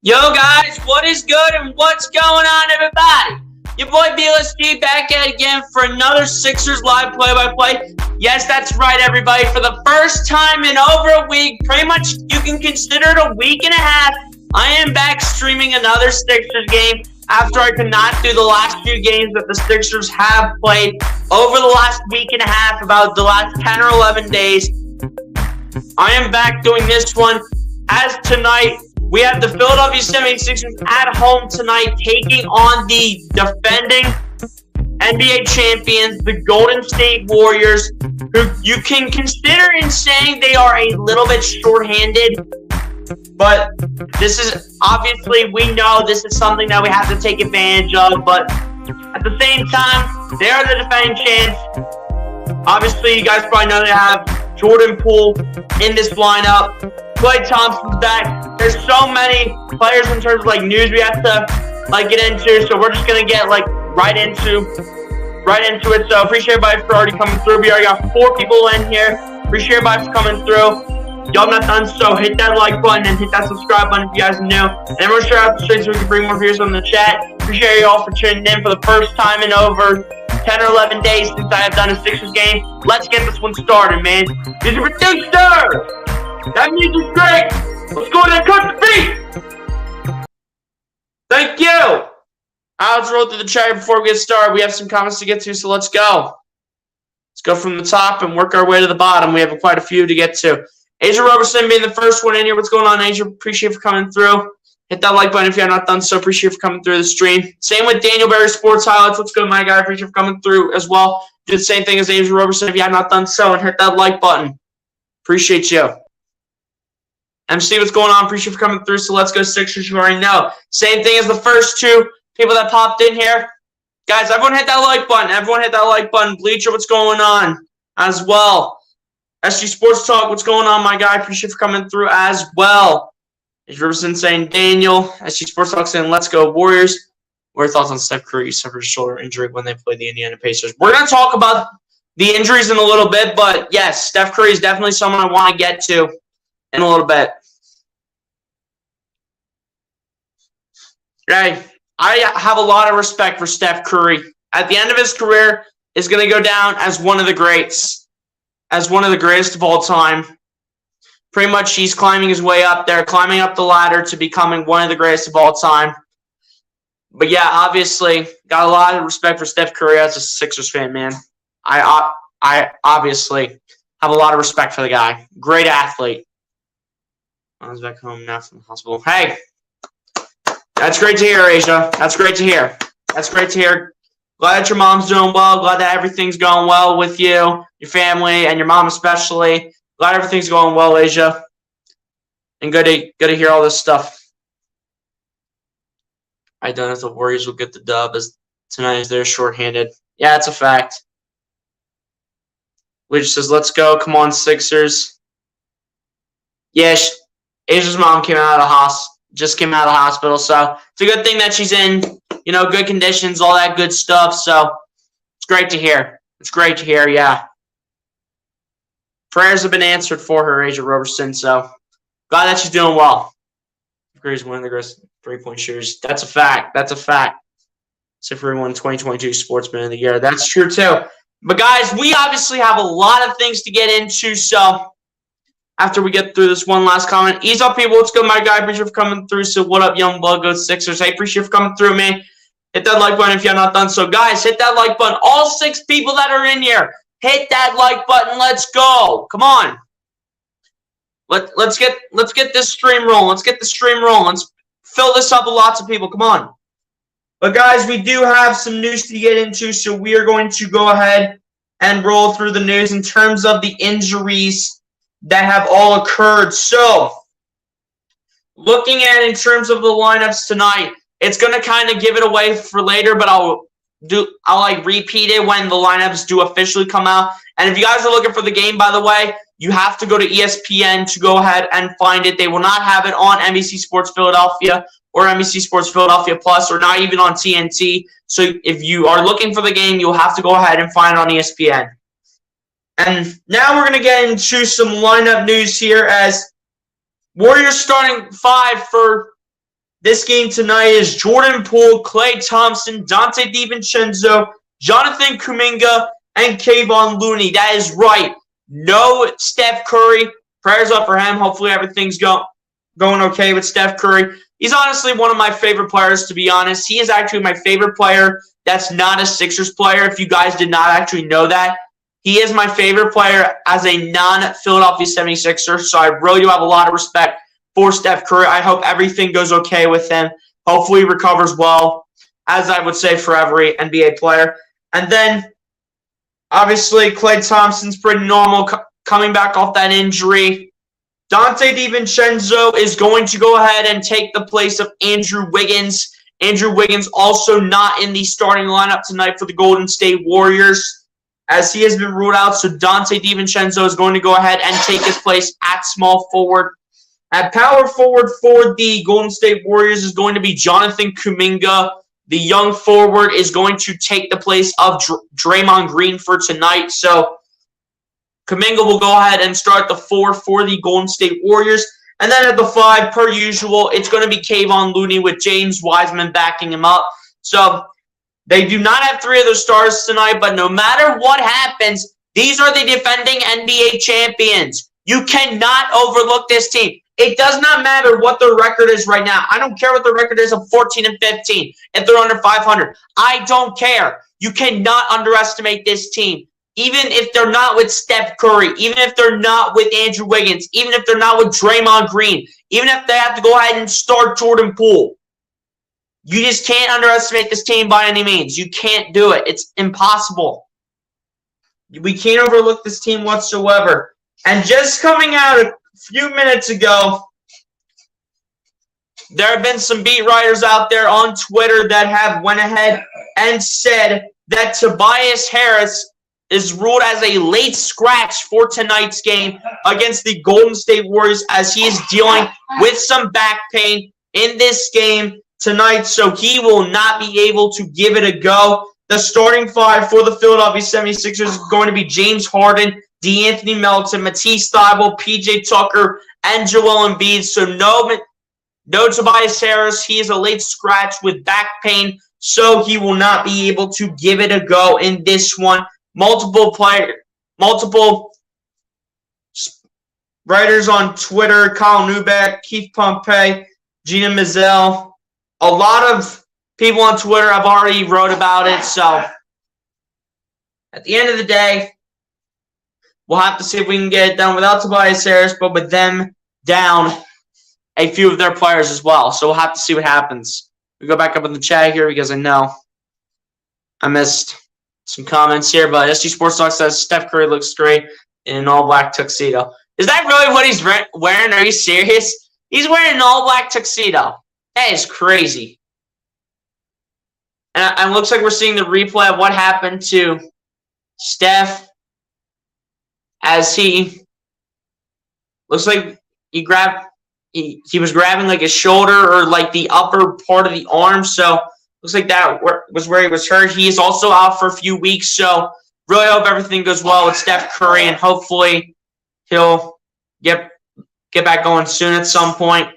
Yo guys, what is good and what's going on, everybody? Your boy BLSG back at it again for another Sixers live play-by-play. Yes, that's right, everybody. For the first time in over a week, pretty much you can consider it a week and a half, I am back streaming another Sixers game after I could not do the last few games that the Sixers have played over the last week and a half, about the last 10 or 11 days. I am back doing this one as tonight. We have the Philadelphia 76ers at home tonight taking on the defending NBA champions, the Golden State Warriors, who you can consider in saying they are a little bit shorthanded. But this is, obviously, we know this is something that we have to take advantage of. But at the same time, they are the defending champs. Obviously, you guys probably know they have Jordan Poole in this lineup. Klay Thompson's back. There's so many players in terms of news we have to get into, so we're just gonna get right into it. So appreciate everybody for already coming through. We already got 4 people in here. Appreciate everybody for coming through. Y'all not done, so hit that like button and hit that subscribe button if you guys are new. And then we're gonna share out the stream so we can bring more viewers on the chat. Appreciate y'all for tuning in for the first time in over 10 or 11 days since I have done a Sixers game. Let's get this one started, man. These are ridiculous. That music's great. Let's go ahead and cut the beat. Thank you. Let's roll through the chat before we get started. We have some comments to get to, so let's go. Let's go from the top and work our way to the bottom. We have quite a few to get to. Asia Roberson being the first one in here. What's going on, Asia? Appreciate you for coming through. Hit that like button if you have not done so. Appreciate you for coming through the stream. Same with Daniel Berry Sports Highlights. What's good, my guy? Appreciate you for coming through as well. Do the same thing as Asia Roberson if you have not done so, and hit that like button. Appreciate you. MC, what's going on? Appreciate you for coming through. So let's go Sixers. You already know. Same thing as the first 2 people that popped in here. Guys, everyone hit that like button. Everyone hit that like button. Bleacher, what's going on as well? SG Sports Talk, what's going on, my guy? Appreciate you for coming through as well. Is Riverson saying Daniel? SG Sports Talk saying let's go Warriors. What are your thoughts on Steph Curry suffered a shoulder injury when they played the Indiana Pacers? We're going to talk about the injuries in a little bit, but yes, Steph Curry is definitely someone I want to get to in a little bit. Okay, I have a lot of respect for Steph Curry. At the end of his career, is going to go down as one of the greats, as one of the greatest of all time. Pretty much he's climbing his way up there, climbing up the ladder to becoming one of the greatest of all time. But yeah, obviously, got a lot of respect for Steph Curry as a Sixers fan, man. I obviously have a lot of respect for the guy. Great athlete. I was back home now from the hospital. Hey, that's great to hear, Asia. That's great to hear. That's great to hear. Glad that your mom's doing well. Glad that everything's going well with you, your family, and your mom especially. Glad everything's going well, Asia. And good to hear all this stuff. I don't know if the Warriors will get the dub as tonight as they're shorthanded. Yeah, it's a fact. Which says, let's go. Come on, Sixers. Yeah, Asia's mom came out of the hospital, so it's a good thing that she's in, good conditions, all that good stuff. So it's great to hear. It's great to hear, yeah. Prayers have been answered for her, Asia Roberson, so glad that she's doing well. Curry's one of the greatest three-point shooters. That's a fact. That's a fact. So for everyone, 2022 Sportsman of the Year. That's true, too. But, guys, we obviously have a lot of things to get into, so after we get through this one last comment, ease up, people. What's good, my guy? Appreciate you for coming through. So what up, young blood? Go Sixers. Hey, appreciate you for coming through, man. Hit that like button if you have not done so. Guys, hit that like button. All 6 people that are in here, hit that like button. Let's go. Come on. Let's get this stream rolling. Let's get the stream rolling. Let's fill this up with lots of people. Come on. But, guys, we do have some news to get into, so we are going to go ahead and roll through the news in terms of the injuries that have all occurred. So, looking at in terms of the lineups tonight, it's going to kind of give it away for later, but I'll repeat it when the lineups do officially come out. And if you guys are looking for the game, by the way, you have to go to ESPN to go ahead and find it. They will not have it on NBC Sports Philadelphia or NBC Sports Philadelphia Plus, or not even on TNT. So if you are looking for the game, you'll have to go ahead and find it on ESPN. And now we're going to get into some lineup news here as Warriors starting 5 for this game tonight is Jordan Poole, Klay Thompson, Donte DiVincenzo, Jonathan Kuminga, and Kevon Looney. That is right. No Steph Curry. Prayers up for him. Hopefully everything's going okay with Steph Curry. He's honestly one of my favorite players, to be honest. He is actually my favorite player that's not a Sixers player, if you guys did not actually know that. He is my favorite player as a non-Philadelphia 76er, so I really do have a lot of respect for Steph Curry. I hope everything goes okay with him. Hopefully he recovers well, as I would say for every NBA player. And then, obviously, Klay Thompson's pretty normal coming back off that injury. Donte DiVincenzo is going to go ahead and take the place of Andrew Wiggins. Andrew Wiggins also not in the starting lineup tonight for the Golden State Warriors, as he has been ruled out. So Donte DiVincenzo is going to go ahead and take his place at small forward. At power forward for the Golden State Warriors is going to be Jonathan Kuminga. The young forward is going to take the place of Draymond Green for tonight. So Kuminga will go ahead and start the 4 for the Golden State Warriors. And then at the 5, per usual, it's going to be Kevon Looney with James Wiseman backing him up. So they do not have 3 of their stars tonight, but no matter what happens, these are the defending NBA champions. You cannot overlook this team. It does not matter what their record is right now. I don't care what their record is of 14 and 15 if they're under 500. I don't care. You cannot underestimate this team. Even if they're not with Steph Curry, even if they're not with Andrew Wiggins, even if they're not with Draymond Green, even if they have to go ahead and start Jordan Poole, you just can't underestimate this team by any means. You can't do it. It's impossible. We can't overlook this team whatsoever. And just coming out a few minutes ago, there have been some beat writers out there on Twitter that have went ahead and said that Tobias Harris is ruled as a late scratch for tonight's game against the Golden State Warriors, as he is dealing with some back pain in this game tonight, so he will not be able to give it a go. The starting 5 for the Philadelphia 76ers is going to be James Harden, DeAnthony Melton, Matisse Thybulle, PJ Tucker, and Joel Embiid. So no Tobias Harris. He is a late scratch with back pain, so he will not be able to give it a go in this one. Multiple writers on Twitter, Kyle Neubeck, Keith Pompey, Gina Mizell, a lot of people on Twitter have already wrote about it. So at the end of the day, we'll have to see if we can get it done without Tobias Harris, but with them down a few of their players as well. So we'll have to see what happens. We go back up in the chat here because I know I missed some comments here, but SG Sports Talk says Steph Curry looks great in an all-black tuxedo. Is that really what he's wearing? Are you serious? He's wearing an all-black tuxedo. That is crazy. And it looks like we're seeing the replay of what happened to Steph, as he looks like he was grabbing like his shoulder or like the upper part of the arm. So looks like that was where he was hurt. He is also out for a few weeks. So really hope everything goes well with Steph Curry, and hopefully he'll get back going soon at some point.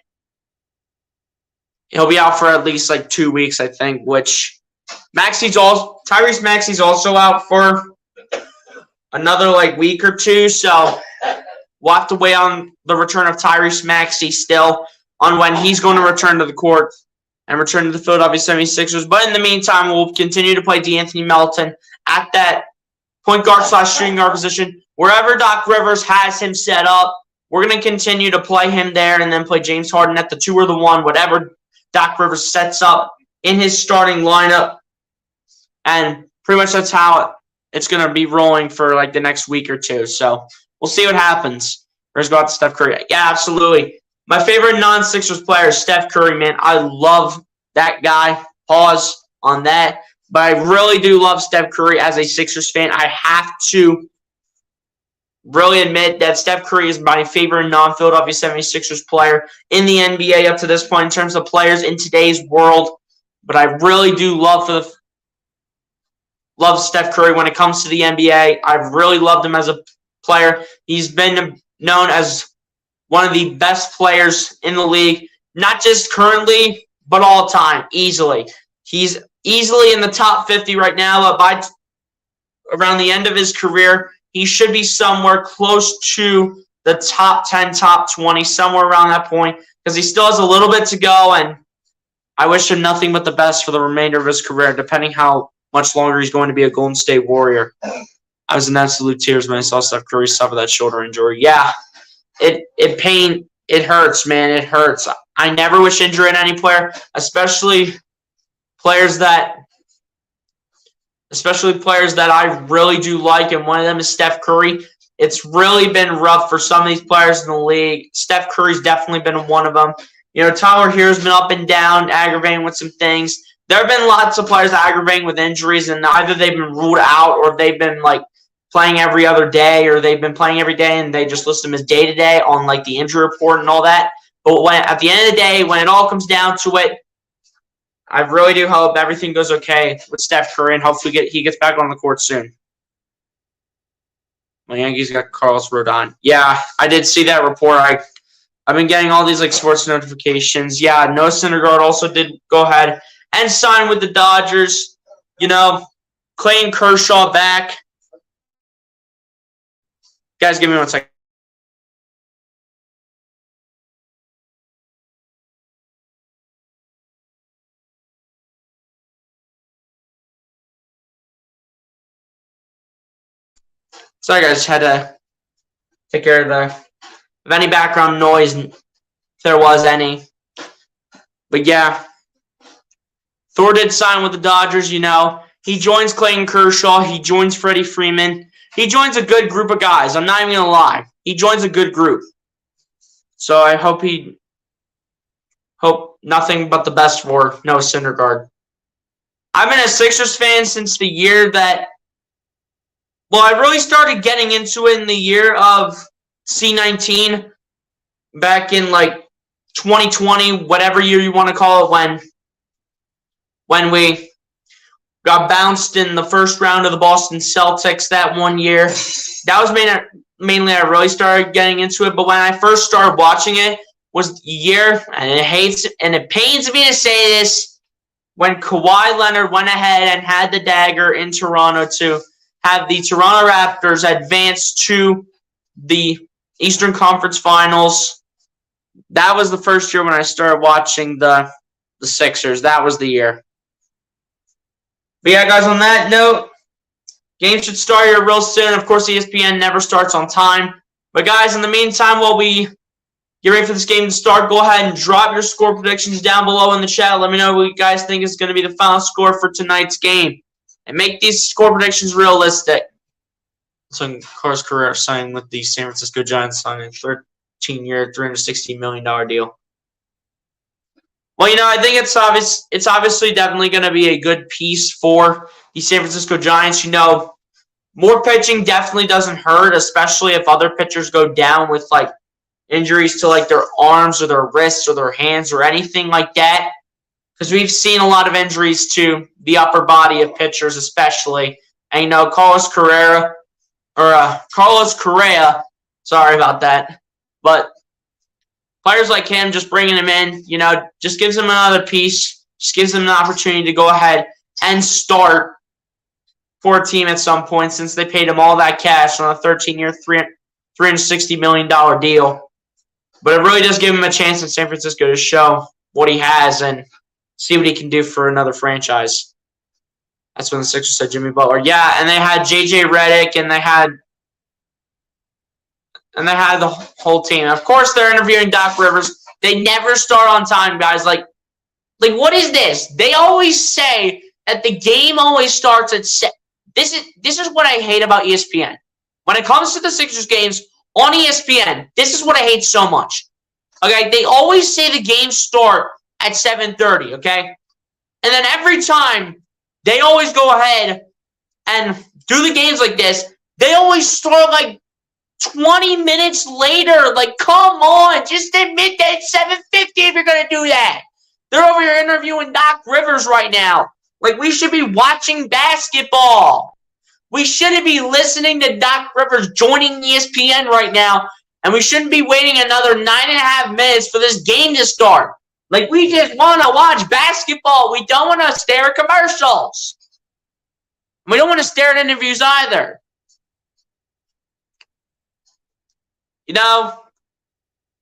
He'll be out for at least like 2 weeks, I think, which Tyrese Maxey's also out for another like week or two. So we'll have to wait on the return of Tyrese Maxey still on when he's going to return to the court and return to the Philadelphia 76ers. But in the meantime, we'll continue to play DeAnthony Melton at that point guard / shooting guard position. Wherever Doc Rivers has him set up, we're going to continue to play him there and then play James Harden at the 2 or the 1, whatever Doc Rivers sets up in his starting lineup. And pretty much that's how it's going to be rolling for like the next week or two. So we'll see what happens. Let's go out to Steph Curry. Yeah, absolutely. My favorite non-Sixers player is Steph Curry, man. I love that guy. Pause on that. But I really do love Steph Curry as a Sixers fan. I have to really admit that Steph Curry is my favorite non-Philadelphia 76ers player in the NBA up to this point in terms of players in today's world. But I really do love Steph Curry when it comes to the NBA. I've really loved him as a player. He's been known as one of the best players in the league, not just currently, but all time, easily. He's easily in the top 50 right now. By around the end of his career, he should be somewhere close to the top 10, top 20, somewhere around that point, because he still has a little bit to go, and I wish him nothing but the best for the remainder of his career, depending how much longer he's going to be a Golden State Warrior. I was in absolute tears when I saw Steph Curry suffer that shoulder injury. Yeah, it hurts, man. It hurts. I never wish injury on any player, especially players that I really do like, and one of them is Steph Curry. It's really been rough for some of these players in the league. Steph Curry's definitely been one of them. You know, Tyler Hero's been up and down, aggravating with some things. There have been lots of players aggravating with injuries, and either they've been ruled out or they've been, like, playing every other day, or they've been playing every day and they just list them as day-to-day on, like, the injury report and all that. But at the end of the day, when it all comes down to it, I really do hope everything goes okay with Steph Curry, and hopefully he gets back on the court soon. My Yankees got Carlos Rodon. Yeah, I did see that report. I've been getting all these, like, sports notifications. Yeah, Noah Syndergaard also did go ahead and sign with the Dodgers. You know, Clayton Kershaw back. Guys, give me 1 second. Sorry, guys. Had to take care of any background noise, if there was any. But, yeah. Thor did sign with the Dodgers, you know. He joins Clayton Kershaw. He joins Freddie Freeman. He joins a good group of guys. I'm not even going to lie. He joins a good group. So I hope nothing but the best for Noah Syndergaard. I've been a Sixers fan since the year that, well, I really started getting into it in the year of C19, back in, like, 2020, whatever year you want to call it, when we got bounced in the first round of the Boston Celtics that one year. That was mainly I really started getting into it. But when I first started watching it was the year, and it pains me to say this, when Kawhi Leonard went ahead and had the dagger in Toronto to have the Toronto Raptors advance to the Eastern Conference Finals. That was the first year when I started watching the Sixers. That was the year. But yeah, guys, on that note, games should start here real soon. Of course, ESPN never starts on time. But guys, in the meantime, while we get ready for this game to start, go ahead and drop your score predictions down below in the chat. Let me know what you guys think is going to be the final score for tonight's game. And make these score predictions realistic. So, Carlos Correa signed with the San Francisco Giants on a 13-year, $360 million deal. Well, you know, I think it's obviously definitely going to be a good piece for the San Francisco Giants. You know, more pitching definitely doesn't hurt, especially if other pitchers go down with, like, injuries to, like, their arms or their wrists or their hands or anything like that. Because we've seen a lot of injuries to the upper body of pitchers especially. And, you know, Carlos Correa, sorry about that. But players like him, just bringing him in, you know, just gives him another piece, just gives him an opportunity to go ahead and start for a team at some point, since they paid him all that cash on a 13-year, $360 million deal. But it really does give him a chance in San Francisco to show what he has and see what he can do for another franchise. That's when the Sixers said Jimmy Butler. Yeah, and they had J.J. Redick, and they had the whole team. Of course, they're interviewing Doc Rivers. They never start on time, guys. Like what is this? They always say that the game always starts at 7. This is what I hate about ESPN. When it comes to the Sixers games on ESPN, this is what I hate so much. Okay, they always say the games start at 7:30, okay? And then every time they always go ahead and do the games like this, they always start like 20 minutes later. Like, come on, just admit that it's 7:50 if you're going to do that. They're over here interviewing Doc Rivers right now. Like, we should be watching basketball. We shouldn't be listening to Doc Rivers joining ESPN right now, and we shouldn't be waiting another 9.5 minutes for this game to start. Like, we just want to watch basketball. We don't want to stare at commercials. We don't want to stare at interviews either. You know,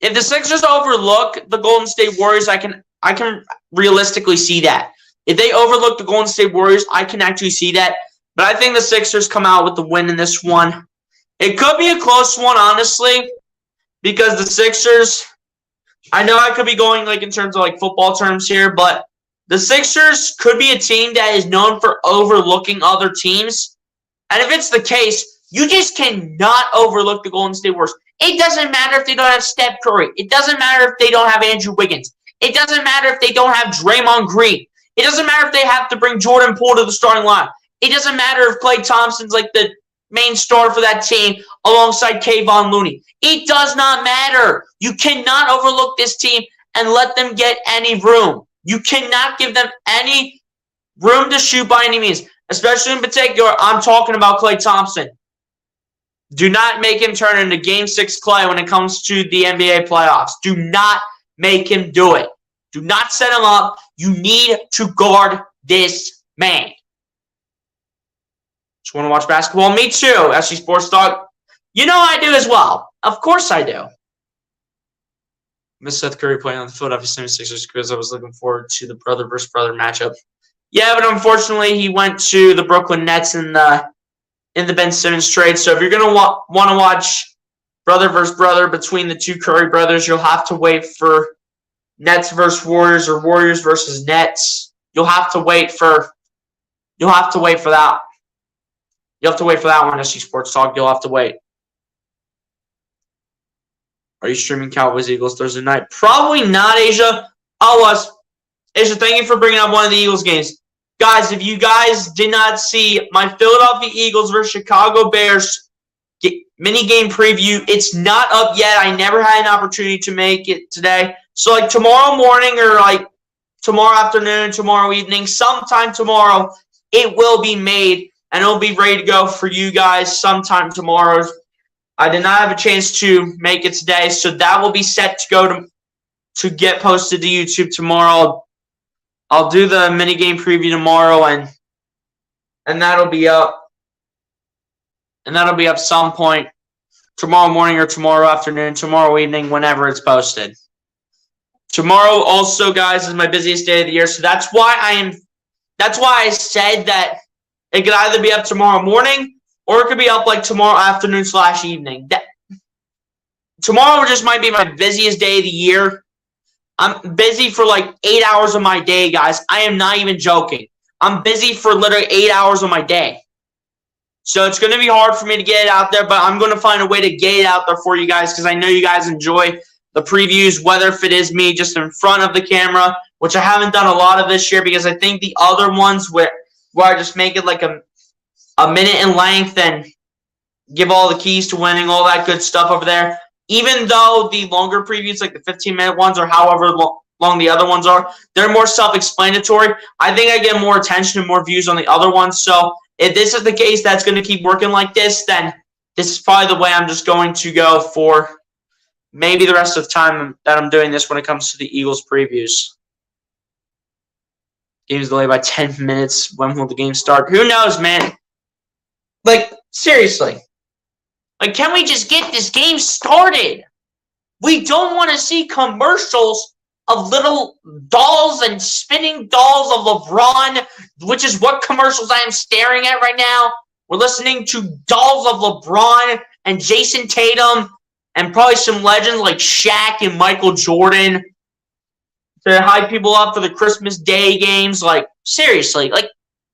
if the Sixers overlook the Golden State Warriors, I can realistically see that. If they overlook the Golden State Warriors, I can actually see that. But I think the Sixers come out with the win in this one. It could be a close one, honestly, because the Sixers, I know I could be going like in terms of like football terms here, but the Sixers could be a team that is known for overlooking other teams. And if it's the case, you just cannot overlook the Golden State Warriors. It doesn't matter if they don't have Steph Curry. It doesn't matter if they don't have Andrew Wiggins. It doesn't matter if they don't have Draymond Green. It doesn't matter if they have to bring Jordan Poole to the starting line. It doesn't matter if Klay Thompson's like the main star for that team alongside Kayvon Looney. It does not matter. You cannot overlook this team and let them get any room. You cannot give them any room to shoot by any means, especially in particular, I'm talking about Klay Thompson. Do not make him turn into Game 6 Klay when it comes to the NBA playoffs. Do not make him do it. Do not set him up. You need to guard this man. Just want to watch basketball? Me too, SC Sports Dog. You know I do as well. Of course I do. Miss Seth Curry playing on the Philadelphia 76ers because I was looking forward to the brother versus brother matchup. Yeah, but unfortunately he went to the Brooklyn Nets in the Ben Simmons trade. So if you're going to want to watch brother versus brother between the two Curry brothers, you'll have to wait for Nets versus Warriors or Warriors versus Nets. You'll have to wait for that. You have to wait for that one, SC Sports Talk. You'll have to wait. Are you streaming Cowboys Eagles Thursday night? Probably not, Asia. I was. Asia, thank you for bringing up one of the Eagles games. Guys, if you guys did not see my Philadelphia Eagles versus Chicago Bears mini game preview, it's not up yet. I never had an opportunity to make it today. So like tomorrow morning or like tomorrow afternoon, tomorrow evening, sometime tomorrow, it will be made and it'll be ready to go for you guys sometime tomorrow. I did not have a chance to make it today, so that will be set to go to get posted to YouTube tomorrow. I'll do the mini game preview tomorrow, and that'll be up. And that'll be up some point tomorrow morning or tomorrow afternoon, tomorrow evening, whenever it's posted. Tomorrow also, guys, is my busiest day of the year, so that's why I said that it could either be up tomorrow morning or it could be up like tomorrow afternoon / evening. Tomorrow just might be my busiest day of the year. I'm busy for like 8 hours of my day, guys. I am not even joking. I'm busy for literally 8 hours of my day. So it's going to be hard for me to get it out there, but I'm going to find a way to get it out there for you guys because I know you guys enjoy the previews, whether if it is me just in front of the camera, which I haven't done a lot of this year because I think the other ones where I just make it like a minute in length and give all the keys to winning, all that good stuff over there. Even though the longer previews, like the 15-minute ones or however long the other ones are, they're more self-explanatory. I think I get more attention and more views on the other ones. So if this is the case that's going to keep working like this, then this is probably the way I'm just going to go for maybe the rest of the time that I'm doing this when it comes to the Eagles previews. Game's delayed by 10 minutes. When will the game start? Who knows, man? Like, seriously. Like, can we just get this game started? We don't want to see commercials of little dolls and spinning dolls of LeBron, which is what commercials I am staring at right now. We're listening to dolls of LeBron and Jason Tatum and probably some legends like Shaq and Michael Jordan to hype people up for the Christmas Day games. Like, seriously, like,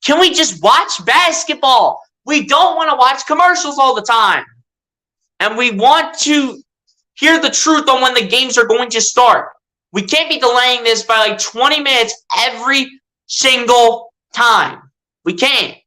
can we just watch basketball? We don't want to watch commercials all the time. And we want to hear the truth on when the games are going to start. We can't be delaying this by like 20 minutes every single time. We can't.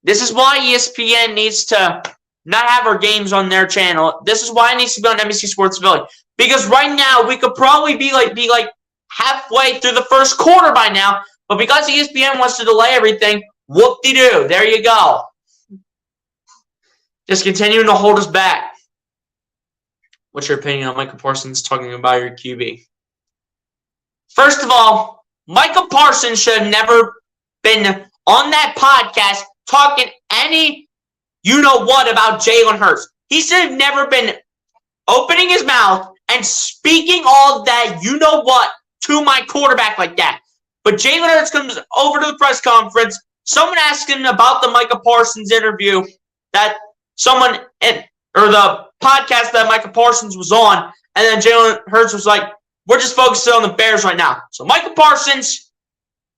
This is why ESPN needs to not have our games on their channel. This is why it needs to be on NBC Sports Philly. Because right now, we could probably be like halfway through the first quarter by now. But because ESPN wants to delay everything, whoop-de-doo, there you go. Just continuing to hold us back. What's your opinion on Michael Parsons talking about your QB? First of all, Michael Parsons should have never been on that podcast talking any you-know-what about Jalen Hurts. He should have never been opening his mouth and speaking all that you-know-what to my quarterback like that. But Jalen Hurts comes over to the press conference. Someone asked him about the Micah Parsons interview that or the podcast that Micah Parsons was on, and then Jalen Hurts was like, we're just focusing on the Bears right now. So Micah Parsons,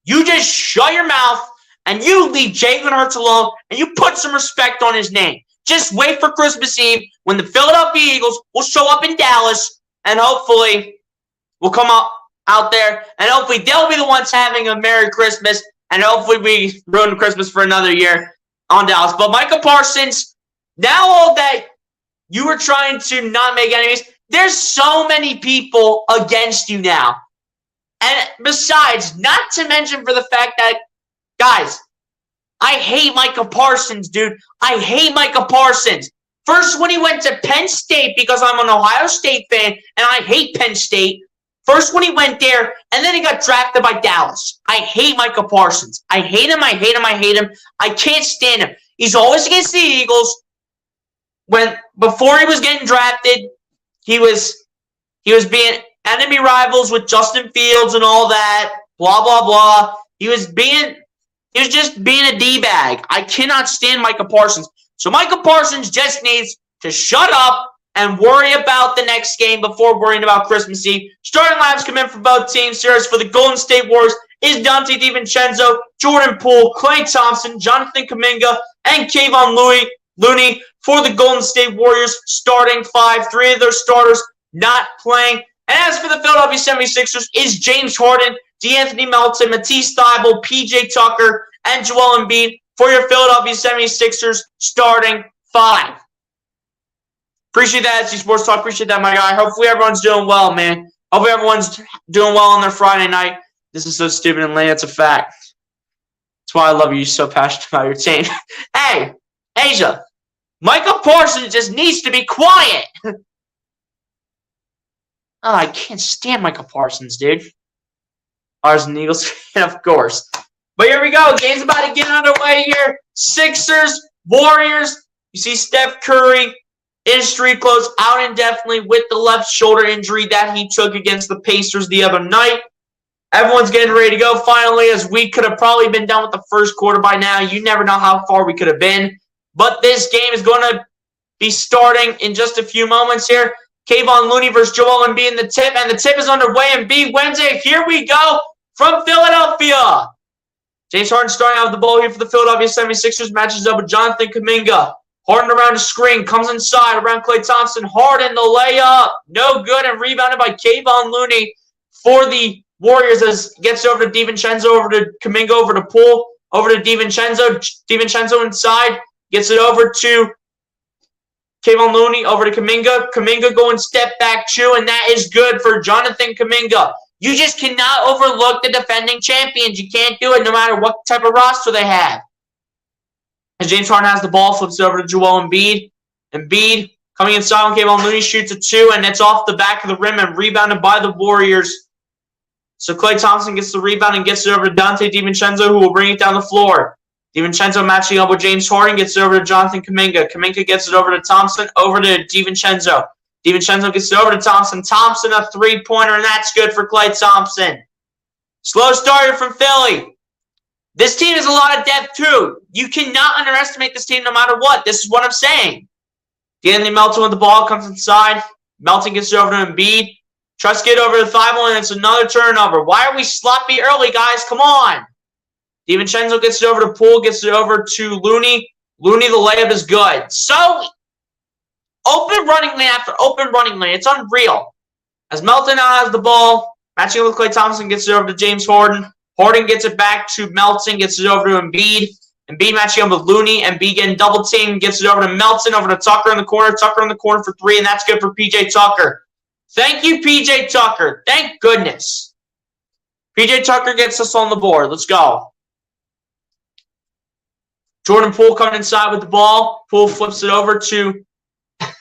you just shut your mouth and you leave Jalen Hurts alone and you put some respect on his name. Just wait for Christmas Eve when the Philadelphia Eagles will show up in Dallas, and hopefully we'll come out there, and hopefully they'll be the ones having a Merry Christmas, and hopefully we ruin Christmas for another year on Dallas. But Micah Parsons, now all that you were trying to not make enemies, there's so many people against you now. And besides, not to mention for the fact that, guys, I hate Micah Parsons, dude. I hate Micah Parsons. First, when he went to Penn State, because I'm an Ohio State fan, and I hate Penn State. First, when he went there, and then he got drafted by Dallas. I hate Micah Parsons. I hate him, I hate him, I hate him. I can't stand him. He's always against the Eagles. Before he was getting drafted, he was being enemy rivals with Justin Fields and all that, blah, blah, blah. He was just being a D-bag. I cannot stand Micah Parsons. So Micah Parsons just needs to shut up and worry about the next game before worrying about Christmas Eve. Starting lineups come in for both teams. Series for the Golden State Warriors is Dante DiVincenzo, Jordan Poole, Klay Thompson, Jonathan Kuminga, and Kayvon Looney for the Golden State Warriors. Starting five, three of their starters not playing. And as for the Philadelphia 76ers, is James Harden, DeAnthony Melton, Matisse Thybulle, PJ Tucker, and Joel Embiid for your Philadelphia 76ers starting five. Appreciate that, SC Sports Talk. Appreciate that, my guy. Hopefully everyone's doing well, man. Hopefully everyone's doing well on their Friday night. This is so stupid and lame. It's a fact. That's why I love you. You're so passionate about your team. Hey, Asia, Micah Parsons just needs to be quiet. Oh, I can't stand Micah Parsons, dude. Ours an Eagles fan, of course. But here we go. Game's about to get underway here. Sixers, Warriors. You see Steph Curry in street clothes, out indefinitely with the left shoulder injury that he took against the Pacers the other night. Everyone's getting ready to go finally, as we could have probably been done with the first quarter by now. You never know how far we could have been. But this game is going to be starting in just a few moments here. Kayvon Looney versus Joel Embiid in the tip, and the tip is underway. Embiid wins it. Here we go from Philadelphia. James Harden starting out with the ball here for the Philadelphia 76ers. Matches up with Jonathan Kuminga. Harden around the screen. Comes inside around Klay Thompson. Harden the layup. No good, and rebounded by Kayvon Looney for the Warriors as gets over to DiVincenzo, over to Kuminga, over to Poole, over to DiVincenzo. DiVincenzo inside. Gets it over to Kayvon Looney, over to Kuminga. Kuminga going step back two, and that is good for Jonathan Kuminga. You just cannot overlook the defending champions. You can't do it no matter what type of roster they have. As James Harden has the ball, flips it over to Joel Embiid. Embiid coming inside when Kayvon Looney shoots a two, and it's off the back of the rim and rebounded by the Warriors. So Klay Thompson gets the rebound and gets it over to Dante DiVincenzo, who will bring it down the floor. DiVincenzo matching up with James Harden, gets it over to Jonathan Kuminga. Kuminga gets it over to Thompson, over to DiVincenzo. DiVincenzo gets it over to Thompson. Thompson, a three-pointer, and that's good for Klay Thompson. Slow starter from Philly. This team has a lot of depth, too. You cannot underestimate this team no matter what. This is what I'm saying. DeAnthony Melton with the ball comes inside. Melton gets it over to Embiid. Tries to get over to Thybulle, and it's another turnover. Why are we sloppy early, guys? Come on. DiVincenzo gets it over to Poole, gets it over to Looney. Looney, the layup is good. So, open running lane after open running lane. It's unreal. As Melton now has the ball, matching with Klay Thompson, gets it over to James Harden. Harden gets it back to Melton, gets it over to Embiid. Embiid matching up with Looney. Embiid getting double teamed, gets it over to Melton, over to Tucker in the corner. Tucker in the corner for three, and that's good for PJ Tucker. Thank you, PJ Tucker. Thank goodness. PJ Tucker gets us on the board. Let's go. Jordan Poole coming inside with the ball. Poole flips it over to,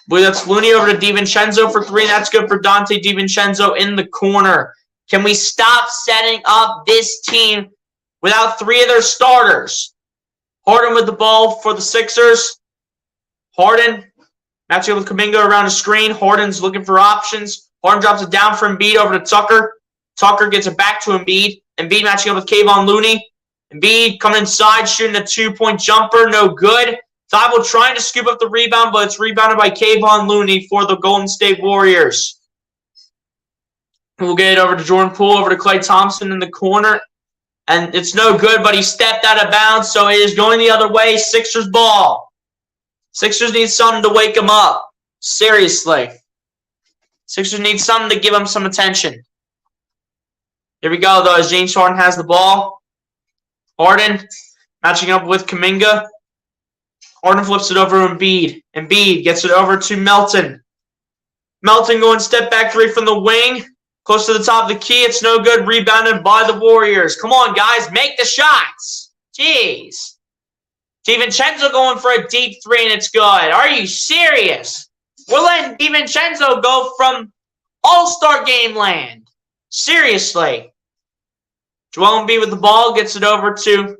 that's Looney, over to DiVincenzo for three, and that's good for Dante DiVincenzo in the corner. Can we stop setting up this team without 3 of their starters? Harden with the ball for the Sixers. Harden matching up with Kuminga around the screen. Harden's looking for options. Harden drops it down for Embiid over to Tucker. Tucker gets it back to Embiid. Embiid matching up with Kevon Looney. Embiid coming inside, shooting a 2-point jumper. No good. Thibault trying to scoop up the rebound, but it's rebounded by Kevon Looney for the Golden State Warriors. We'll get it over to Jordan Poole, over to Klay Thompson in the corner. And it's no good, but he stepped out of bounds, so it is going the other way. Sixers ball. Sixers need something to wake them up. Seriously. Sixers need something to give them some attention. Here we go, though, as James Harden has the ball. Harden matching up with Kuminga. Harden flips it over to Embiid. Embiid gets it over to Melton. Melton going step back 3 from the wing. Close to the top of the key. It's no good. Rebounded by the Warriors. Come on, guys. Make the shots. Jeez. DiVincenzo going for a deep 3, and it's good. Are you serious? We're letting DiVincenzo go from All-Star Game land. Seriously. Joel Embiid with the ball. Gets it over to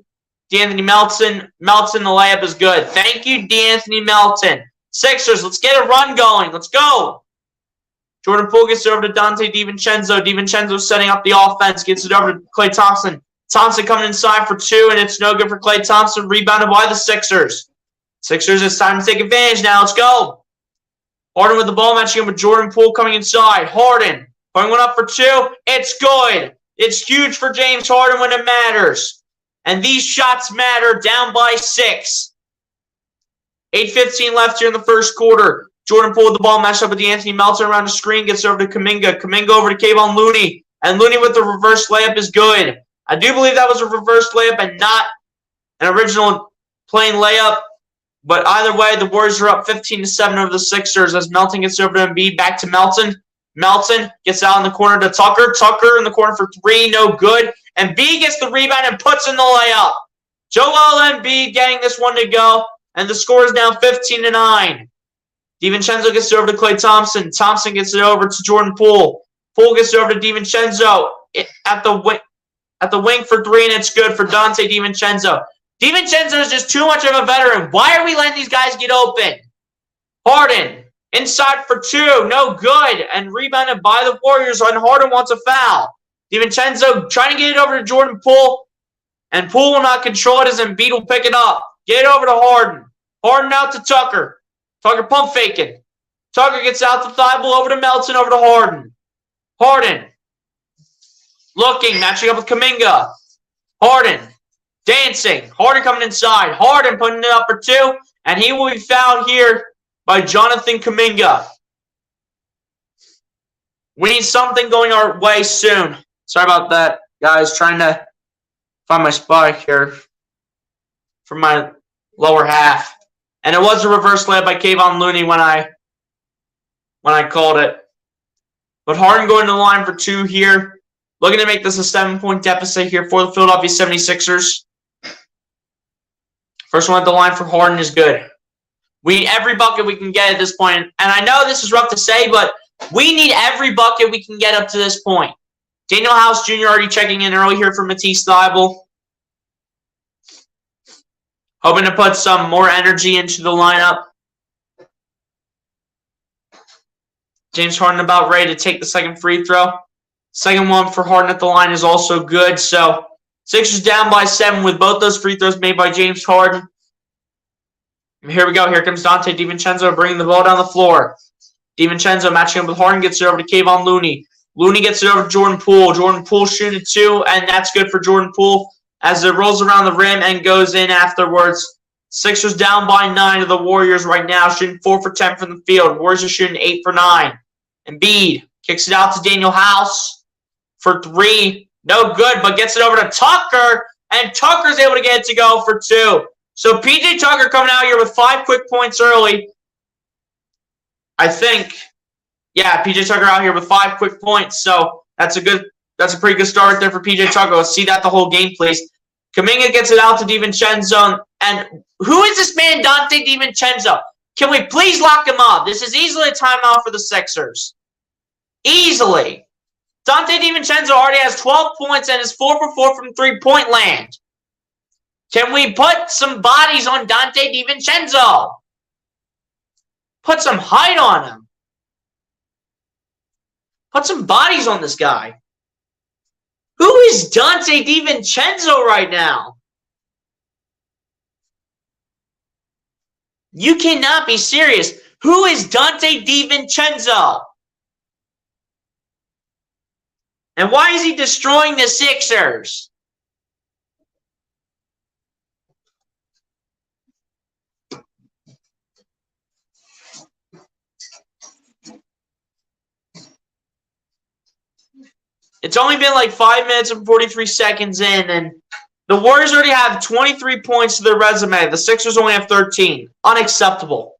D'Anthony Melton. Melton, the layup is good. Thank you, D'Anthony Melton. Sixers, let's get a run going. Let's go. Jordan Poole gets it over to Donte DiVincenzo. DiVincenzo setting up the offense. Gets it over to Klay Thompson. Thompson coming inside for 2, and it's no good for Klay Thompson. Rebounded by the Sixers. Sixers, it's time to take advantage now. Let's go. Harden with the ball, matching up with Jordan Poole coming inside. Harden going one up for 2. It's good. It's huge for James Harden when it matters. And these shots matter, down by 6. 8:15 left here in the first quarter. Jordan Poole with the ball, matched up with D'Anthony Melton around the screen, gets over to Kuminga. Kuminga over to Kevon Looney. And Looney with the reverse layup is good. I do believe that was a reverse layup and not an original plain layup. But either way, the Warriors are up 15-7 over the Sixers as Melton gets over to Embiid. Back to Melton. Melton gets out in the corner to Tucker. Tucker in the corner for 3, no good. Embiid gets the rebound and puts in the layup. Joel Embiid getting this one to go. And the score is now 15-9. DiVincenzo gets it over to Klay Thompson. Thompson gets it over to Jordan Poole. Poole gets it over to DiVincenzo at the wing for 3, and it's good for Donte DiVincenzo. DiVincenzo is just too much of a veteran. Why are we letting these guys get open? Harden inside for 2, no good, and rebounded by the Warriors, and Harden wants a foul. DiVincenzo trying to get it over to Jordan Poole, and Poole will not control it as Embiid will pick it up. Get it over to Harden. Harden out to Tucker. Tucker pump faking. Tucker gets out to Thibault, over to Melton, over to Harden. Harden looking, matching up with Kuminga. Harden dancing. Harden coming inside. Harden putting it up for 2, and he will be fouled here by Jonathan Kuminga. We need something going our way soon. Sorry about that, guys. Trying to find my spot here for my lower half. And it was a reverse layup by Kevon Looney when I called it. But Harden going to the line for 2 here. Looking to make this a 7-point deficit here for the Philadelphia 76ers. First one at the line for Harden is good. We need every bucket we can get at this point. And I know this is rough to say, but we need every bucket we can get up to this point. Daniel House Jr. already checking in early here for Matisse Thybulle. Hoping to put some more energy into the lineup. James Harden about ready to take the second free throw. Second one for Harden at the line is also good. So Sixers down by 7 with both those free throws made by James Harden. And here we go. Here comes Donte DiVincenzo bringing the ball down the floor. DiVincenzo matching up with Harden, gets it over to Kevon Looney. Looney gets it over to Jordan Poole. Jordan Poole shooting 2, and that's good for Jordan Poole as it rolls around the rim and goes in afterwards. Sixers down by 9 to the Warriors right now, shooting 4 for 10 from the field. Warriors are shooting 8 for 9. Embiid kicks it out to Daniel House for 3. No good, but gets it over to Tucker, and Tucker's able to get it to go for 2. So P.J. Tucker coming out here with 5 quick points early. I think, yeah, P.J. Tucker out here with 5 quick points. So that's a pretty good start right there for P.J. Tucker. Let's see that the whole game, please. Kuminga gets it out to DiVincenzo. And who is this man, Donte DiVincenzo? Can we please lock him up? This is easily a timeout for the Sixers. Easily. Donte DiVincenzo already has 12 points and is 4 for 4 from three-point land. Can we put some bodies on Donte DiVincenzo? Put some height on him. Put some bodies on this guy. Who is Donte DiVincenzo right now? You cannot be serious. Who is Donte DiVincenzo? And why is he destroying the Sixers? It's only been like 5 minutes and 43 seconds in, and the Warriors already have 23 points to their resume. The Sixers only have 13. Unacceptable.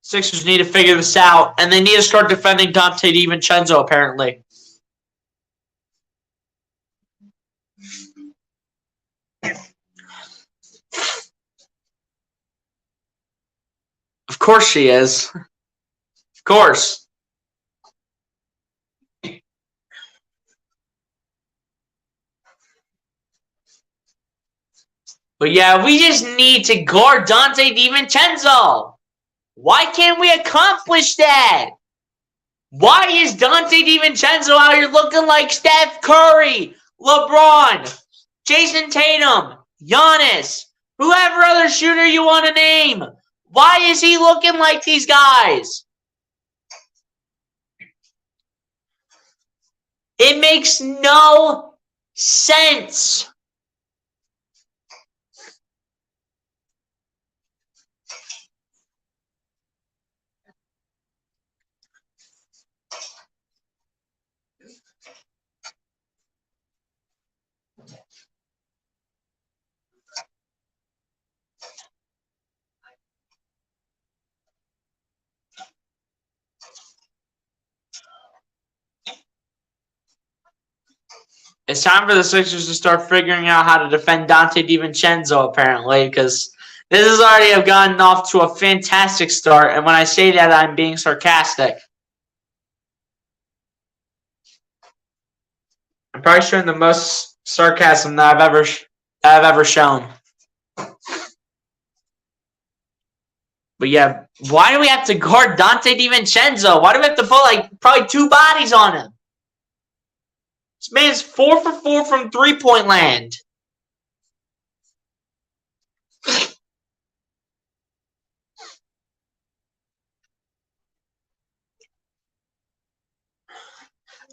Sixers need to figure this out, and they need to start defending Donte DiVincenzo, apparently. Of course she is. Of course. But yeah, we just need to guard Donte DiVincenzo. Why can't we accomplish that? Why is Donte DiVincenzo out here looking like Steph Curry, LeBron, Jason Tatum, Giannis, whoever other shooter you want to name? Why is he looking like these guys? It makes no sense. It's time for the Sixers to start figuring out how to defend Donte DiVincenzo, apparently, because this has already gotten off to a fantastic start, and when I say that, I'm being sarcastic. I'm probably showing the most sarcasm that I've ever shown. But yeah, why do we have to guard Donte DiVincenzo? Why do we have to put like probably 2 bodies on him? This man's 4 for 4 from three-point land.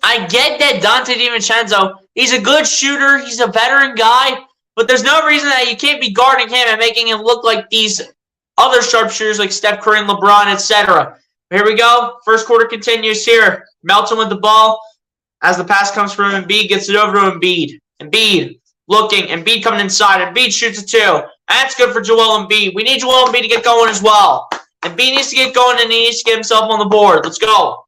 I get that Donte DiVincenzo, he's a good shooter, he's a veteran guy, but there's no reason that you can't be guarding him and making him look like these other sharpshooters like Steph Curry and LeBron, etc. Here we go. First quarter continues here. Melton with the ball. As the pass comes from Embiid, gets it over to Embiid. Embiid looking. Embiid coming inside. Embiid shoots a 2. That's good for Joel Embiid. We need Joel Embiid to get going as well. Embiid needs to get going and he needs to get himself on the board. Let's go.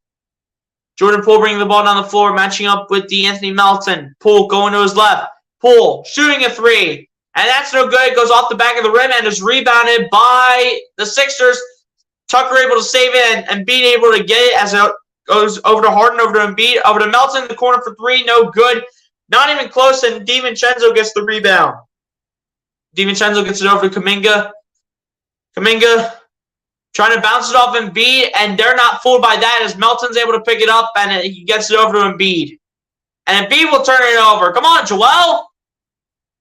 Jordan Poole bringing the ball down the floor, matching up with D'Anthony Melton. Poole going to his left. Poole shooting a 3. And that's no good. It goes off the back of the rim and is rebounded by the Sixers. Tucker able to save it and Embiid able to get it as it goes over to Harden, over to Embiid, over to Melton in the corner for 3. No good. Not even close, and DiVincenzo gets the rebound. DiVincenzo gets it over to Kuminga. Kuminga trying to bounce it off Embiid, and they're not fooled by that as Melton's able to pick it up, and he gets it over to Embiid. And Embiid will turn it over. Come on, Joel.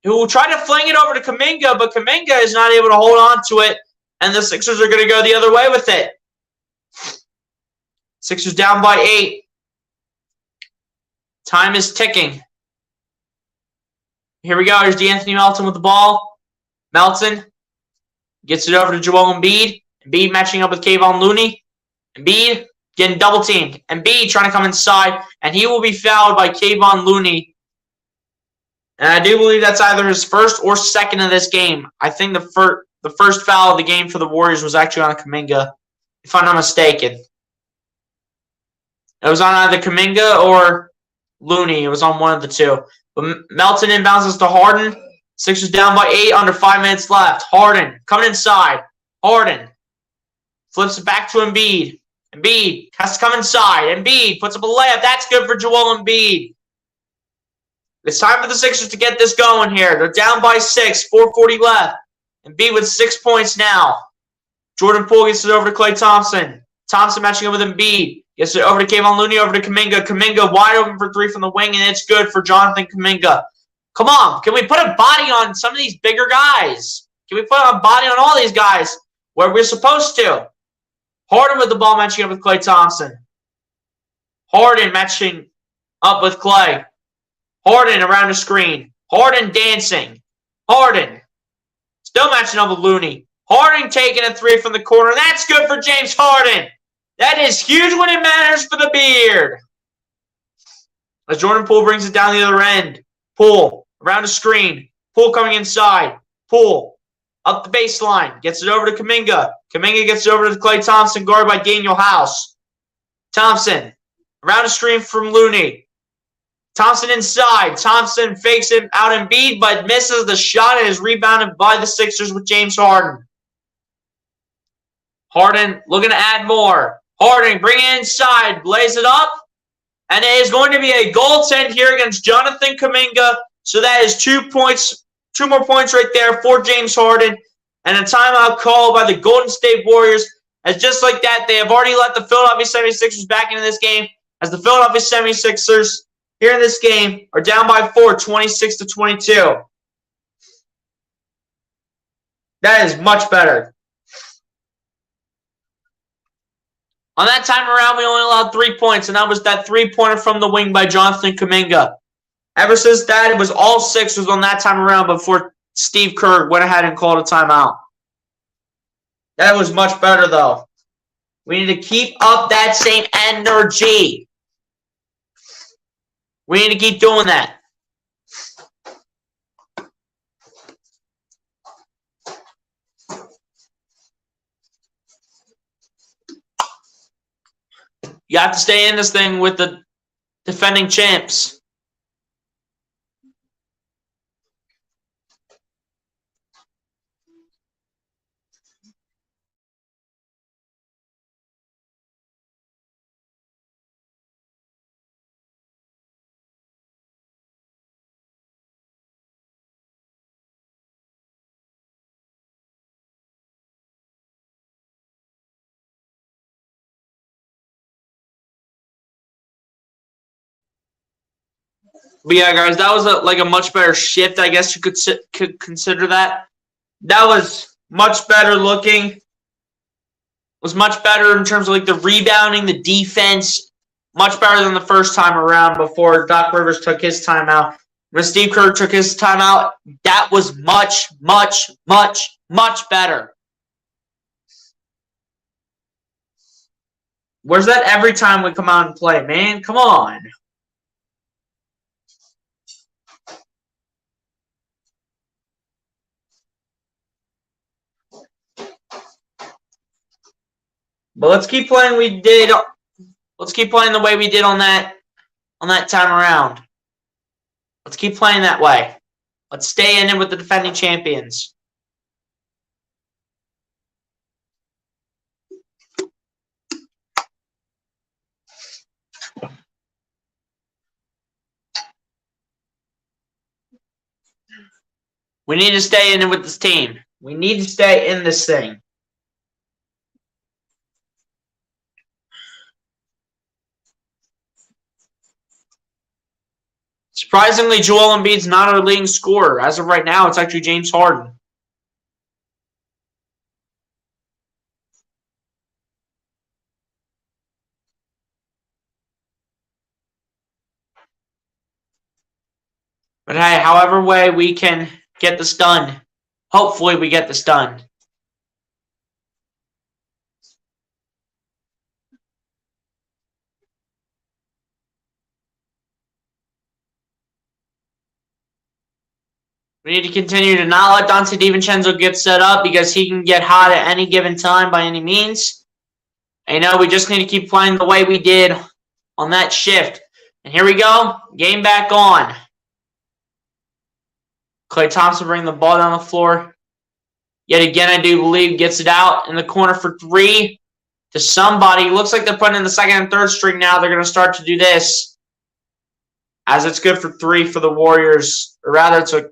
Who will try to fling it over to Kuminga, but Kuminga is not able to hold on to it, and the Sixers are going to go the other way with it. Sixers down by 8. Time is ticking. Here we go. Here's D'Anthony Melton with the ball. Melton gets it over to Joel Embiid. Embiid matching up with Kevon Looney. Embiid getting double teamed. Embiid trying to come inside, and he will be fouled by Kevon Looney. And I do believe that's either his first or second of this game. I think the first. the first foul of the game for the Warriors was actually on Kuminga, if I'm not mistaken. It was on either Kuminga or Looney. It was on one of the two. But Melton inbounds us to Harden. Sixers down by 8, under 5 minutes left. Harden coming inside. Harden flips it back to Embiid. Embiid has to come inside. Embiid puts up a layup. That's good for Joel Embiid. It's time for the Sixers to get this going here. They're down by 6, 4:40 left. Embiid with 6 points now. Jordan Poole gets it over to Klay Thompson. Thompson matching up with Embiid. Gets it over to Kevon Looney, over to Kuminga. Kuminga wide open for 3 from the wing, and it's good for Jonathan Kuminga. Come on, can we put a body on some of these bigger guys? Can we put a body on all these guys where we're supposed to? Harden with the ball matching up with Klay Thompson. Harden matching up with Klay. Harden around the screen. Harden dancing. Harden still matching up with Looney. Harden taking a 3 from the corner. That's good for James Harden. That is huge when it matters for the beard. As Jordan Poole brings it down the other end. Poole around the screen. Poole coming inside. Poole up the baseline. Gets it over to Kuminga. Kuminga gets it over to Klay Thompson, guarded by Daniel House. Thompson around the screen from Looney. Thompson inside. Thompson fakes it out Embiid, but misses the shot and is rebounded by the Sixers with James Harden. Harden looking to add more. Harden bring it inside, blaze it up, and it is going to be a goaltend here against Jonathan Kuminga. So that is 2 points, 2 more points right there for James Harden, and a timeout call by the Golden State Warriors. As just like that, they have already let the Philadelphia 76ers back into this game, as the Philadelphia 76ers here in this game are down by 4, 26-22. That is much better. On that time around, we only allowed 3 points, and that was that 3-pointer from the wing by Jonathan Kuminga. Ever since that, it was all Sixers on that time around before Steve Kerr went ahead and called a timeout. That was much better, though. We need to keep up that same energy. We need to keep doing that. You have to stay in this thing with the defending champs. But yeah, guys, that was a much better shift. I guess you could consider that. That was much better looking. Was much better in terms of like the rebounding, the defense. Much better than the first time around before Doc Rivers took his timeout. When Steve Kerr took his timeout, that was much, much, much, much better. Where's that every time we come out and play, man? Come on. But let's keep playing. Let's keep playing the way we did on that time around. Let's keep playing that way. Let's stay in it with the defending champions. We need to stay in it with this team. We need to stay in this thing. Surprisingly, Joel Embiid's not our leading scorer. As of right now, it's actually James Harden. But hey, however way we can get this done, hopefully we get this done. We need to continue to not let Donte DiVincenzo get set up because he can get hot at any given time by any means. And we just need to keep playing the way we did on that shift. And here we go. Game back on. Klay Thompson bringing the ball down the floor. Yet again, I do believe gets it out in the corner for three to somebody. Looks like they're putting in the second and third string now. They're going to start to do this. As it's good for three for the Warriors. Or rather, it's a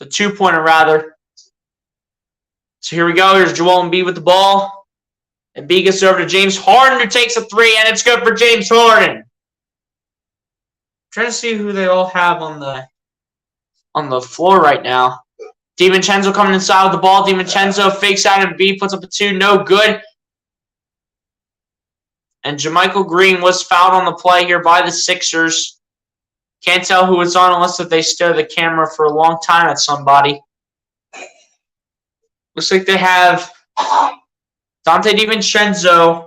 two-pointer, rather. So here we go. Here's Joel Embiid with the ball. Embiid gets it over to James Harden, who takes a three, and it's good for James Harden. I'm trying to see who they all have on the floor right now. DiVincenzo coming inside with the ball. DiVincenzo fakes out Embiid, puts up a two, no good. And JaMychal Green was fouled on the play here by the Sixers. Can't tell who it's on unless if they stare the camera for a long time at somebody. Looks like they have Donte DiVincenzo,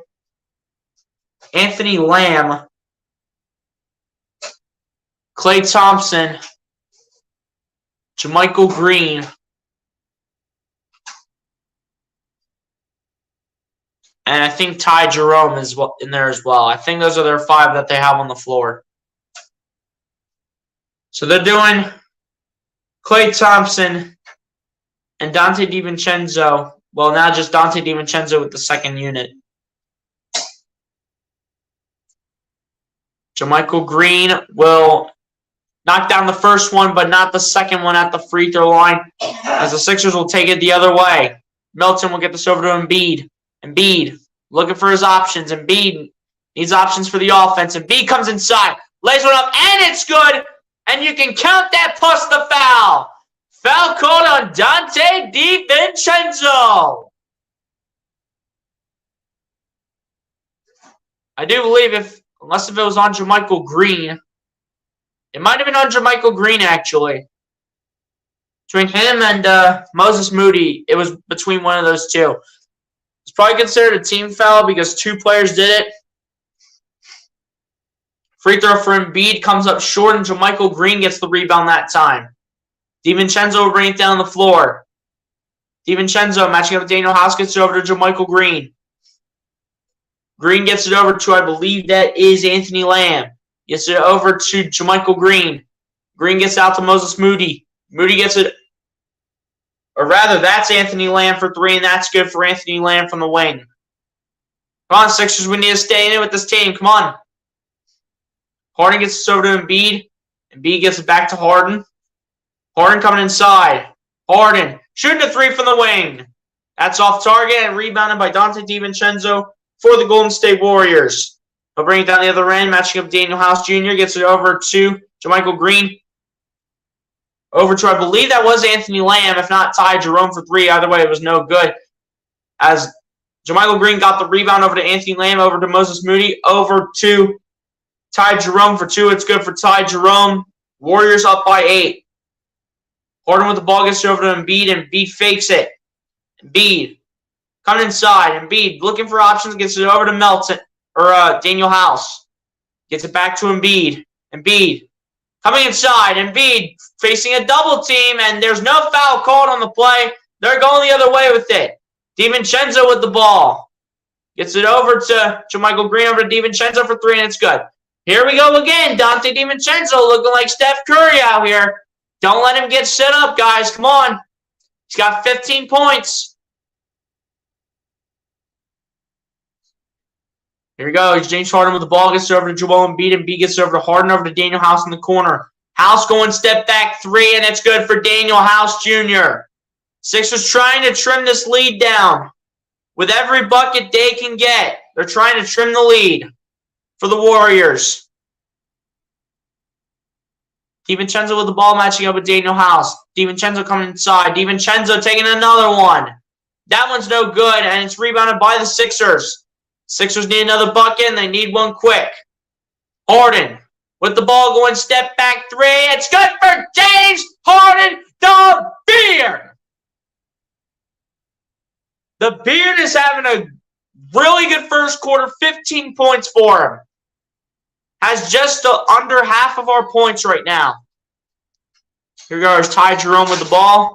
Anthony Lamb, Klay Thompson, JaMychal Green, and I think Ty Jerome is in there as well. I think those are their five that they have on the floor. So they're doing Klay Thompson and Donte DiVincenzo. Well, now just Donte DiVincenzo with the second unit. JaMychal Green will knock down the first one, but not the second one at the free throw line, as the Sixers will take it the other way. Melton will get this over to Embiid. Embiid looking for his options. Embiid needs options for the offense. Embiid comes inside, lays one up, and it's good. And you can count that plus the foul. Foul called on Donte DiVincenzo. I do believe unless if it was on JaMychal Green, it might have been on JaMychal Green actually. Between him and Moses Moody, it was between one of those two. It's probably considered a team foul because two players did it. Free throw for Embiid comes up short, and JaMychal Green gets the rebound that time. DiVincenzo will bring it down the floor. DiVincenzo matching up with Daniel House gets it over to JaMychal Green. Green gets it over to, I believe that is Anthony Lamb. Gets it over to JaMychal Green. Green gets out to Moses Moody. Moody gets it, or rather, that's Anthony Lamb for three, and that's good for Anthony Lamb from the wing. Come on, Sixers, we need to stay in it with this team. Come on. Harden gets this over to Embiid. Embiid gets it back to Harden. Harden coming inside. Harden shooting a three from the wing. That's off target and rebounded by Donte DiVincenzo for the Golden State Warriors. He'll bring it down the other end, matching up Daniel House Jr. Gets it over to JaMychal Green. Over to, I believe that was Anthony Lamb, if not Ty Jerome for three. Either way, it was no good. As JaMychal Green got the rebound over to Anthony Lamb, over to Moses Moody, over to Ty Jerome for two. It's good for Ty Jerome. Warriors up by 8. Harden with the ball gets it over to Embiid, and Embiid fakes it. Embiid coming inside. Embiid looking for options, gets it over to Melton, or Daniel House. Gets it back to Embiid. Embiid coming inside. Embiid facing a double team, and there's no foul called on the play. They're going the other way with it. DiVincenzo with the ball. Gets it over to JaMychal Green, over to DiVincenzo for three, and it's good. Here we go again. Donte DiVincenzo looking like Steph Curry out here. Don't let him get set up, guys. Come on. He's got 15 points. Here we go. It's James Harden with the ball. Gets it over to Joel Embiid. Embiid gets it over to Harden, over to Daniel House in the corner. House going step back three, and it's good for Daniel House Jr. Sixers trying to trim this lead down. With every bucket they can get, they're trying to trim the lead for the Warriors. DiVincenzo with the ball, matching up with Daniel House. DiVincenzo coming inside. DiVincenzo taking another one. That one's no good, and it's rebounded by the Sixers. Sixers need another bucket, and they need one quick. Harden with the ball going step back three. It's good for James Harden, the Beard. The Beard is having a really good first quarter, 15 points for him. Has just under half of our points right now. Here goes Ty Jerome with the ball.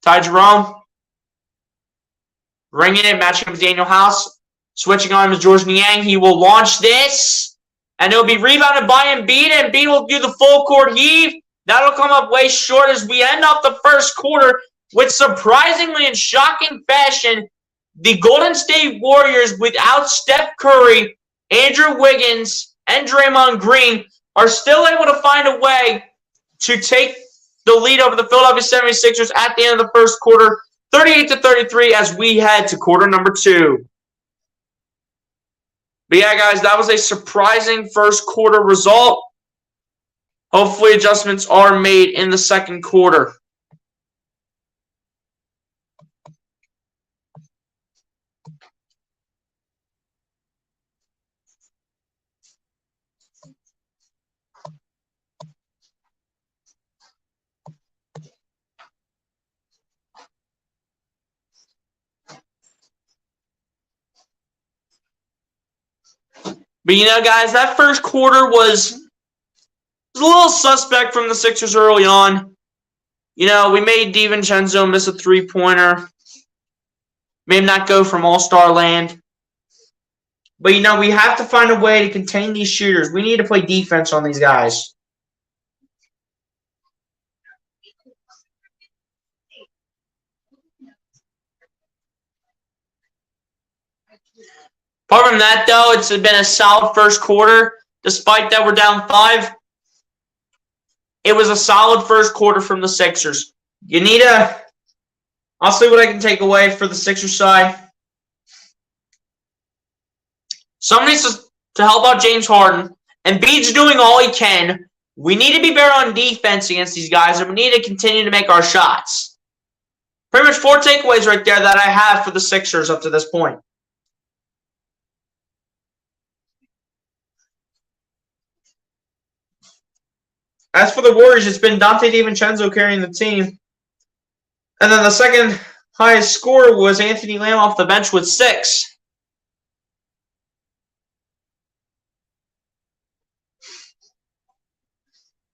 Ty Jerome. Ringing it, matching up with Daniel House. Switching on to Georges Niang. He will launch this. And it will be rebounded by Embiid. Embiid will do the full court heave. That'll come up way short as we end up the first quarter with, surprisingly and shocking fashion, the Golden State Warriors without Steph Curry, Andrew Wiggins, and Draymond Green are still able to find a way to take the lead over the Philadelphia 76ers at the end of the first quarter, 38-33 as we head to quarter number 2. But yeah, guys, that was a surprising first quarter result. Hopefully adjustments are made in the second quarter. But, you know, guys, that first quarter was a little suspect from the Sixers early on. You know, we made DiVincenzo miss a three-pointer. Made him not go from all-star land. But, you know, we have to find a way to contain these shooters. We need to play defense on these guys. Apart from that, though, it's been a solid first quarter. Despite that we're down 5, it was a solid first quarter from the Sixers. You need a... I'll see what I can take away for the Sixers side. Somebody needs to help out James Harden. Embiid's doing all he can. We need to be better on defense against these guys, and we need to continue to make our shots. Pretty much 4 takeaways right there that I have for the Sixers up to this point. As for the Warriors, it's been Donte DiVincenzo carrying the team. And then the second highest scorer was Anthony Lamb off the bench with 6.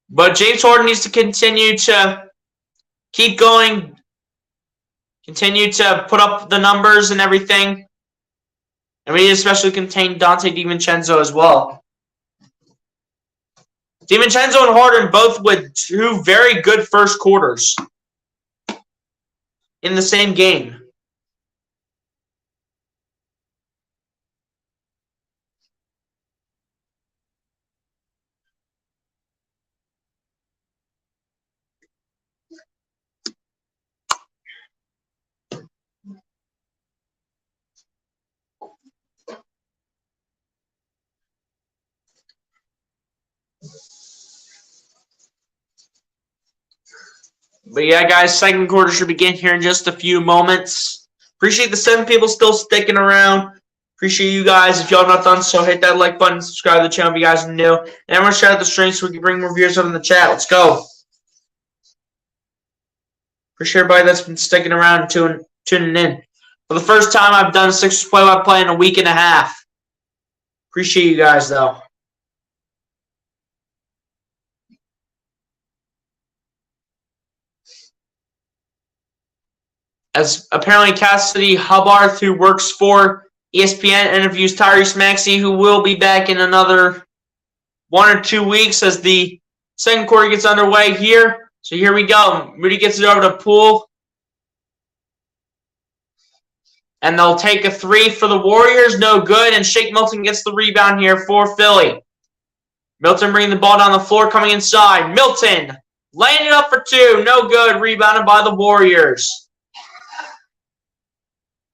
But James Harden needs to continue to keep going, continue to put up the numbers and everything. And we need to especially contain Donte DiVincenzo as well. DiVincenzo and Harden both with 2 very good first quarters in the same game. But yeah, guys, second quarter should begin here in just a few moments. Appreciate the 7 people still sticking around. Appreciate you guys. If y'all have not done so, hit that like button, subscribe to the channel if you guys are new. And everyone shout out the stream so we can bring more viewers up in the chat. Let's go. Appreciate everybody that's been sticking around and tuning in. For the first time, I've done Sixers play-by-play in a week and a half. Appreciate you guys, though. As apparently Cassidy Hubbard, who works for ESPN, interviews Tyrese Maxey, who will be back in another 1 or 2 weeks as the second quarter gets underway here. So here we go. Rudy gets it over to Poole. And they'll take a 3 for the Warriors. No good. And Shake Milton gets the rebound here for Philly. Milton bringing the ball down the floor, coming inside. Milton laying it up for 2. No good. Rebounded by the Warriors.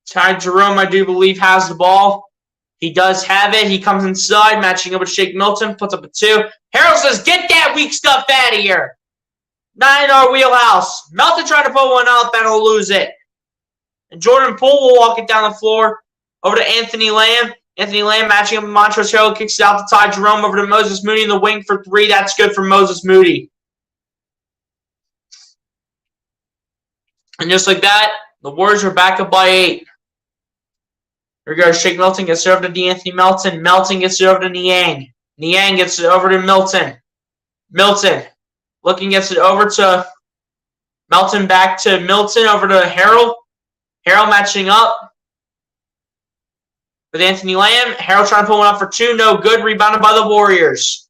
Ty Jerome, I do believe, has the ball. He does have it. He comes inside, matching up with Shake Milton, puts up a 2. Harold says, get that weak stuff out of here. Not in our wheelhouse. Milton trying to put one up, and he'll lose it. And Jordan Poole will walk it down the floor over to Anthony Lamb. Anthony Lamb matching up with Montrezl Harrell, kicks it out to Ty Jerome over to Moses Moody in the wing for 3. That's good for Moses Moody. And just like that, the Warriors are back up by 8. Here goes Shake Milton, gets it over to D'Anthony Melton. Melton gets it over to Niang. Niang gets it over to Milton. Milton looking, gets it over to Melton, back to Milton, over to Harrell. Harrell matching up with Anthony Lamb. Harrell trying to put one up for two. No good. Rebounded by the Warriors.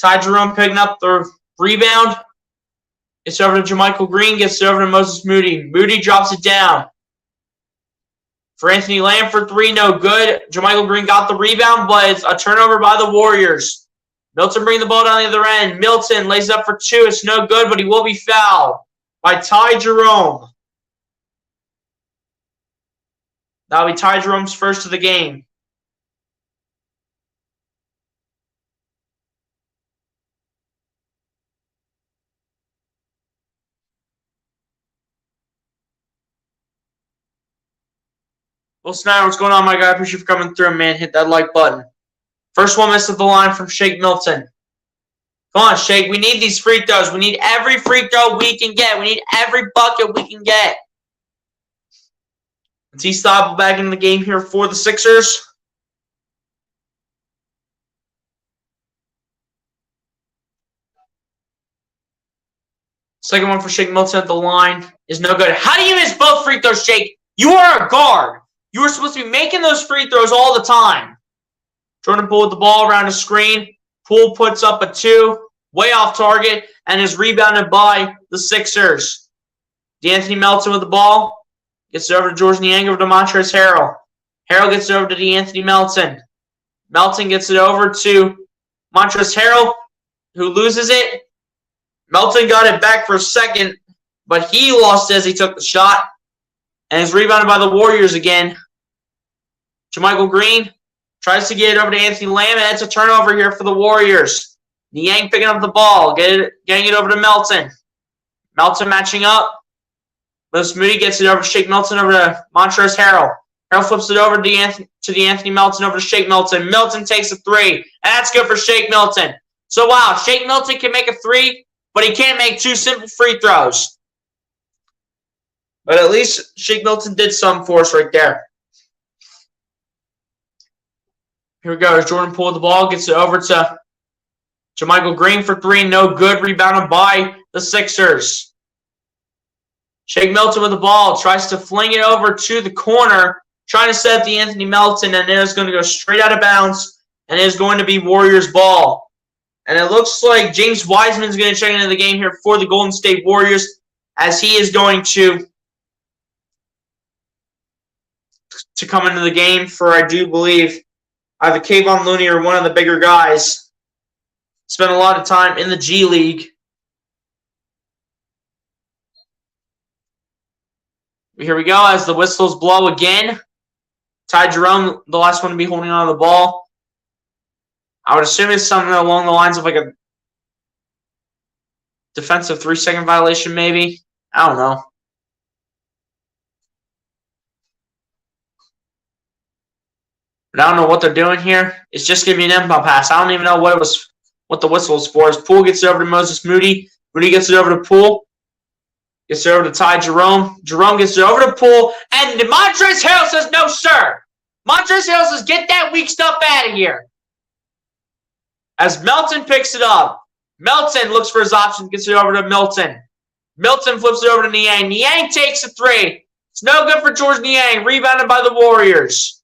Ty Jerome picking up the rebound. It's over to JaMychal Green. Gets it over to Moses Moody. Moody drops it down for Anthony Lamb for three. No good. JaMychal Green got the rebound, but it's a turnover by the Warriors. Milton bringing the ball down the other end. Milton lays it up for two. It's no good, but he will be fouled by Ty Jerome. That'll be Ty Jerome's first of the game. Well, Snyder, what's going on, my guy? Appreciate you for coming through, man. Hit that like button. First one missed at the line from Shake Milton. Come on, Shake. We need these free throws. We need every free throw we can get. We need every bucket we can get. T-Stop back in the game here for the Sixers. Second one for Shake Milton at the line is no good. How do you miss both free throws, Shake? You are a guard. You were supposed to be making those free throws all the time. Jordan Poole with the ball around the screen. Poole puts up a two, way off target, and is rebounded by the Sixers. D'Anthony Melton with the ball. Gets it over to Georges Niang, over to Montrezl Harrell. Harrell gets it over to D'Anthony Melton. Melton gets it over to Montrezl Harrell, who loses it. Melton got it back for a second, but he lost it as he took the shot. And is rebounded by the Warriors again. JaMychal Green tries to get it over to Anthony Lamb, and it's a turnover here for the Warriors. Niang picking up the ball, getting it over to Melton. Melton matching up. Moses Moody gets it over to Shake Milton, over to Montrezl Harrell. Harrell flips it over to the Anthony Melton, over to Shake Milton. Milton takes a three, and that's good for Shake Milton. So, wow, Shake Milton can make a three, but he can't make two simple free throws. But at least Shake Milton did some for us right there. Here we go. Jordan Poole with the ball, gets it over to JaMychal Green for three. No good. Rebounded by the Sixers. Shake Milton with the ball, tries to fling it over to the corner, trying to set up the Anthony Melton, and it is going to go straight out of bounds, and it is going to be Warriors ball. And it looks like James Wiseman is going to check into the game here for the Golden State Warriors, as he is going to come into the game for, I do believe, either Kayvon Looney or one of the bigger guys. Spent a lot of time in the G League. Here we go as the whistles blow again. Ty Jerome, the last one to be holding on to the ball. I would assume it's something along the lines of like a defensive 3-second violation, maybe. I don't know. But I don't know what they're doing here. It's just going to be an inbound pass. I don't even know what the whistle was for. As Poole gets it over to Moses Moody. Moody gets it over to Poole. Gets it over to Ty Jerome. Jerome gets it over to Poole. And Montrezl Harrell says, no, sir. Montrezl Harrell says, get that weak stuff out of here. As Melton picks it up. Melton looks for his options. Gets it over to Milton. Milton flips it over to Niang. Niang takes a three. It's no good for Georges Niang. Rebounded by the Warriors.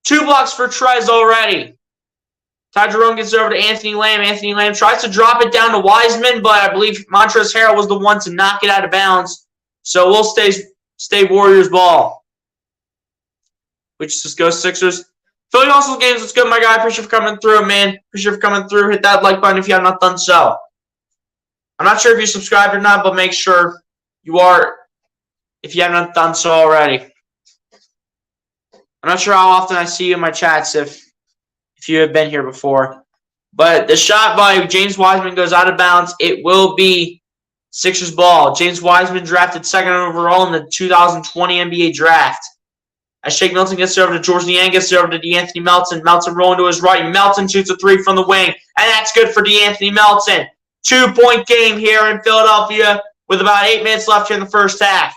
2 blocks for Trez already. Ty Jerome gets it over to Anthony Lamb. Anthony Lamb tries to drop it down to Wiseman, but I believe Montrezl Harrell was the one to knock it out of bounds. So we'll stay Warriors ball. Which just goes Sixers. Philly Hustle Games, what's good, my guy? Appreciate you for coming through, man. Appreciate you for coming through. Hit that like button if you have not done so. I'm not sure if you subscribed or not, but make sure you are if you have not done so already. I'm not sure how often I see you in my chats if you have been here before. But the shot by James Wiseman goes out of bounds. It will be Sixers ball. James Wiseman drafted second overall in the 2020 NBA draft. As Shake Milton gets it over to Georges Niang, gets it over to D'Anthony Melton. Melton rolling to his right. Melton shoots a three from the wing, and that's good for D'Anthony Melton. 2-point game here in Philadelphia with about 8 minutes left here in the first half.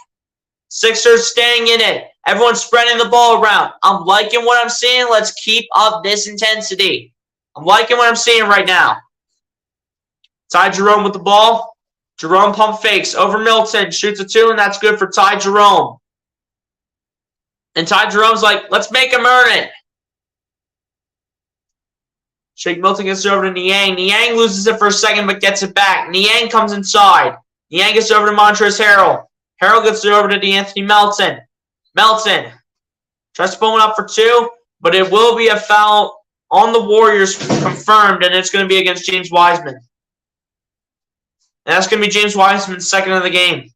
Sixers staying in it. Everyone's spreading the ball around. I'm liking what I'm seeing. Let's keep up this intensity. I'm liking what I'm seeing right now. Ty Jerome with the ball. Jerome pump fakes over Milton. Shoots a 2, and that's good for Ty Jerome. And Ty Jerome's like, let's make him earn it. Shake Milton gets it over to Niang. Niang loses it for a second but gets it back. Niang comes inside. Niang gets it over to Montrezl Harrell. Harrell gets it over to DeAnthony Melton. Melton tries to pull one up for 2, but it will be a foul on the Warriors confirmed, and it's going to be against James Wiseman. And that's going to be James Wiseman's second of the game.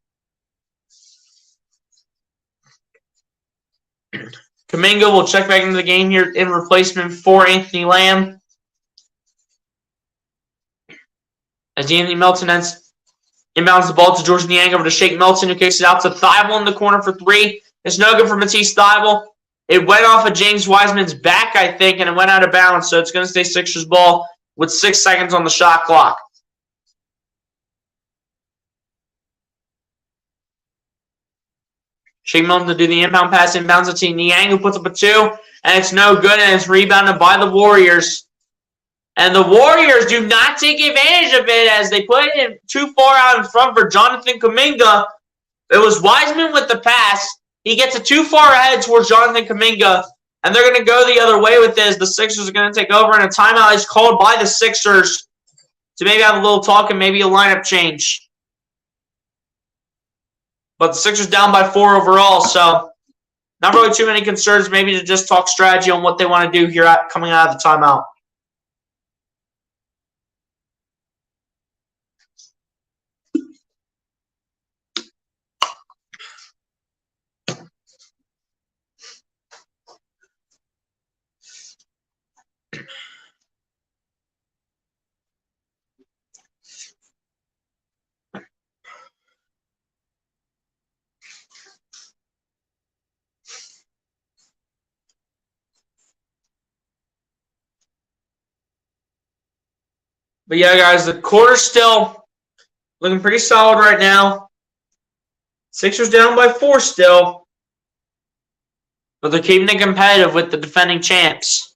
Kuminga will check back into the game here in replacement for Anthony Lamb. As Anthony Melton inbounds the ball to Georges Niang over to Shake Milton, who kicks it out to Thybulle in the corner for 3. It's no good for Matisse Thybulle. It went off of James Wiseman's back, I think, and it went out of bounds, so it's going to stay Sixers ball with 6 seconds on the shot clock. Shake Milton to do the inbound pass, inbounds it to Niang, who puts up a 2, and it's no good, and it's rebounded by the Warriors. And the Warriors do not take advantage of it as they put it too far out in front for Jonathan Kuminga. It was Wiseman with the pass. He gets it too far ahead towards Jonathan Kuminga, and they're going to go the other way with this. The Sixers are going to take over, and a timeout is called by the Sixers to maybe have a little talk and maybe a lineup change. But the Sixers down by 4 overall, so not really too many concerns. Maybe to just talk strategy on what they want to do here coming out of the timeout. But yeah, guys, the quarter's still looking pretty solid right now. Sixers down by 4 still. But they're keeping it competitive with the defending champs.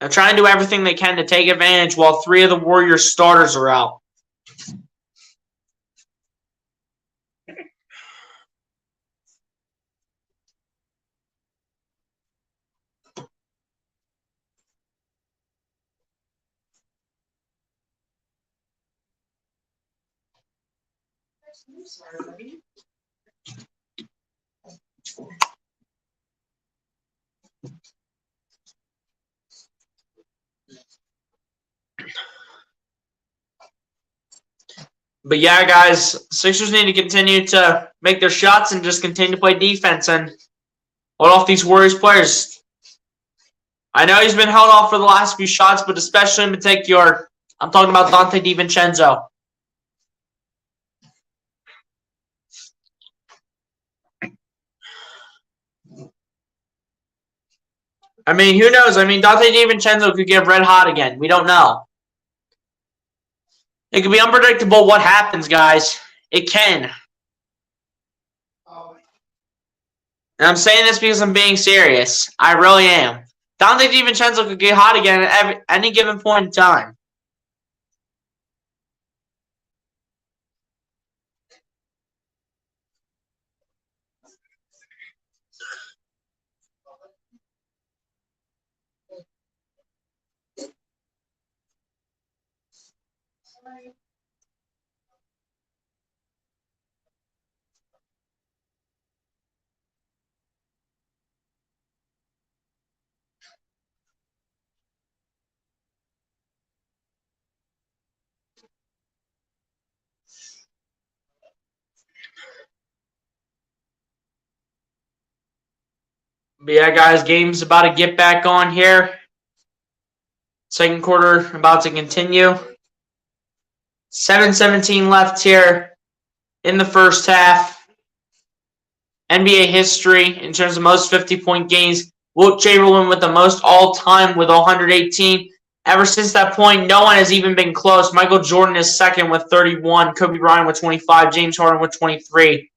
They're trying to do everything they can to take advantage while 3 of the Warriors starters are out. But yeah, guys, Sixers need to continue to make their shots and just continue to play defense and hold off these Warriors players. I know he's been held off for the last few shots, but especially in particular, I'm talking about Donte DiVincenzo. I mean, who knows? I mean, Donte DiVincenzo could get red hot again. We don't know. It can be unpredictable what happens, guys. It can. And I'm saying this because I'm being serious. I really am. Donte DiVincenzo could get hot again at any given point in time. But yeah, guys, game's about to get back on here. Second quarter about to continue. 7:17 left here in the first half. NBA history in terms of most 50-point games. Wilt Chamberlain with the most all-time with 118. Ever since that point, no one has even been close. Michael Jordan is second with 31. Kobe Bryant with 25. James Harden with 23.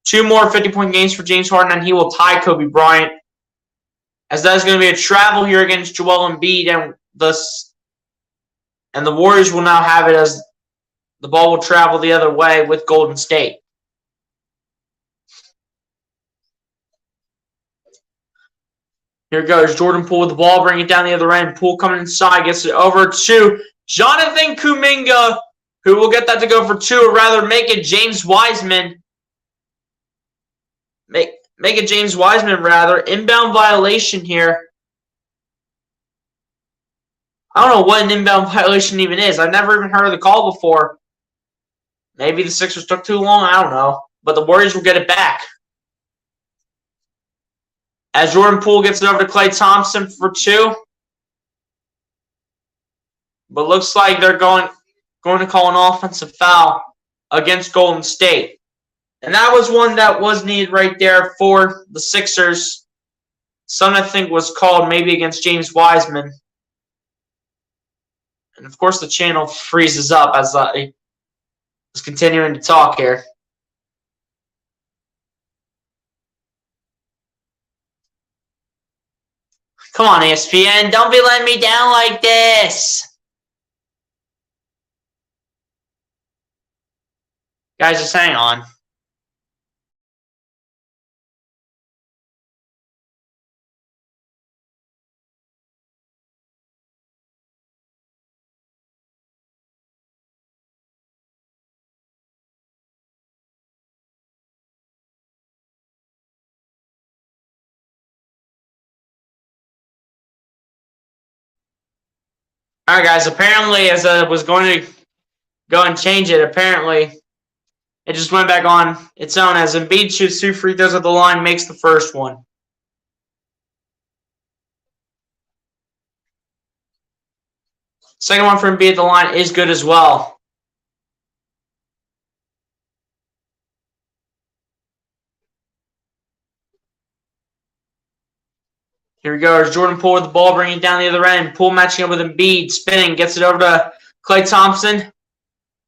2 more 50-point games for James Harden, and he will tie Kobe Bryant. As that is going to be a travel here against Joel Embiid, and and the Warriors will now have it as the ball will travel the other way with Golden State. Here goes Jordan Poole with the ball, bring it down the other end. Poole coming inside, gets it over to Jonathan Kuminga, who will get that to go for two, or rather make it James Wiseman. Make it James Wiseman, rather. Inbound violation here. I don't know what an inbound violation even is. I've never even heard of the call before. Maybe the Sixers took too long. I don't know. But the Warriors will get it back. As Jordan Poole gets it over to Klay Thompson for two. But looks like they're going to call an offensive foul against Golden State. And that was one that was needed right there for the Sixers. Some, I think, was called maybe against James Wiseman. And, of course, the channel freezes up as I was continuing to talk here. Come on, ESPN. Don't be letting me down like this. Guys, just hang on. All right, guys. Apparently, as I was going to go and change it, apparently it just went back on its own as Embiid shoots two free throws at the line, makes the first one. Second one for Embiid at the line is good as well. Here we go. There's Jordan Poole with the ball, bringing it down the other end. Poole matching up with Embiid, spinning, gets it over to Klay Thompson.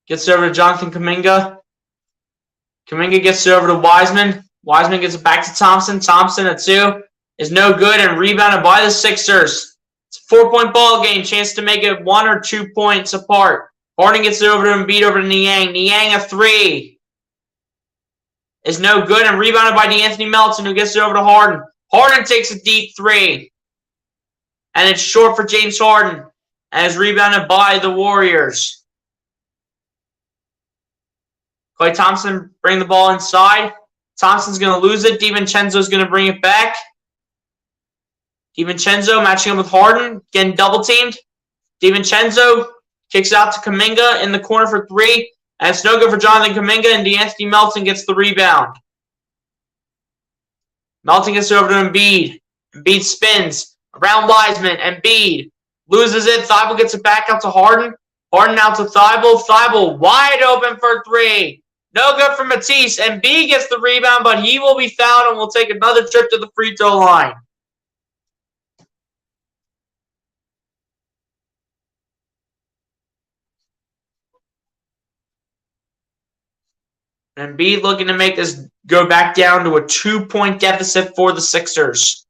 Gets it over to Jonathan Kuminga. Kuminga gets it over to Wiseman. Wiseman gets it back to Thompson. Thompson at two is no good and rebounded by the Sixers. It's a 4-point ball game. Chance to make it 1 or 2 points apart. Harden gets it over to Embiid, over to Niang. Niang a three is no good and rebounded by DeAnthony Melton, who gets it over to Harden. Harden takes a deep three. And it's short for James Harden. And is rebounded by the Warriors. Klay Thompson bring the ball inside. Thompson's going to lose it. DiVincenzo's going to bring it back. DiVincenzo matching up with Harden. Getting double teamed. DiVincenzo kicks out to Kuminga in the corner for three. And it's no good for Jonathan Kuminga. And DeAnthony Melton gets the rebound. Melton gets it over to Embiid. Embiid spins around Wiseman. Embiid loses it. Thibault gets it back out to Harden. Harden out to Thibault. Thibault wide open for three. No good for Matisse. Embiid gets the rebound, but he will be fouled and will take another trip to the free throw line. Embiid looking to make this go back down to a 2-point deficit for the Sixers.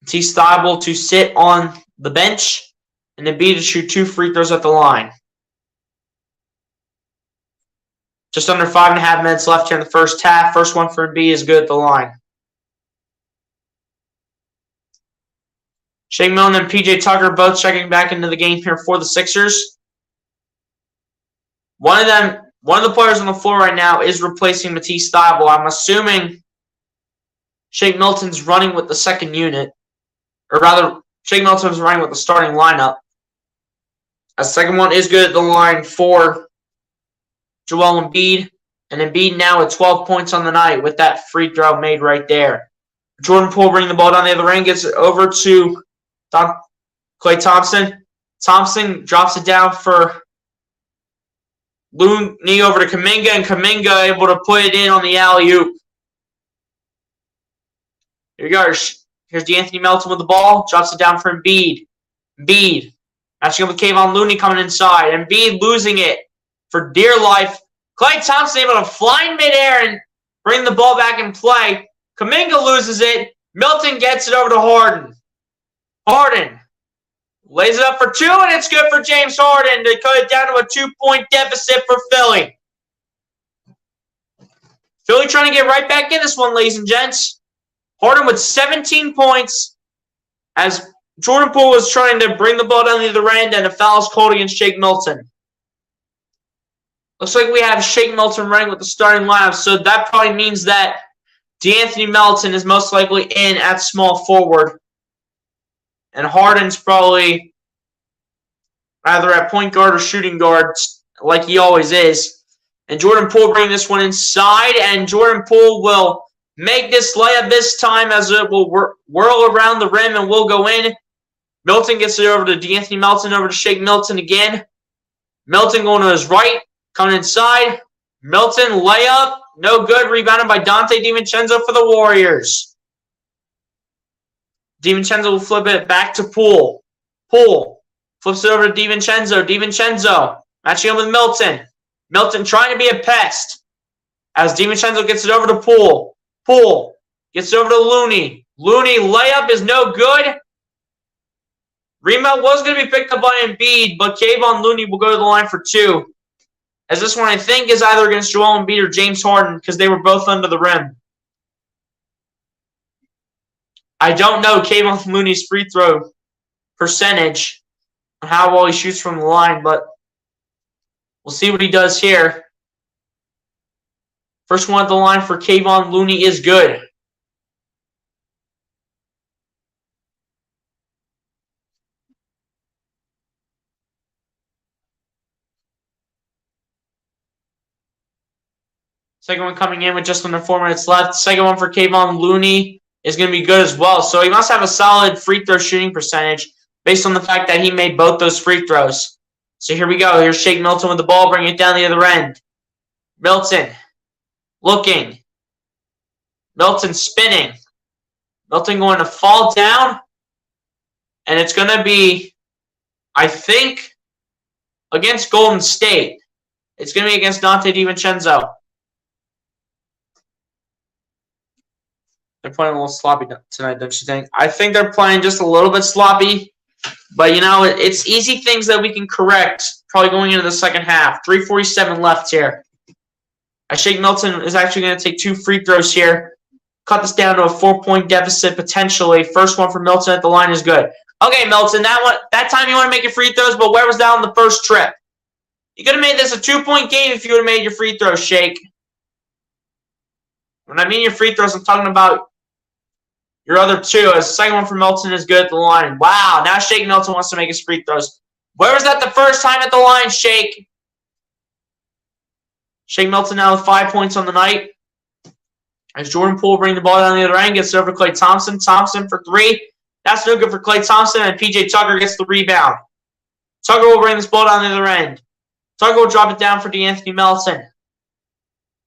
Matisse Thybulle to sit on the bench, and Embiid to shoot 2 free throws at the line. Just under 5.5 minutes left here in the first half. First one for Embiid is good at the line. Shake Milton and PJ Tucker both checking back into the game here for the Sixers. One of the players on the floor right now is replacing Matisse Thybulle. I'm assuming Shake Milton's running with the second unit. Or rather, Shake Milton's running with the starting lineup. A second one is good at the line for Joel Embiid. And Embiid now with 12 points on the night with that free throw made right there. Jordan Poole bringing the ball down the other end, gets it over to Klay Thompson. Thompson drops it down for Looney over to Kuminga, and Kuminga able to put it in on the alley-oop. Here we go. Here's DeAnthony Melton with the ball. Drops it down for Embiid. Embiid matching up with Kayvon Looney coming inside. Embiid losing it for dear life. Klay Thompson able to fly in midair and bring the ball back in play. Kuminga loses it. Milton gets it over to Harden. Harden Lays it up for 2, and it's good for James Harden to cut it down to a 2-point deficit for Philly. Philly trying to get right back in this one, ladies and gents. Harden with 17 points as Jordan Poole was trying to bring the ball down the other end, and a foul is called against Shake Milton. Looks like we have Shake Milton running with the starting lineup, so that probably means that De'Anthony Melton is most likely in at small forward. And Harden's probably either at point guard or shooting guard, like he always is. And Jordan Poole bringing this one inside, and Jordan Poole will make this layup this time as it will whirl around the rim and will go in. Milton gets it over to De'Anthony Melton, over to Shake Milton again. Milton going to his right, coming inside. Milton layup, no good. Rebounded by Donte DiVincenzo for the Warriors. DiVincenzo will flip it back to Poole. Poole flips it over to DiVincenzo. DiVincenzo matching up with Milton. Milton trying to be a pest as DiVincenzo gets it over to Poole. Poole gets it over to Looney. Looney layup is no good. Rebound was going to be picked up by Embiid, but Kayvon Looney will go to the line for 2. As this one, I think, is either against Joel Embiid or James Harden because they were both under the rim. I don't know Kayvon Looney's free throw percentage and how well he shoots from the line, but we'll see what he does here. First one at the line for Kayvon Looney is good. Second one coming in with just under 4 minutes left. Second one for Kayvon Looney is going to be good as well. So he must have a solid free throw shooting percentage based on the fact that he made both those free throws. So here we go. Here's Shake Milton with the ball, bringing it down the other end. Milton looking. Milton spinning. Milton going to fall down. And it's going to be, I think, against Golden State. It's going to be against Donte DiVincenzo. They're playing a little sloppy tonight, don't you think? I think they're playing just a little bit sloppy. But, you know, it's easy things that we can correct probably going into the second half. 3:47 left here. Shake Milton is actually going to take 2 free throws here. Cut this down to a 4-point deficit potentially. First one for Milton at the line is good. Okay, Milton, that time you want to make your free throws, but where was that on the first trip? You could have made this a 2-point game if you would have made your free throws, Shake. When I mean your free throws, I'm talking about your other 2. As the second one for Milton is good at the line. Wow, now Shake Milton wants to make his free throws. Where was that the first time at the line, Shake? Shake Milton now with 5 points on the night. As Jordan Poole bringing the ball down the other end, gets it over to Klay Thompson. Thompson for 3. That's no good for Klay Thompson, and P.J. Tucker gets the rebound. Tucker will bring this ball down the other end. Tucker will drop it down for De'Anthony Melton.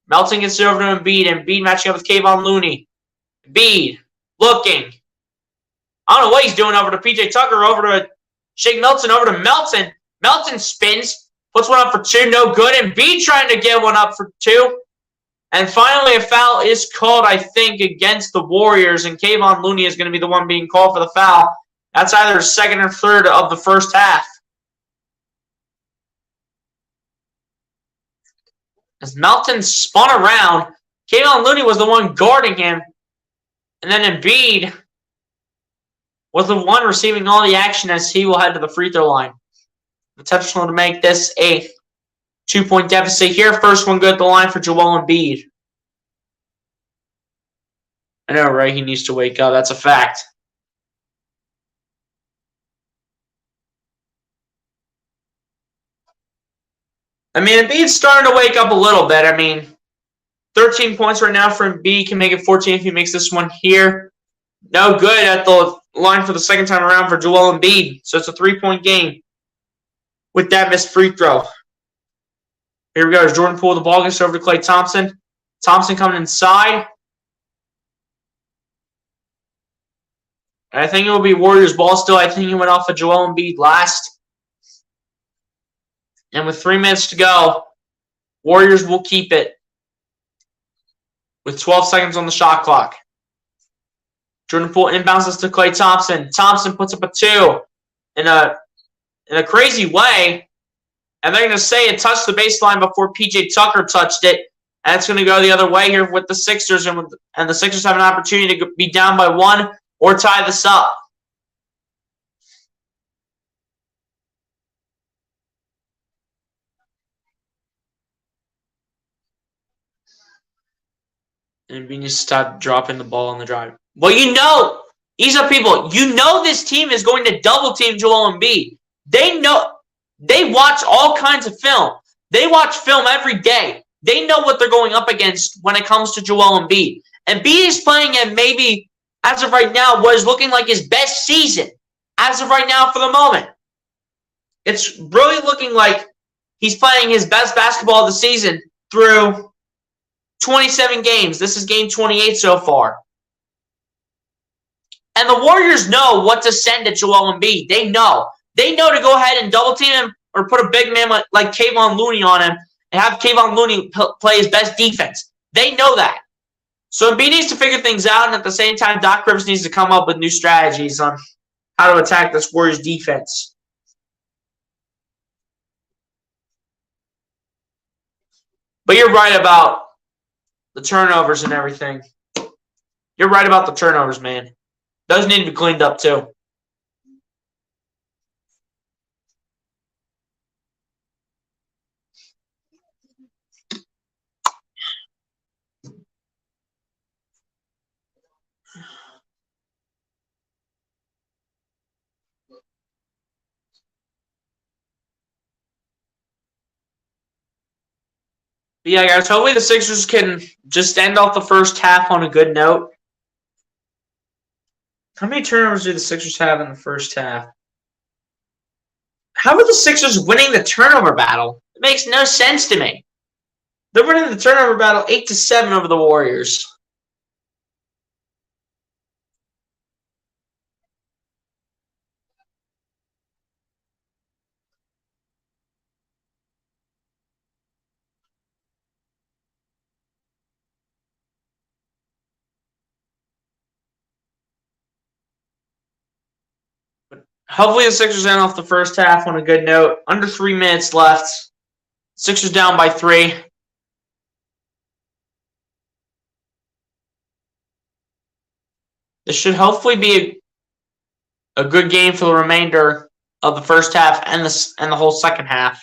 Melton gets it over to Embiid. Embiid matching up with Kayvon Looney. Embiid looking. I don't know what he's doing over to P.J. Tucker, over to Shake Milton, over to Melton. Melton spins, puts one up for 2, no good. Embiid trying to get one up for 2. And finally, a foul is called, I think, against the Warriors, and Kayvon Looney is going to be the one being called for the foul. That's either second or third of the first half. As Melton spun around, Kayvon Looney was the one guarding him, and then Embiid was the one receiving all the action as he will head to the free throw line. Potential to make this a 2-point deficit here. First one good at the line for Joel Embiid. I know, right? He needs to wake up. That's a fact. I mean, Embiid's starting to wake up a little bit. I mean, 13 points right now for Embiid. Can make it 14 if he makes this one here. No good at the line for the second time around for Joel Embiid. So it's a 3-point game with that missed free throw. Here we go. As Jordan Poole, the ball gets over to Klay Thompson. Thompson coming inside. And I think it will be Warriors ball still. I think he went off of Joel Embiid last. And with 3 minutes to go, Warriors will keep it with 12 seconds on the shot clock. Jordan Poole inbounds this to Klay Thompson. Thompson puts up a 2. in a crazy way, and they're going to say it touched the baseline before PJ Tucker touched it, and it's going to go the other way here with the Sixers, and the Sixers have an opportunity to be down by 1 or tie this up. And we need to stop dropping the ball on the drive. Well, these are people. This team is going to double team Joel Embiid. They watch all kinds of film. They watch film every day. They know what they're going up against when it comes to Joel Embiid. Embiid is playing at maybe, as of right now, what is looking like his best season. As of right now, for the moment. It's really looking like he's playing his best basketball of the season through 27 games. This is game 28 so far. And the Warriors know what to send at Joel Embiid. They know. They know to go ahead and double team him or put a big man like Kevon Looney on him and have Kevon Looney play his best defense. They know that. So Embiid needs to figure things out, and at the same time, Doc Rivers needs to come up with new strategies on how to attack this Warriors defense. But you're right about the turnovers and everything. You're right about the turnovers, man. Those need to be cleaned up, too. But yeah, guys, hopefully the Sixers can just end off the first half on a good note. How many turnovers do the Sixers have in the first half? How are the Sixers winning the turnover battle? It makes no sense to me. They're winning the turnover battle 8-7 over the Warriors. Hopefully the Sixers end off the first half on a good note. Under 3 minutes left. Sixers down by 3. This should hopefully be a good game for the remainder of the first half and the whole second half.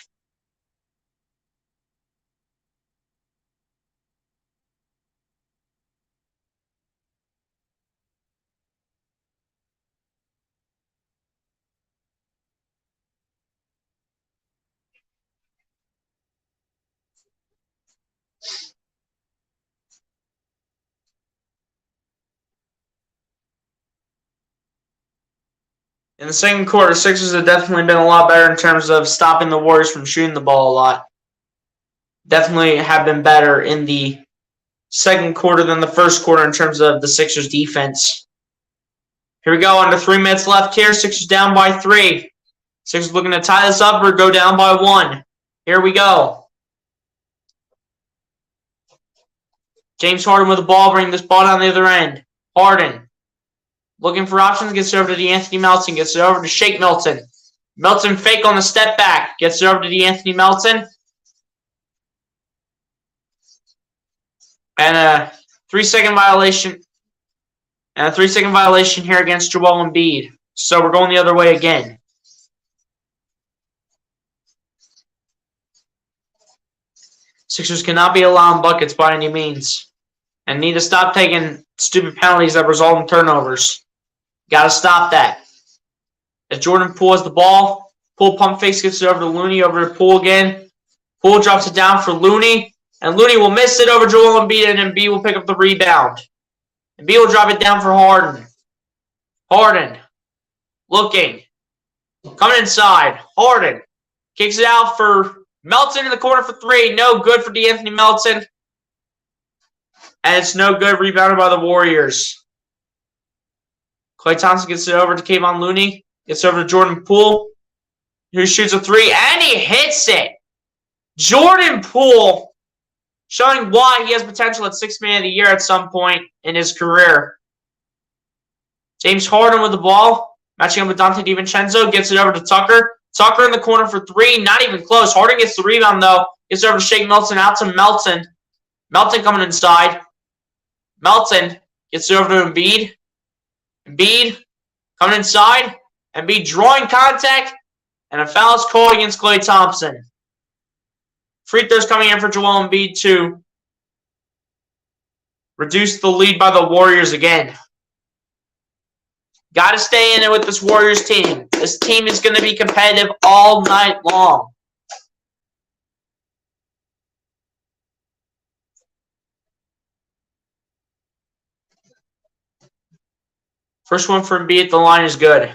In the second quarter, Sixers have definitely been a lot better in terms of stopping the Warriors from shooting the ball a lot. Definitely have been better in the second quarter than the first quarter in terms of the Sixers defense. Here we go, under 3 minutes left here. Sixers down by 3. Sixers looking to tie this up or go down by 1. Here we go. James Harden with the ball, bringing this ball down the other end. Harden. Looking for options, gets it over to DeAnthony Melton, gets it over to Shake Milton. Milton fake on the step back, gets it over to DeAnthony Melton. And a 3-second violation. And a 3-second violation here against Joel Embiid. So we're going the other way again. Sixers cannot be allowing buckets by any means. And need to stop taking stupid penalties that result in turnovers. Got to stop that. As Jordan Poole has the ball, Poole pump fakes, gets it over to Looney, over to Poole again. Poole drops it down for Looney, and Looney will miss it over Joel Embiid, and Embiid will pick up the rebound. Embiid will drop it down for Harden. Harden, looking, coming inside. Harden kicks it out for Melton in the corner for 3. No good for DeAnthony Melton. And it's no good, rebounded by the Warriors. Klay Thompson gets it over to Kevon Looney. Gets it over to Jordan Poole, who shoots a 3, and he hits it. Jordan Poole showing why he has potential at 6th Man of the Year at some point in his career. James Harden with the ball. Matching up with Dante DiVincenzo. Gets it over to Tucker. Tucker in the corner for three. Not even close. Harden gets the rebound, though. Gets it over to Shake Milton. Out to Melton. Melton coming inside. Melton gets it over to Embiid. Embiid coming inside. Embiid drawing contact. And a foul is called against Klay Thompson. Free throws coming in for Joel Embiid to reduce the lead by the Warriors again. Got to stay in it with this Warriors team. This team is going to be competitive all night long. First one for Embiid at the line is good.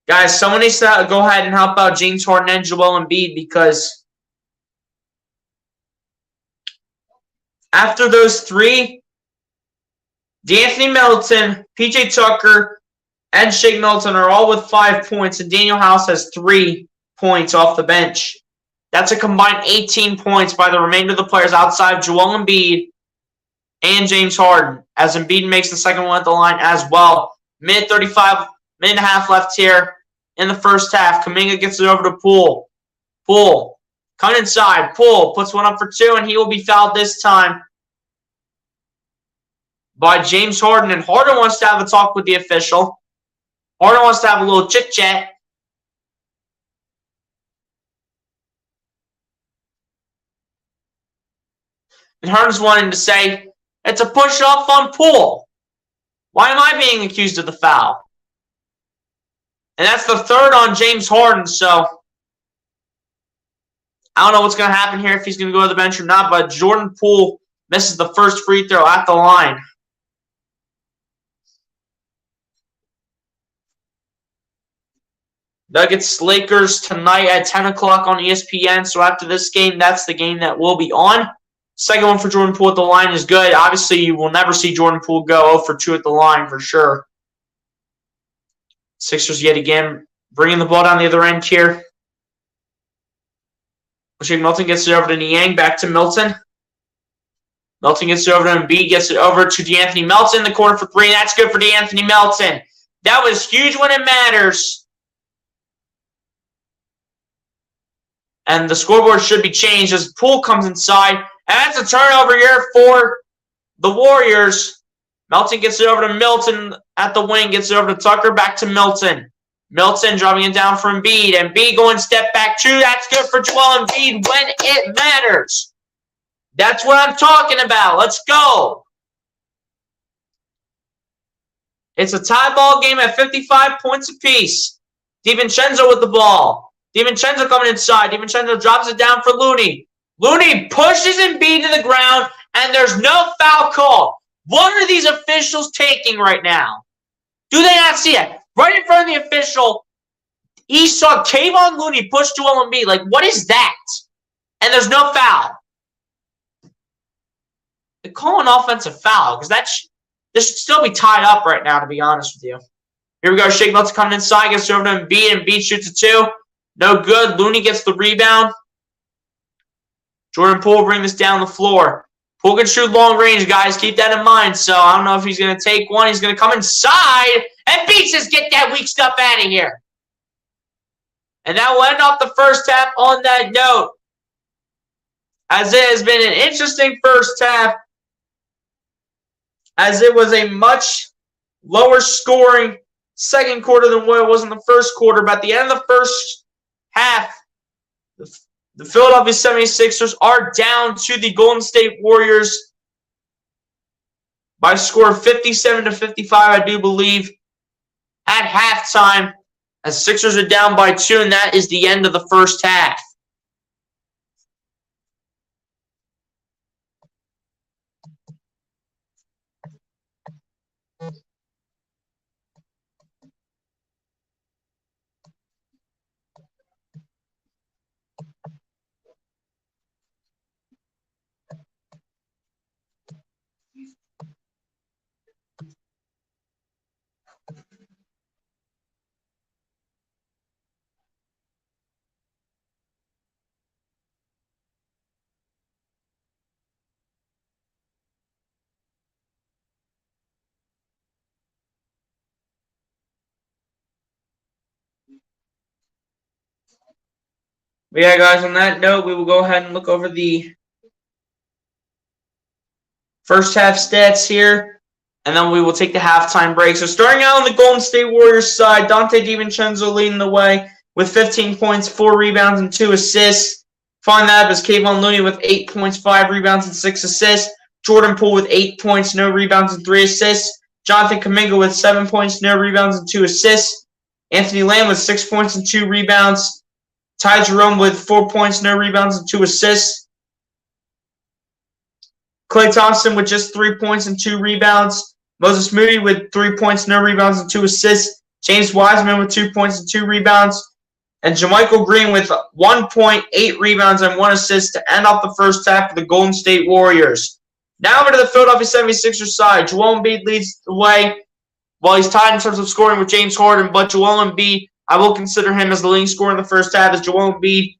Guys, someone needs to go ahead and help out James Harden and Joel Embiid because after those three, D'Anthony Melton, PJ Tucker, and Shake Milton are all with 5 points, and Daniel House has 3 points off the bench. That's a combined 18 points by the remainder of the players outside of Joel Embiid and James Harden, as Embiid makes the second one at the line as well. Minute 35, minute and a half left here in the first half. Kuminga gets it over to Poole. Poole coming inside. Poole puts one up for two, and he will be fouled this time by James Harden. And Harden wants to have a talk with the official. Harden wants to have a little chit-chat. And Harden's wanting to say, it's a push-off on Poole. Why am I being accused of the foul? And that's the third on James Harden, so I don't know what's going to happen here, if he's going to go to the bench or not, but Jordan Poole misses the first free throw at the line. Nuggets Lakers tonight at 10 o'clock on ESPN, so after this game, that's the game that will be on. Second one for Jordan Poole at the line is good. Obviously, you will never see Jordan Poole go 0 for 2 at the line for sure. Sixers yet again bringing the ball down the other end here. Shake Milton gets it over to Niang, back to Milton. Milton gets it over to Embiid, gets it over to D'Anthony Melton in the corner for three. That's good for D'Anthony Melton. That was huge when it matters. And the scoreboard should be changed as Poole comes inside. And that's a turnover here for the Warriors. Melton gets it over to Milton at the wing, gets it over to Tucker, back to Milton. Milton dropping it down for Embiid. Embiid going step back two. That's good for Joel Embiid when it matters. That's what I'm talking about. Let's go. It's a tie ball game at 55 points apiece. DiVincenzo with the ball. DiVincenzo coming inside. DiVincenzo drops it down for Looney. Looney pushes Embiid to the ground, and there's no foul call. What are these officials taking right now? Do they not see it? Right in front of the official, he saw Kayvon Looney push Joel Embiid. Like, what is that? And there's no foul. They call an offensive foul because this should still be tied up right now, to be honest with you. Here we go. Shake Milton coming inside, gets over to Embiid, and Embiid shoots a two. No good. Looney gets the rebound. Jordan Poole bring this down the floor. Poole can shoot long range, guys. Keep that in mind. So I don't know if he's going to take one. He's going to come inside, and Beats says, get that weak stuff out of here. And that will end off the first half on that note, as it has been an interesting first half, as it was a much lower scoring second quarter than what it was in the first quarter. But at the end of the first half, the Philadelphia 76ers are down to the Golden State Warriors by a score of 57-55, I do believe, at halftime, as Sixers are down by 2, and that is the end of the first half. But yeah, guys, on that note, we will go ahead and look over the first half stats here, and then we will take the halftime break. So starting out on the Golden State Warriors side, Dante DiVincenzo leading the way with 15 points, 4 rebounds, and 2 assists. Following that is Kevon Looney with 8 points, 5 rebounds, and 6 assists. Jordan Poole with 8 points, no rebounds, and 3 assists. Jonathan Kuminga with 7 points, no rebounds, and 2 assists. Anthony Lamb with 6 points and 2 rebounds. Ty Jerome with 4 points, no rebounds, and 2 assists. Klay Thompson with just 3 points and 2 rebounds. Moses Moody with 3 points, no rebounds, and 2 assists. James Wiseman with 2 points and 2 rebounds. And JaMychal Green with 1 point, 8 rebounds, and 1 assist to end off the first half for the Golden State Warriors. Now over to the Philadelphia 76ers side. Joel Embiid leads the way while he's tied in terms of scoring with James Harden, but Joel Embiid, I will consider him as the leading scorer in the first half, as Joel Embiid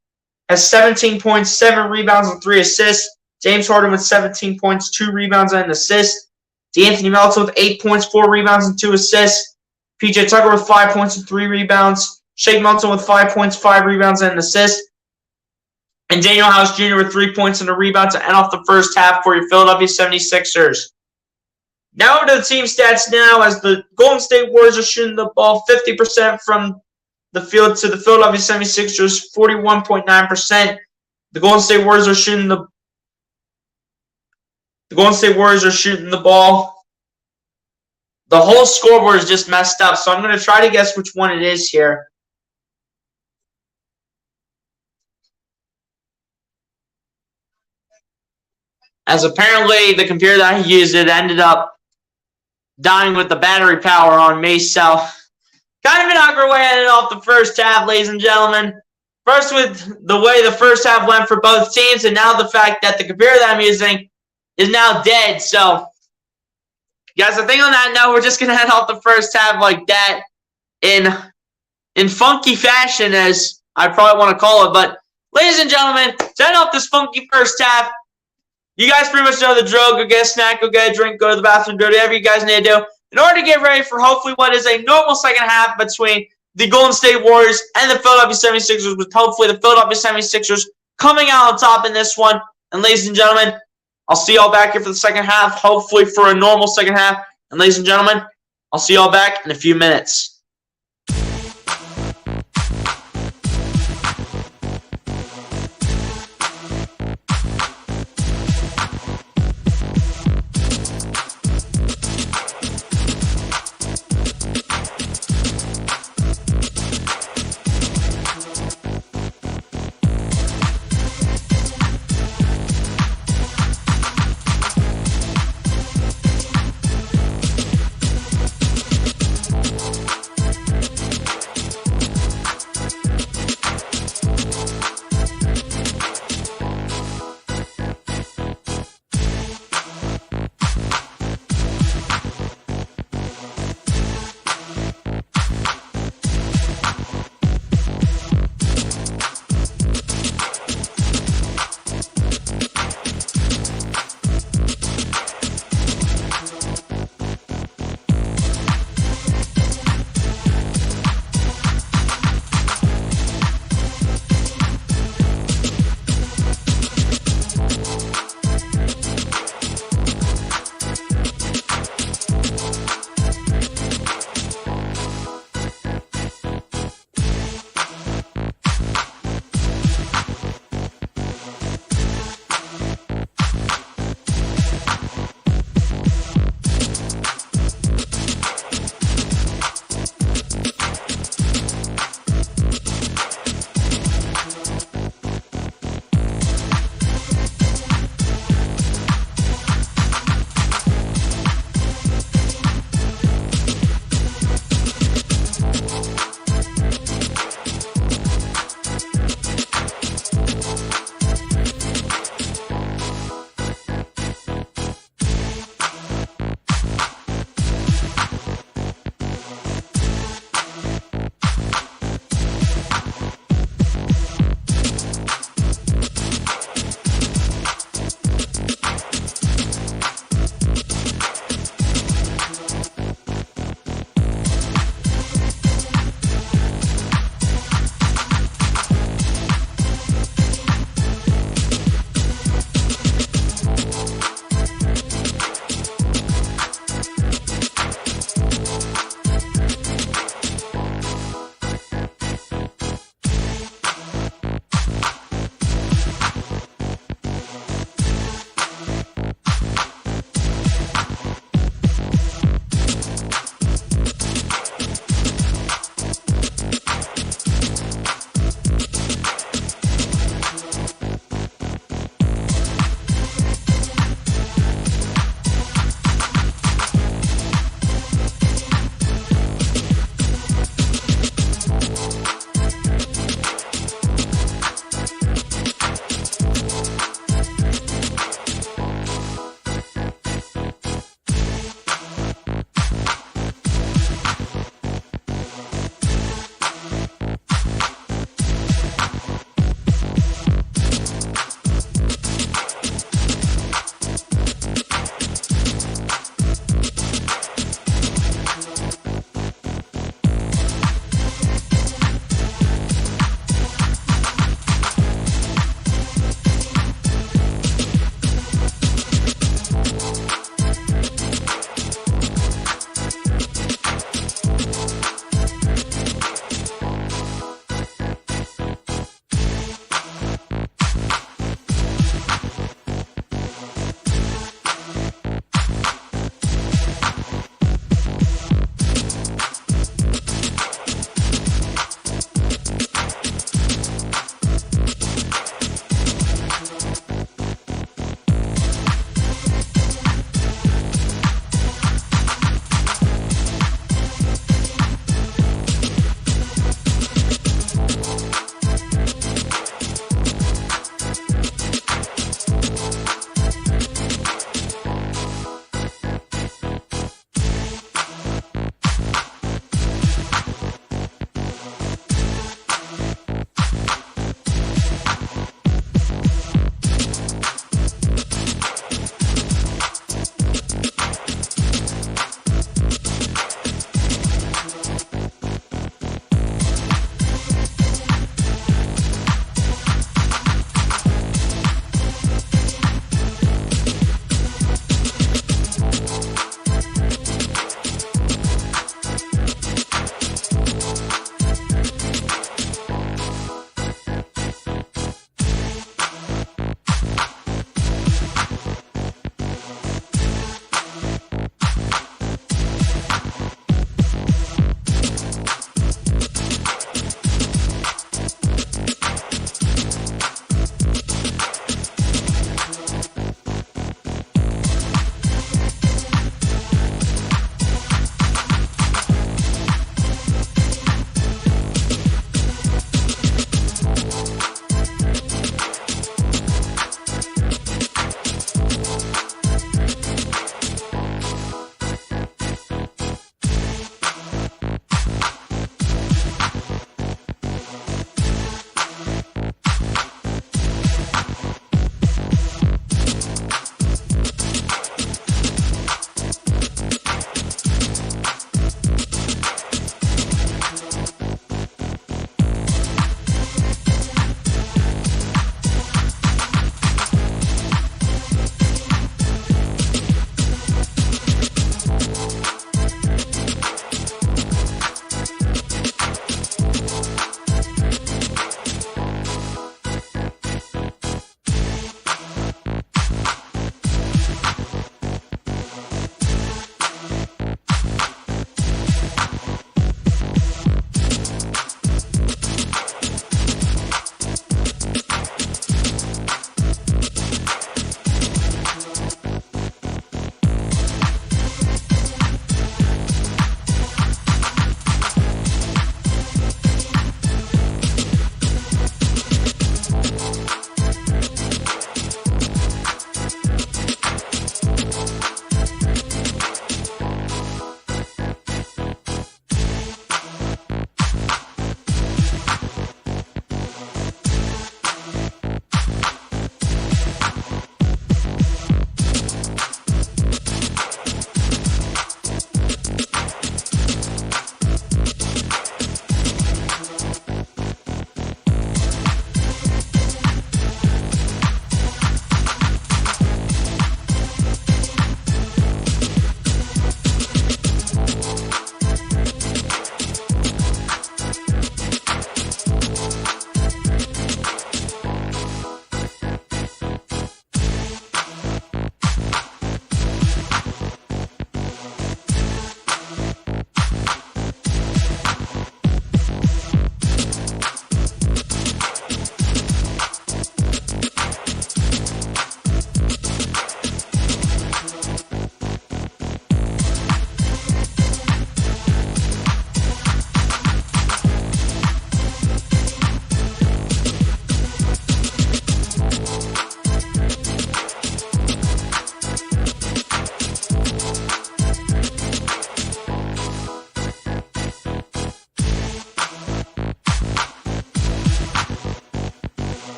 has 17 points, 7 rebounds, and 3 assists. James Harden with 17 points, 2 rebounds, and an assist. DeAnthony Melton with 8 points, 4 rebounds, and 2 assists. PJ Tucker with 5 points and 3 rebounds. Shake Milton with 5 points, 5 rebounds, and an assist. And Daniel House Jr. with 3 points and a rebound to end off the first half for your Philadelphia 76ers. Now over to the team stats now, as the Golden State Warriors are shooting the ball 50% from the field to the Philadelphia 76ers 41.9%. The Golden State Warriors are shooting the ball. The whole scoreboard is just messed up, so I'm going to try to guess which one it is here. As apparently the computer that I used, it ended up dying with the battery power on me, so kind of an awkward way to end off the first half, ladies and gentlemen. First with the way the first half went for both teams, and now the fact that the computer that I'm using is now dead, so guys, I think on that note, we're just going to end off the first half like that in funky fashion, as I probably want to call it. But, ladies and gentlemen, to end off this funky first half, you guys pretty much know the drill. Go get a snack, go get a drink, go to the bathroom, do whatever you guys need to do in order to get ready for hopefully what is a normal second half between the Golden State Warriors and the Philadelphia 76ers, with hopefully the Philadelphia 76ers coming out on top in this one. And, ladies and gentlemen, I'll see y'all back here for the second half, hopefully for a normal second half. And ladies and gentlemen, I'll see y'all back in a few minutes.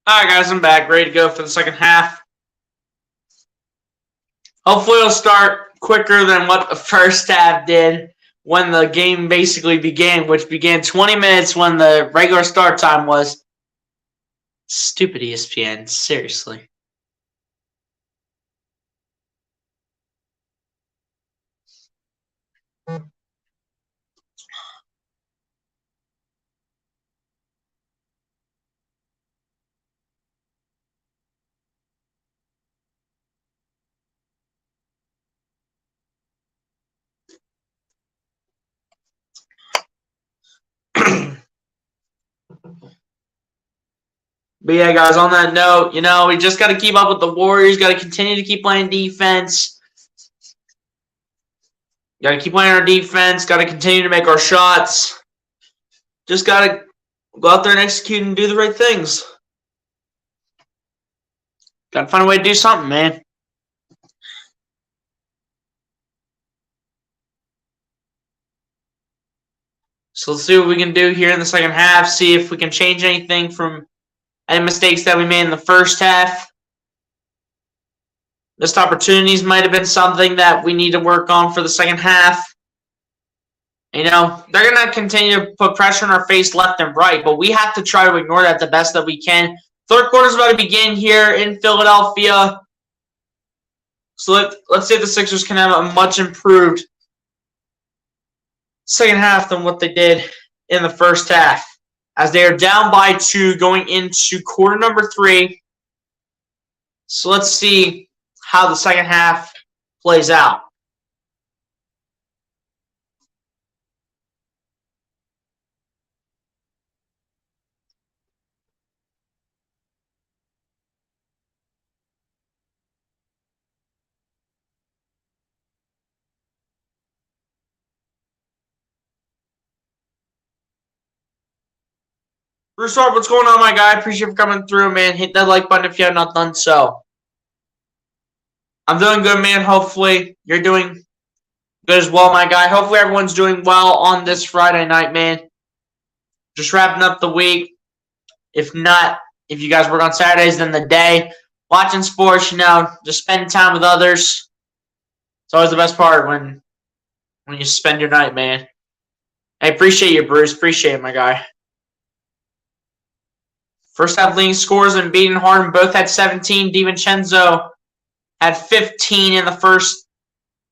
Alright guys, I'm back, ready to go for the second half. Hopefully it'll start quicker than what the first half did when the game basically began, which began 20 minutes when the regular start time was. Stupid ESPN, seriously. But yeah, guys, on that note, we just got to keep up with the Warriors. Got to continue to keep playing defense. Got to keep playing our defense. Got to continue to make our shots. Just got to go out there and execute and do the right things. Got to find a way to do something, man. So let's see what we can do here in the second half. See if we can change anything from any mistakes that we made in the first half. Missed opportunities might have been something that we need to work on for the second half. They're going to continue to put pressure on our face left and right, but we have to try to ignore that the best that we can. Third quarter is about to begin here in Philadelphia. So let's see if the Sixers can have a much improved second half than what they did in the first half, as they are down by 2 going into quarter number 3. So let's see how the second half plays out. Broussard, what's going on, my guy? Appreciate you for coming through, man. Hit that like button if you have not done so. I'm doing good, man. Hopefully you're doing good as well, my guy. Hopefully everyone's doing well on this Friday night, man. Just wrapping up the week. If not, if you guys work on Saturdays, then the day. Watching sports, just spending time with others. It's always the best part when you spend your night, man. I appreciate you, Bruce. Appreciate it, my guy. First half leading scores, Embiid and Harden both had 17. DiVincenzo had 15 in the first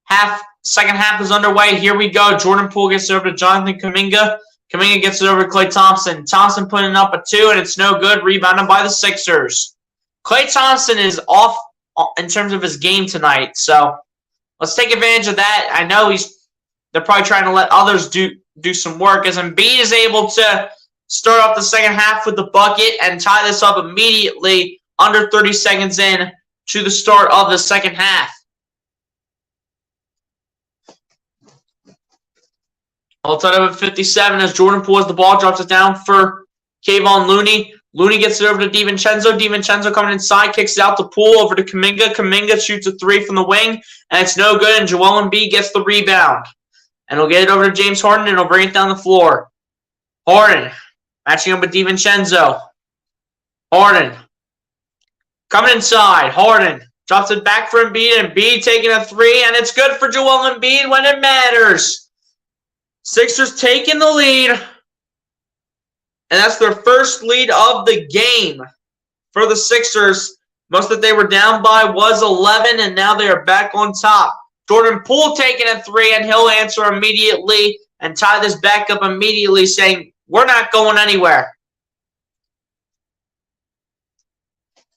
half. Second half is underway. Here we go. Jordan Poole gets it over to Jonathan Kuminga. Kuminga gets it over to Klay Thompson. Thompson putting up a 2, and it's no good. Rebounded by the Sixers. Klay Thompson is off in terms of his game tonight, so let's take advantage of that. I know they're probably trying to let others do some work, as Embiid is able to start off the second half with the bucket and tie this up immediately under 30 seconds in to the start of the second half. All tied up at 57 as Jordan Poole has the ball, drops it down for Kevon Looney. Looney gets it over to DiVincenzo. DiVincenzo coming inside, kicks it out to Poole, over to Kuminga. Kuminga shoots a 3 from the wing, and it's no good, and Joel Embiid gets the rebound. And he'll get it over to James Harden, and he'll bring it down the floor. Harden matching up with DiVincenzo. Harden coming inside. Harden drops it back for Embiid. Embiid taking a 3, and it's good for Joel Embiid when it matters. Sixers taking the lead, and that's their first lead of the game for the Sixers. Most that they were down by was 11, and now they are back on top. Jordan Poole taking a 3, and he'll answer immediately and tie this back up immediately, saying, we're not going anywhere.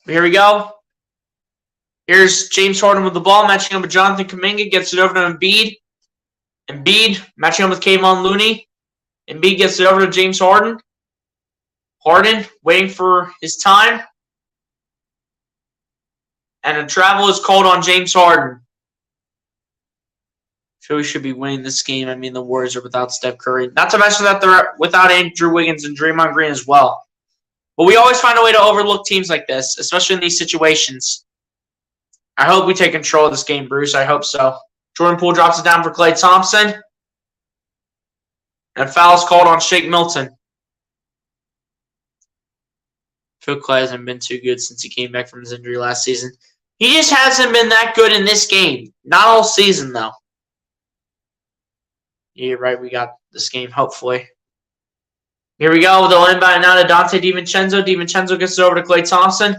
Here we go. Here's James Harden with the ball, matching up with Jonathan Kuminga, gets it over to Embiid. Embiid matching up with Kevon Looney. Embiid gets it over to James Harden. Harden waiting for his time. And a travel is called on James Harden. So we should be winning this game. I mean, the Warriors are without Steph Curry. Not to mention that they're without Andrew Wiggins and Draymond Green as well. But we always find a way to overlook teams like this, especially in these situations. I hope we take control of this game, Bruce. I hope so. Jordan Poole drops it down for Klay Thompson. And a foul is called on Shake Milton. Phil Clay hasn't been too good since he came back from his injury last season. He just hasn't been that good in this game. Not all season, though. You're right, we got this game, hopefully. Here we go. They'll inbound now to Donte DiVincenzo. DiVincenzo gets it over to Klay Thompson.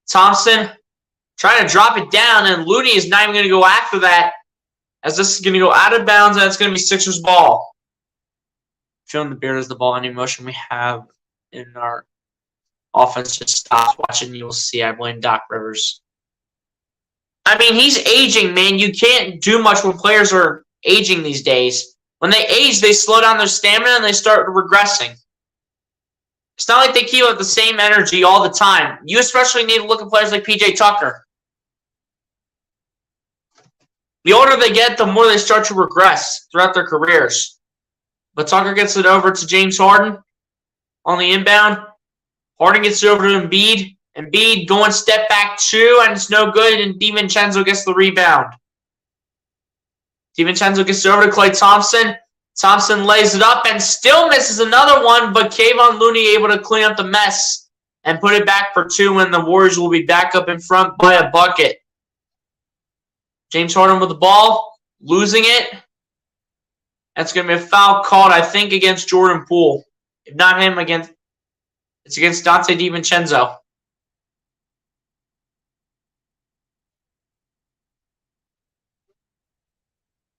Thompson trying to drop it down, and Looney is not even going to go after that, as this is going to go out of bounds, and it's going to be Sixers ball. Feeling the beard as the ball, any motion we have in our offense just stops. Watching, you will see I blame Doc Rivers. I mean, he's aging, man. You can't do much when players are aging these days. When they age, they slow down their stamina and they start regressing. It's not like they keep up the same energy all the time. You especially need to look at players like PJ Tucker. The older they get, the more they start to regress throughout their careers. But Tucker gets it over to James Harden on the inbound. Harden gets it over to Embiid. Embiid going step back 2, and it's no good, and DiVincenzo gets the rebound. DiVincenzo gets it over to Klay Thompson. Thompson lays it up and still misses another one, but Kevon Looney able to clean up the mess and put it back for 2, and the Warriors will be back up in front by a bucket. James Harden with the ball, losing it. That's going to be a foul called, I think, against Jordan Poole. If not him, it's against Donte DiVincenzo.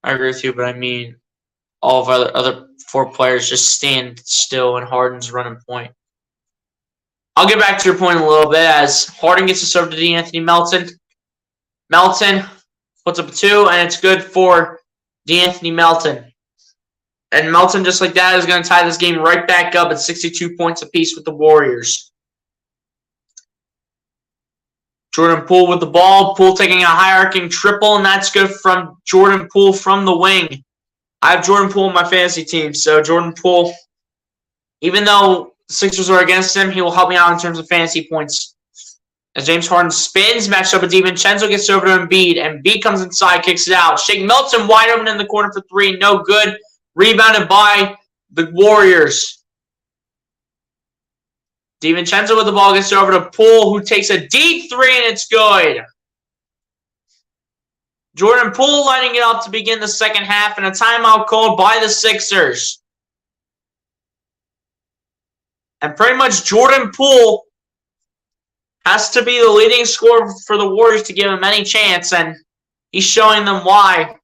I agree with you, but I mean, all of our other 4 players just stand still and Harden's running point. I'll get back to your point in a little bit as Harden gets to serve to De'Anthony Melton. Melton puts up a 2, and it's good for De'Anthony Melton. And Melton, just like that, is going to tie this game right back up at 62 points apiece with the Warriors. Jordan Poole with the ball. Poole taking a high-arcing triple, and that's good from Jordan Poole from the wing. I have Jordan Poole in my fantasy team, so Jordan Poole, even though the Sixers are against him, he will help me out in terms of fantasy points. As James Harden spins, matched up with DiVincenzo, gets over to Embiid. Embiid comes inside, kicks it out. Shake Milton wide open in the corner for 3, no good. Rebounded by the Warriors. DiVincenzo with the ball gets over to Poole, who takes a deep 3, and it's good. Jordan Poole lining it up to begin the second half, and a timeout called by the Sixers. And pretty much Jordan Poole has to be the leading scorer for the Warriors to give him any chance, and he's showing them why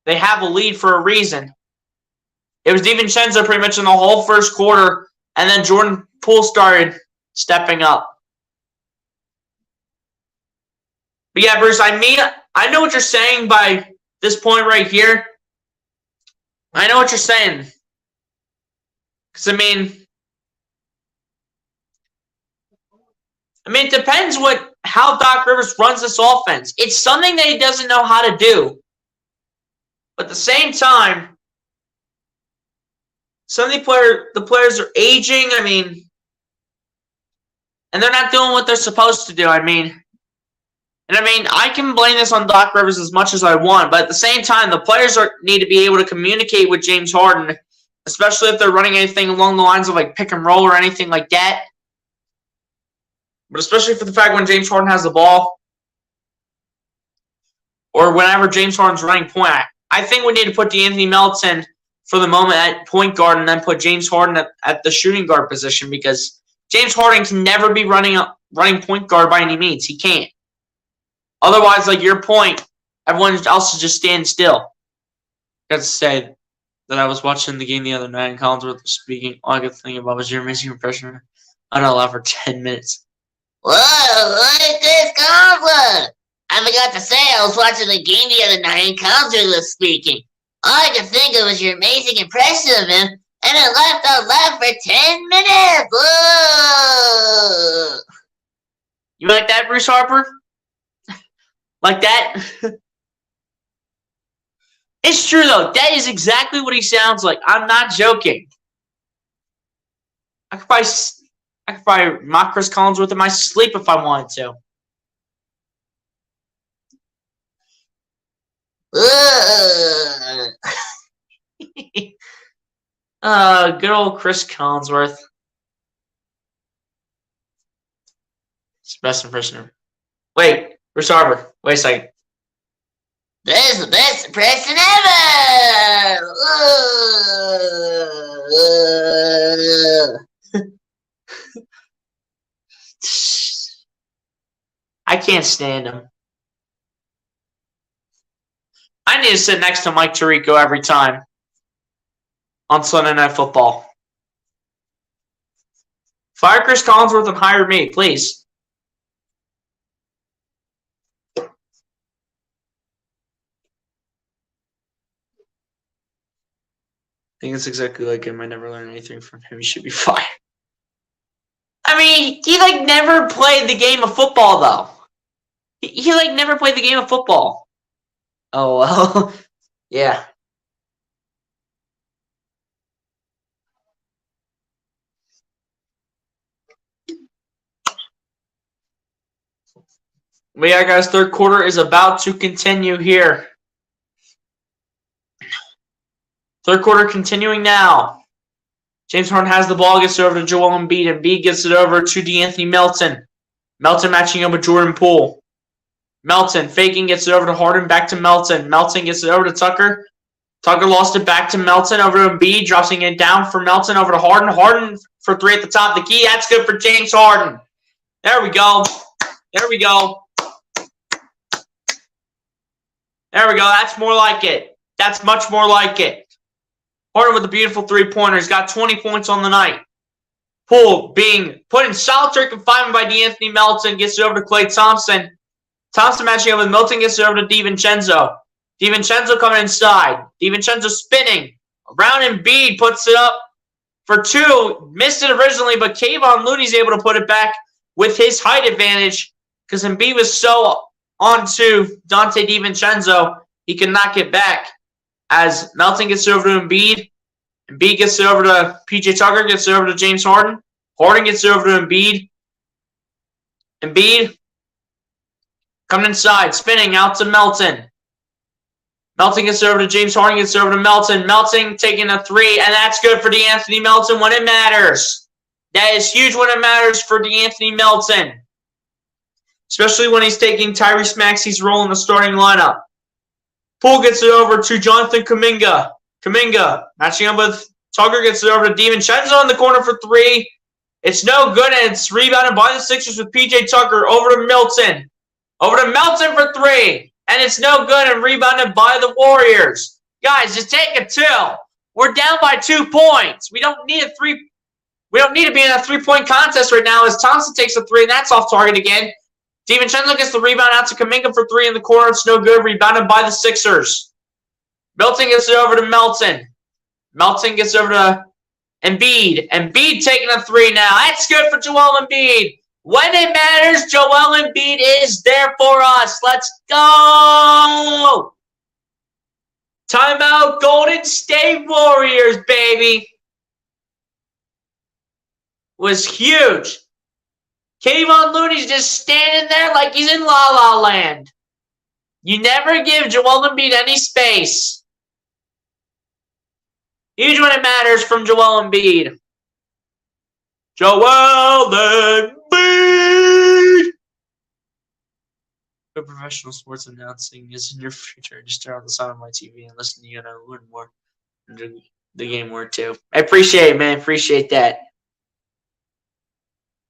they have a lead for a reason. It was DiVincenzo pretty much in the whole first quarter, and then Jordan Poole started stepping up. But yeah, Bruce, I mean, I know what you're saying by this point right here. I know what you're saying. Because, I mean, it depends how Doc Rivers runs this offense. It's something that he doesn't know how to do. But at the same time, some of the players are aging, and they're not doing what they're supposed to do, I can blame this on Doc Rivers as much as I want, but at the same time, the players need to be able to communicate with James Harden, especially if they're running anything along the lines of like pick and roll or anything like that. But especially for the fact when James Harden has the ball, or whenever James Harden's running point, I think we need to put De'Anthony Melton for the moment at point guard and then put James Harden at the shooting guard position, because James Harden can never be running point guard by any means. He can't. Otherwise, like your point, everyone else is just stand still. I got to say that I was watching the game the other night and Collinsworth was speaking. All I could think about was your amazing impression. I'm not allowed for 10 minutes. Whoa, look at this Collinsworth! I forgot to say I was watching the game the other night and Collinsworth was speaking. All I could think of was your amazing impression of him, and it left out loud for 10 minutes! Whoa! You like that, Bruce Harper? Like that? It's true, though. That is exactly what he sounds like. I'm not joking. I could probably mock Chris Collinsworth in my sleep if I wanted to. Good old Chris Collinsworth. It's the best impression ever. Wait, Bruce Harper. Wait a second. This is the best impression ever! I can't stand him. I need to sit next to Mike Tirico every time on Sunday Night Football. Fire Chris Collinsworth and hire me, please. I think it's exactly like him. I never learned anything from him. He should be fired. I mean, he never played the game of football though. He never played the game of football. Oh well, yeah. But yeah, guys, third quarter is about to continue here. Third quarter continuing now. James Harden has the ball, gets it over to Joel Embiid. Embiid gets it over to DeAnthony Melton. Melton matching up with Jordan Poole. Melton faking, gets it over to Harden, back to Melton. Melton gets it over to Tucker. Tucker lost it back to Melton, over to Embiid, dropping it down for Melton, over to Harden. Harden for three at the top of the key. That's good for James Harden. There we go. There we go. There we go. That's more like it. That's much more like it. Harden with a beautiful three-pointer. He's got 20 points on the night. Poole being put in solitary confinement by DeAnthony Melton. Gets it over to Klay Thompson. Thompson matching up with Milton. Gets it over to DiVincenzo. DiVincenzo coming inside. DiVincenzo spinning. Around Embiid puts it up for two. Missed it originally, but Kayvon Looney's able to put it back with his height advantage because Embiid was so onto Dante DiVincenzo, he could not get back. As Melton gets it over to Embiid. Embiid gets it over to PJ Tucker, gets it over to James Harden. Harden gets it over to Embiid. Embiid coming inside, spinning out to Melton. Melton gets it over to James Harden, gets it over to Melton. Melton taking a three, and that's good for DeAnthony Melton when it matters. That is huge when it matters for DeAnthony Melton. Especially when he's taking Tyrese Maxey's role in the starting lineup. Poole gets it over to Jonathan Kuminga. Kuminga matching up with Tucker, gets it over to DiVincenzo in the corner for three. It's no good, and it's rebounded by the Sixers with PJ Tucker over to Milton. Over to Melton for three. And it's no good and rebounded by the Warriors. Guys, just take a chill. We're down by 2 points. We don't need to be in a three-point contest right now as Thompson takes a three, and that's off target again. DiVincenzo gets the rebound out to Kuminga for three in the corner. It's no good. Rebounded by the Sixers. Milton gets it over to Melton. Melton gets over to Embiid. Embiid taking a three now. That's good for Joel Embiid. When it matters, Joel Embiid is there for us. Let's go! Timeout, Golden State Warriors, baby. Was huge. Kayvon Looney's just standing there like he's in La La Land. You never give Joel Embiid any space. Huge when it matters from Joel Embiid. Joel Embiid! For professional sports announcing is in your future. Just turn on the sound of my TV and listen to you and I learn more under the game word too. I appreciate it, man. Appreciate that.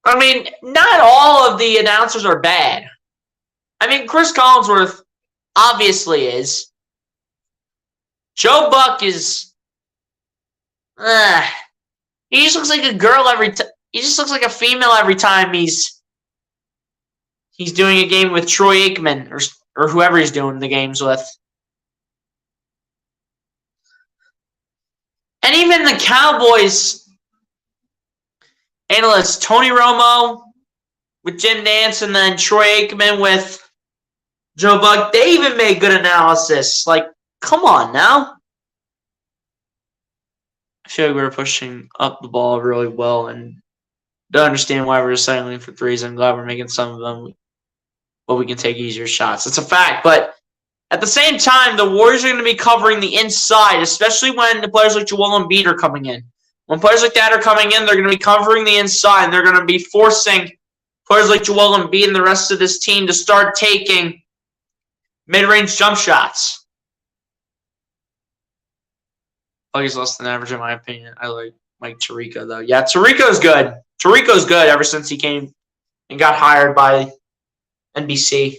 I mean, not all of the announcers are bad. I mean, Chris Collinsworth obviously is. Joe Buck is... he just looks like a girl every time. He just looks like a female every time he's doing a game with Troy Aikman or whoever he's doing the games with. And even the Cowboys analysts, Tony Romo with Jim Nantz and then Troy Aikman with Joe Buck, they even made good analysis. Like, come on now. I feel like we were pushing up the ball really well and don't understand why we're settling for threes. I'm glad we're making some of them, but we can take easier shots. It's a fact, but at the same time, the Warriors are going to be covering the inside, especially when the players like Joel Embiid are coming in. When players like that are coming in, they're going to be covering the inside, and they're going to be forcing players like Joel Embiid and the rest of this team to start taking mid-range jump shots. Oh, he's less than average in my opinion. I like Mike Tirico, though. Yeah, Tirico's good. Tirico's good ever since he came and got hired by NBC.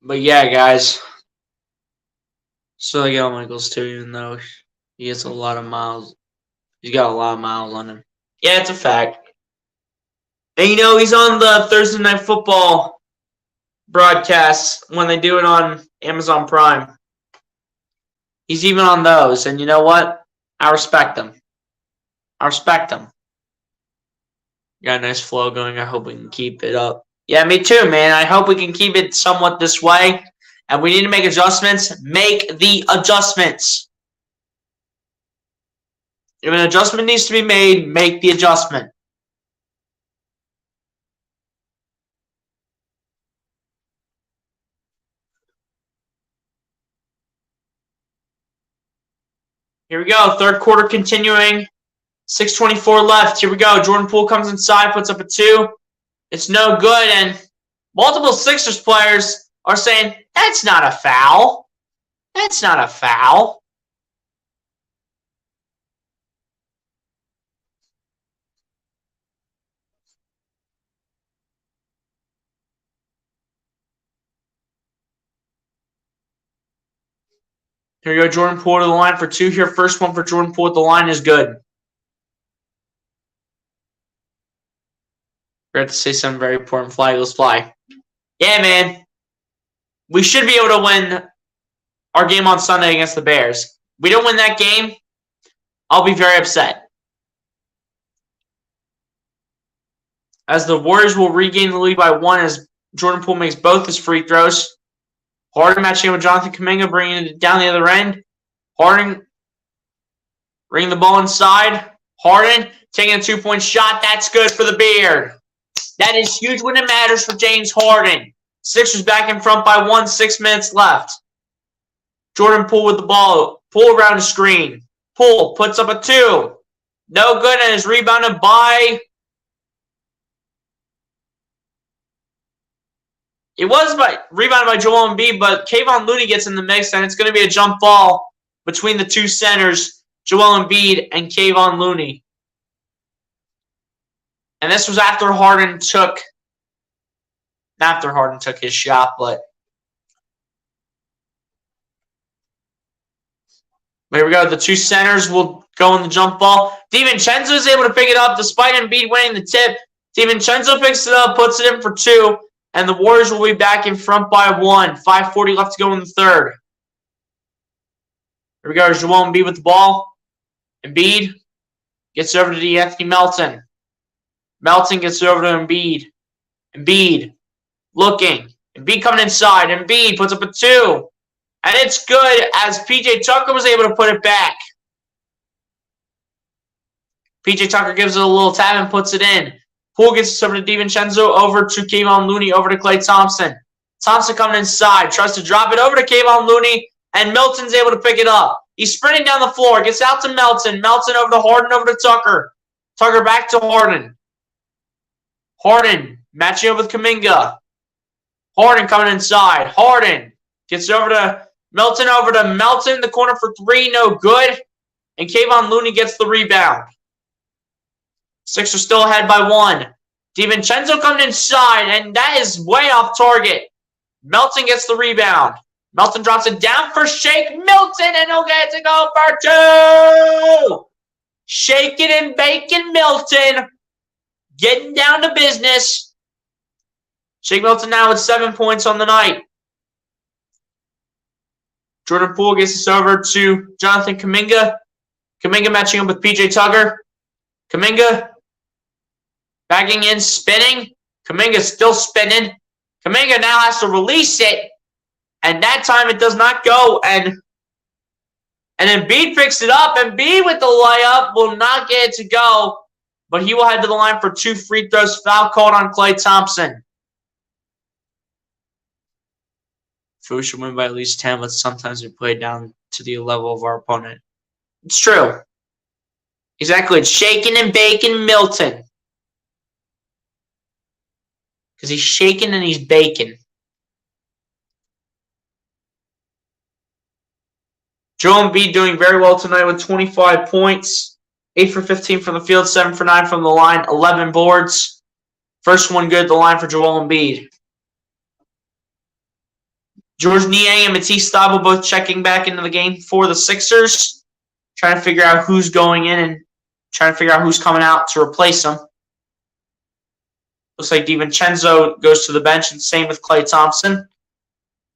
But yeah, guys. So I got Michaels too, even though he gets a lot of miles. He's got a lot of miles on him. Yeah, it's a fact. And he's on the Thursday Night Football broadcasts when they do it on Amazon Prime. He's even on those. And you know what? I respect him. Got a nice flow going. I hope we can keep it up. Yeah, me too, man. I hope we can keep it somewhat this way. And we need to make adjustments. Make the adjustments. If an adjustment needs to be made, make the adjustment. Here we go. Third quarter continuing. 6:24 left. Here we go. Jordan Poole comes inside, puts up a 2. It's no good, and multiple Sixers players are saying, that's not a foul. That's not a foul. Here we go. Jordan Poole to the line for 2 here. First one for Jordan Poole at the line is good. Forgot to say something very important. Fly, Eagles, fly. Yeah, man. We should be able to win our game on Sunday against the Bears. We don't win that game, I'll be very upset. As the Warriors will regain the lead by 1 as Jordan Poole makes both his free throws. Harden matching with Jonathan Kuminga, bringing it down the other end. Harden bringing the ball inside. Harden taking a 2-point shot. That's good for the Beard. That is huge when it matters for James Harden. Sixers back in front by 1, 6 minutes left. Jordan Poole with the ball. Poole around the screen. Poole puts up a 2. No good, and is rebounded by... It was rebounded by Joel Embiid, but Kayvon Looney gets in the mix, and it's going to be a jump ball between the two centers, Joel Embiid and Kayvon Looney. And this was after Harden took his shot, but here we go. The two centers will go in the jump ball. DiVincenzo is able to pick it up despite Embiid winning the tip. DiVincenzo picks it up, puts it in for 2, and the Warriors will be back in front by 1. 5:40 left to go in the third. Here we go. Joel Embiid with the ball. Embiid gets over to De'Anthony Melton. Melton gets over to Embiid. Embiid looking. Embiid coming inside. Embiid puts up a 2. And it's good as P.J. Tucker was able to put it back. P.J. Tucker gives it a little tap and puts it in. Poole gets over to DiVincenzo, over to Kayvon Looney, over to Klay Thompson. Thompson coming inside, tries to drop it over to Kayvon Looney, and Melton's able to pick it up. He's sprinting down the floor, gets out to Melton. Melton over to Harden, over to Tucker. Tucker back to Harden. Harden matching up with Kuminga. Harden coming inside. Harden gets over to Melton, the corner for 3, no good. And Kayvon Looney gets the rebound. Sixers still ahead by 1. DiVincenzo coming inside, and that is way off target. Melton gets the rebound. Melton drops it down for Shake Milton, and he'll get to go for 2. Shaking and baking Milton. Getting down to business. Shake Milton now with 7 points on the night. Jordan Poole gets this over to Jonathan Kuminga. Kuminga matching up with PJ Tucker. Kuminga backing in, spinning. Kuminga still spinning. Kuminga now has to release it. And that time it does not go. And Embiid picks it up. Embiid with the layup will not get it to go. But he will head to the line for 2 free throws. Foul called on Klay Thompson. We should win by at least 10, but sometimes we play down to the level of our opponent. It's true. Exactly. It's shaking and baking Milton. Because he's shaking and he's baking. Joel Embiid doing very well tonight with 25 points. 8 for 15 from the field, 7 for 9 from the line, 11 boards. First one good at the line for Joel Embiid. George Niang and Matisse Thybulle both checking back into the game for the Sixers. Trying to figure out who's going in and trying to figure out who's coming out to replace them. Looks like DiVincenzo goes to the bench, and same with Klay Thompson.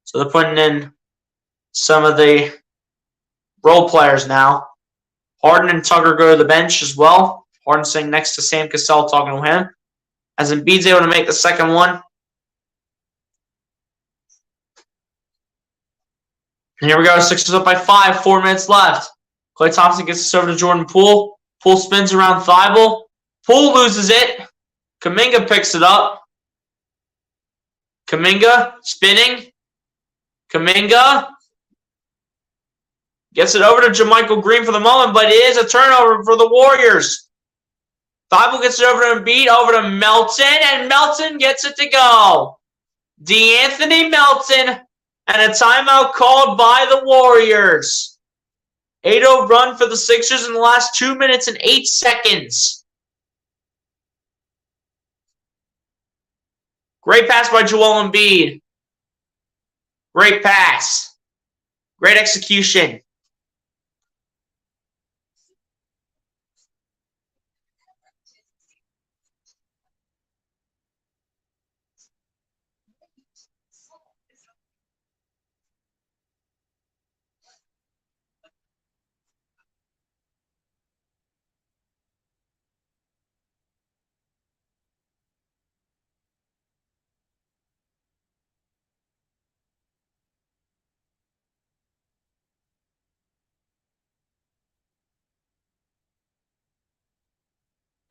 So they're putting in some of the role players now. Harden and Tucker go to the bench as well. Harden sitting next to Sam Cassell talking to him. As Embiid's able to make the second one. And here we go. Sixers up by 5. 4 minutes left. Klay Thompson gets this over to Jordan Poole. Poole spins around Thybulle. Poole loses it. Kuminga picks it up. Kuminga spinning. Kuminga gets it over to JaMychal Green for the moment, but it is a turnover for the Warriors. Thybulle gets it over to Embiid, over to Melton, and Melton gets it to go. DeAnthony Melton. And a timeout called by the Warriors. 8-0 run for the Sixers in the last 2 minutes and 8 seconds. Great pass by Joel Embiid. Great pass. Great execution.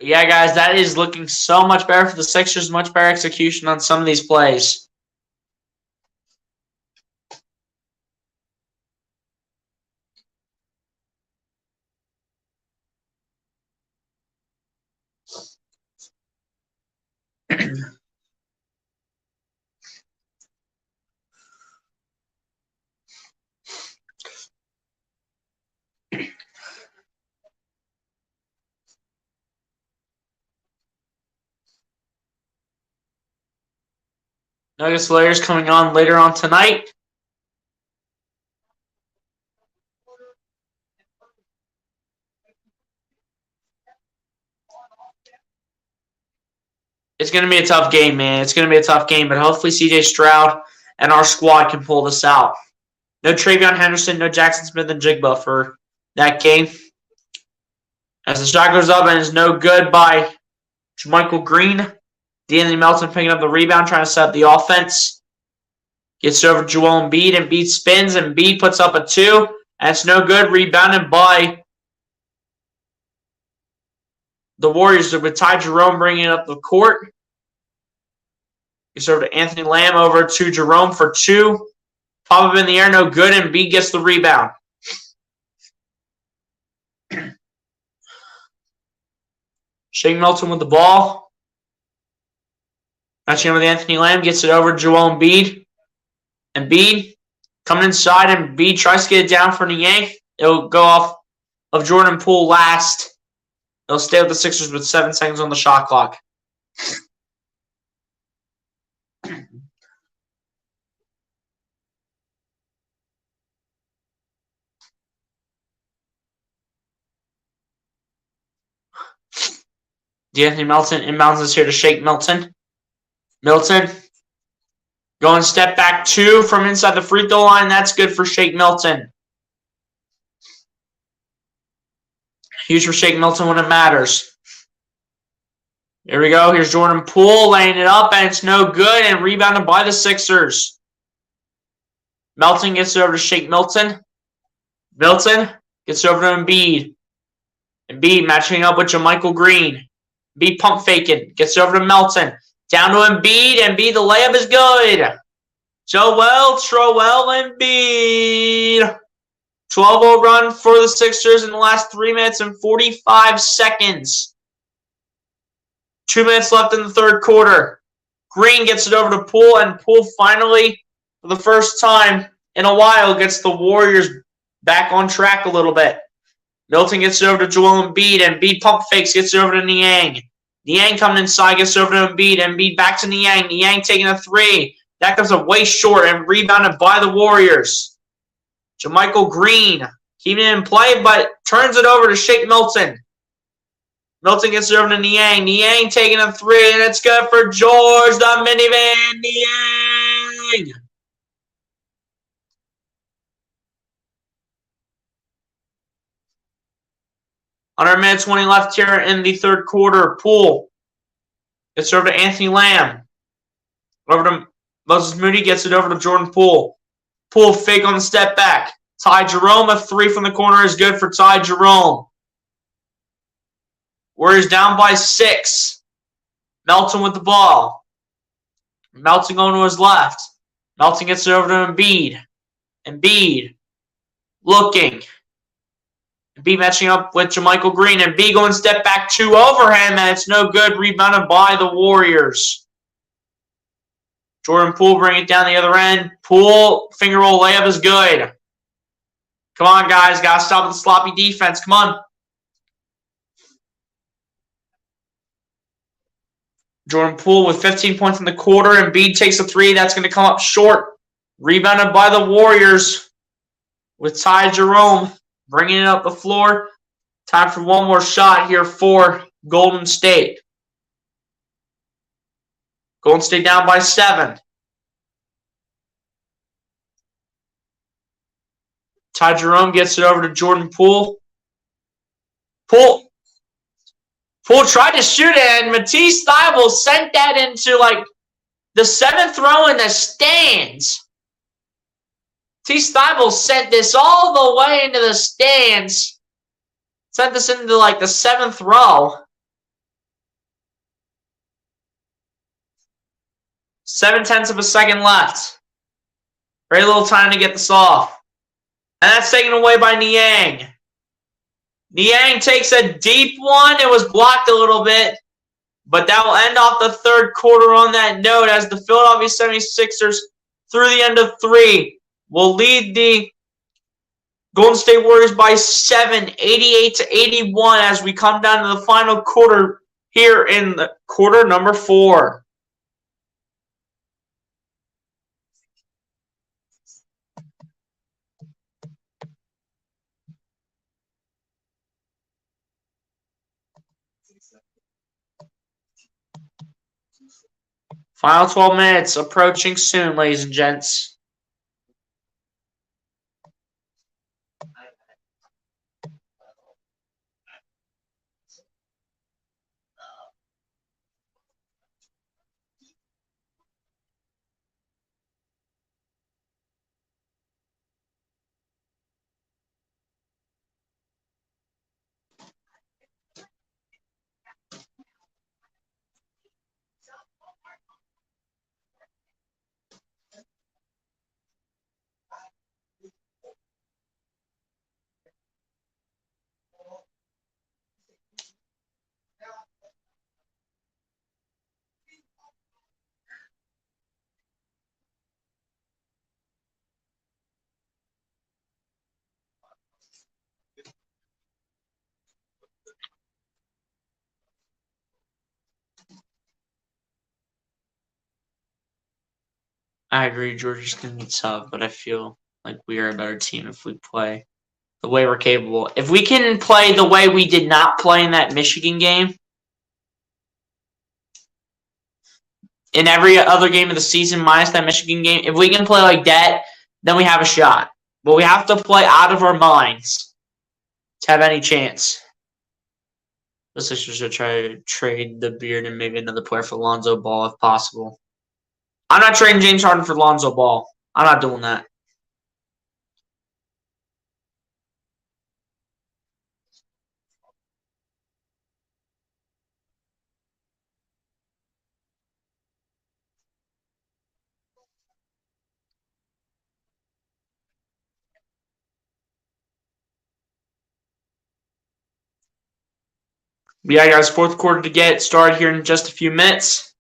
Yeah, guys, that is looking so much better for the Sixers. Much better execution on some of these plays. Nuggets Warriors coming on later on tonight. It's going to be a tough game, man. It's going to be a tough game, but hopefully CJ Stroud and our squad can pull this out. No Travion Henderson, no Jackson Smith and Jigba for that game. As the shot goes up and is no good by JaMychal Green. DeAnthony Melton picking up the rebound, trying to set up the offense. Gets it over to Joel Embiid. Embiid spins. Embiid puts up a 2. That's no good. Rebounded by the Warriors with Ty Jerome bringing it up the court. Gets over to Anthony Lamb, over to Jerome for 2. Pop up in the air, no good. Embiid gets the rebound. Shake Milton with the ball. Matching with Anthony Lamb, gets it over to Joel Embiid. Embiid coming inside. Embiid tries to get it down for Niang. It'll go off of Jordan Poole last. They'll stay with the Sixers with 7 seconds on the shot clock. DeAnthony Melton inbounds is here to Shake Milton. Milton Going step back 2 from inside the free throw line. That's good for Shake Milton. Huge for Shake Milton when it matters. Here we go. Here's Jordan Poole laying it up, and it's no good, and rebounded by the Sixers. Melton gets it over to Shake Milton. Milton gets it over to Embiid. Embiid matching up with JaMychal Green. Embiid pump faking. Gets it over to Melton. Down to Embiid. Embiid, the layup is good. Joel Embiid. 12-0 run for the Sixers in the last 3 minutes and 45 seconds. 2 minutes left in the third quarter. Green gets it over to Poole, and Poole finally, for the first time in a while, gets the Warriors back on track a little bit. Milton gets it over to Joel Embiid. Embiid pump fakes, gets it over to Niang. Niang coming inside, gets it over to Embiid. Embiid back to Niang. Niang taking a 3. That comes up way short and rebounded by the Warriors. JaMychal Green keeping it in play, but turns it over to Shake Milton. Milton gets it over to Niang. Niang taking a 3, and it's good for George the Minivan Niang. Under a minute 20 left here in the third quarter. Poole gets it over to Anthony Lamb. Over to Moses Moody, gets it over to Jordan Poole. Poole fake on the step back. Ty Jerome, a 3 from the corner is good for Ty Jerome. Warriors down by 6. Melton with the ball. Melton going to his left. Melton gets it over to Embiid. Embiid looking. Embiid matching up with JaMychal Green. Embiid going step back 2 over him, and it's no good. Rebounded by the Warriors. Jordan Poole bring it down the other end. Poole finger roll layup is good. Come on, guys. Got to stop the sloppy defense. Come on. Jordan Poole with 15 points in the quarter. Embiid takes a 3. That's going to come up short. Rebounded by the Warriors with Ty Jerome bringing it up the floor. Time for one more shot here for Golden State. Golden State down by 7. Ty Jerome gets it over to Jordan Poole. Poole tried to shoot it, and Matisse Thybulle sent that into the 7th row in the stands. Matisse Thybulle sent this all the way into the stands. Sent this into the 7th row. 0.7 of a second left. Very little time to get this off. And that's taken away by Niang. Niang takes a deep one. It was blocked a little bit. But that will end off the third quarter on that note as the Philadelphia 76ers, through the end of 3, will lead the Golden State Warriors by 7, 88-81, as we come down to the final quarter here in the quarter number 4. Final 12 minutes approaching soon, ladies and gents. I agree, Georgia's going to be tough, but I feel like we are a better team if we play the way we're capable. If we can play the way we did not play in that Michigan game, in every other game of the season minus that Michigan game, if we can play like that, then we have a shot. But we have to play out of our minds to have any chance. The Sixers should try to trade the Beard and maybe another player for Lonzo Ball if possible. I'm not trading James Harden for Lonzo Ball. I'm not doing that. Yeah, guys, fourth quarter to get started here in just a few minutes.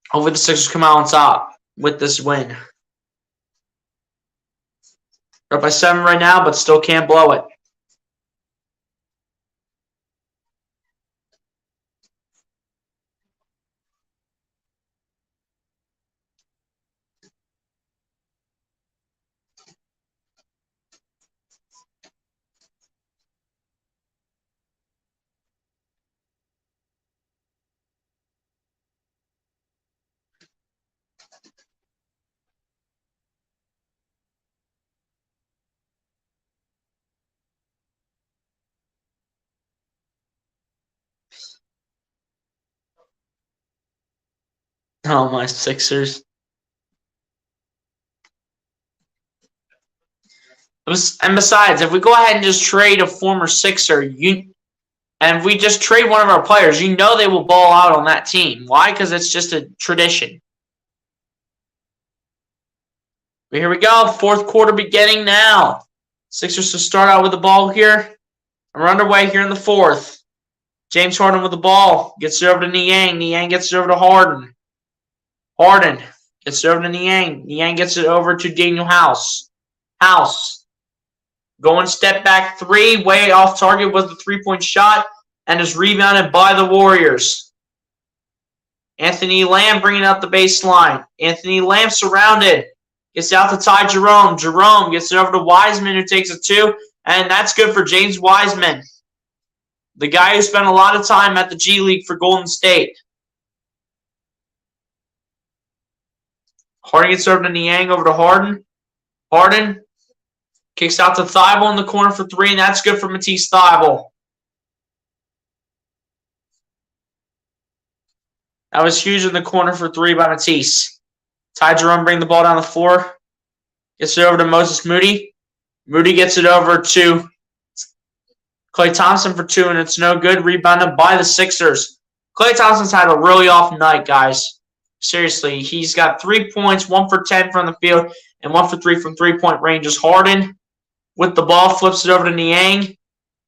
Hopefully the Sixers come out on top with this win. They're up by 7 right now, but still can't blow it. Oh, my Sixers. And besides, if we go ahead and just trade a former Sixer, and if we just trade one of our players, they will ball out on that team. Why? Because it's just a tradition. But here we go. Fourth quarter beginning now. Sixers to start out with the ball here. We're underway here in the fourth. James Harden with the ball. Gets it over to Niang. Niang gets it over to Harden. Harden gets it over to Niang. Niang gets it over to Daniel House. House. Going step back 3. Way off target was the 3-point shot. And is rebounded by the Warriors. Anthony Lamb bringing up the baseline. Anthony Lamb surrounded. Gets out to Ty Jerome. Jerome gets it over to Wiseman, who takes a 2. And that's good for James Wiseman, the guy who spent a lot of time at the G League for Golden State. Harden gets over to Niang, over to Harden. Harden kicks out to Thibault in the corner for 3, and that's good for Matisse Thibault. That was huge in the corner for 3 by Matisse. Ty Jerome bring the ball down the floor. Gets it over to Moses Moody. Moody gets it over to Klay Thompson for 2, and it's no good. Rebounded by the Sixers. Klay Thompson's had a really off night, guys. Seriously, he's got 3 points, 1 for 10 from the field, and 1 for 3 from three-point ranges. Harden with the ball flips it over to Niang.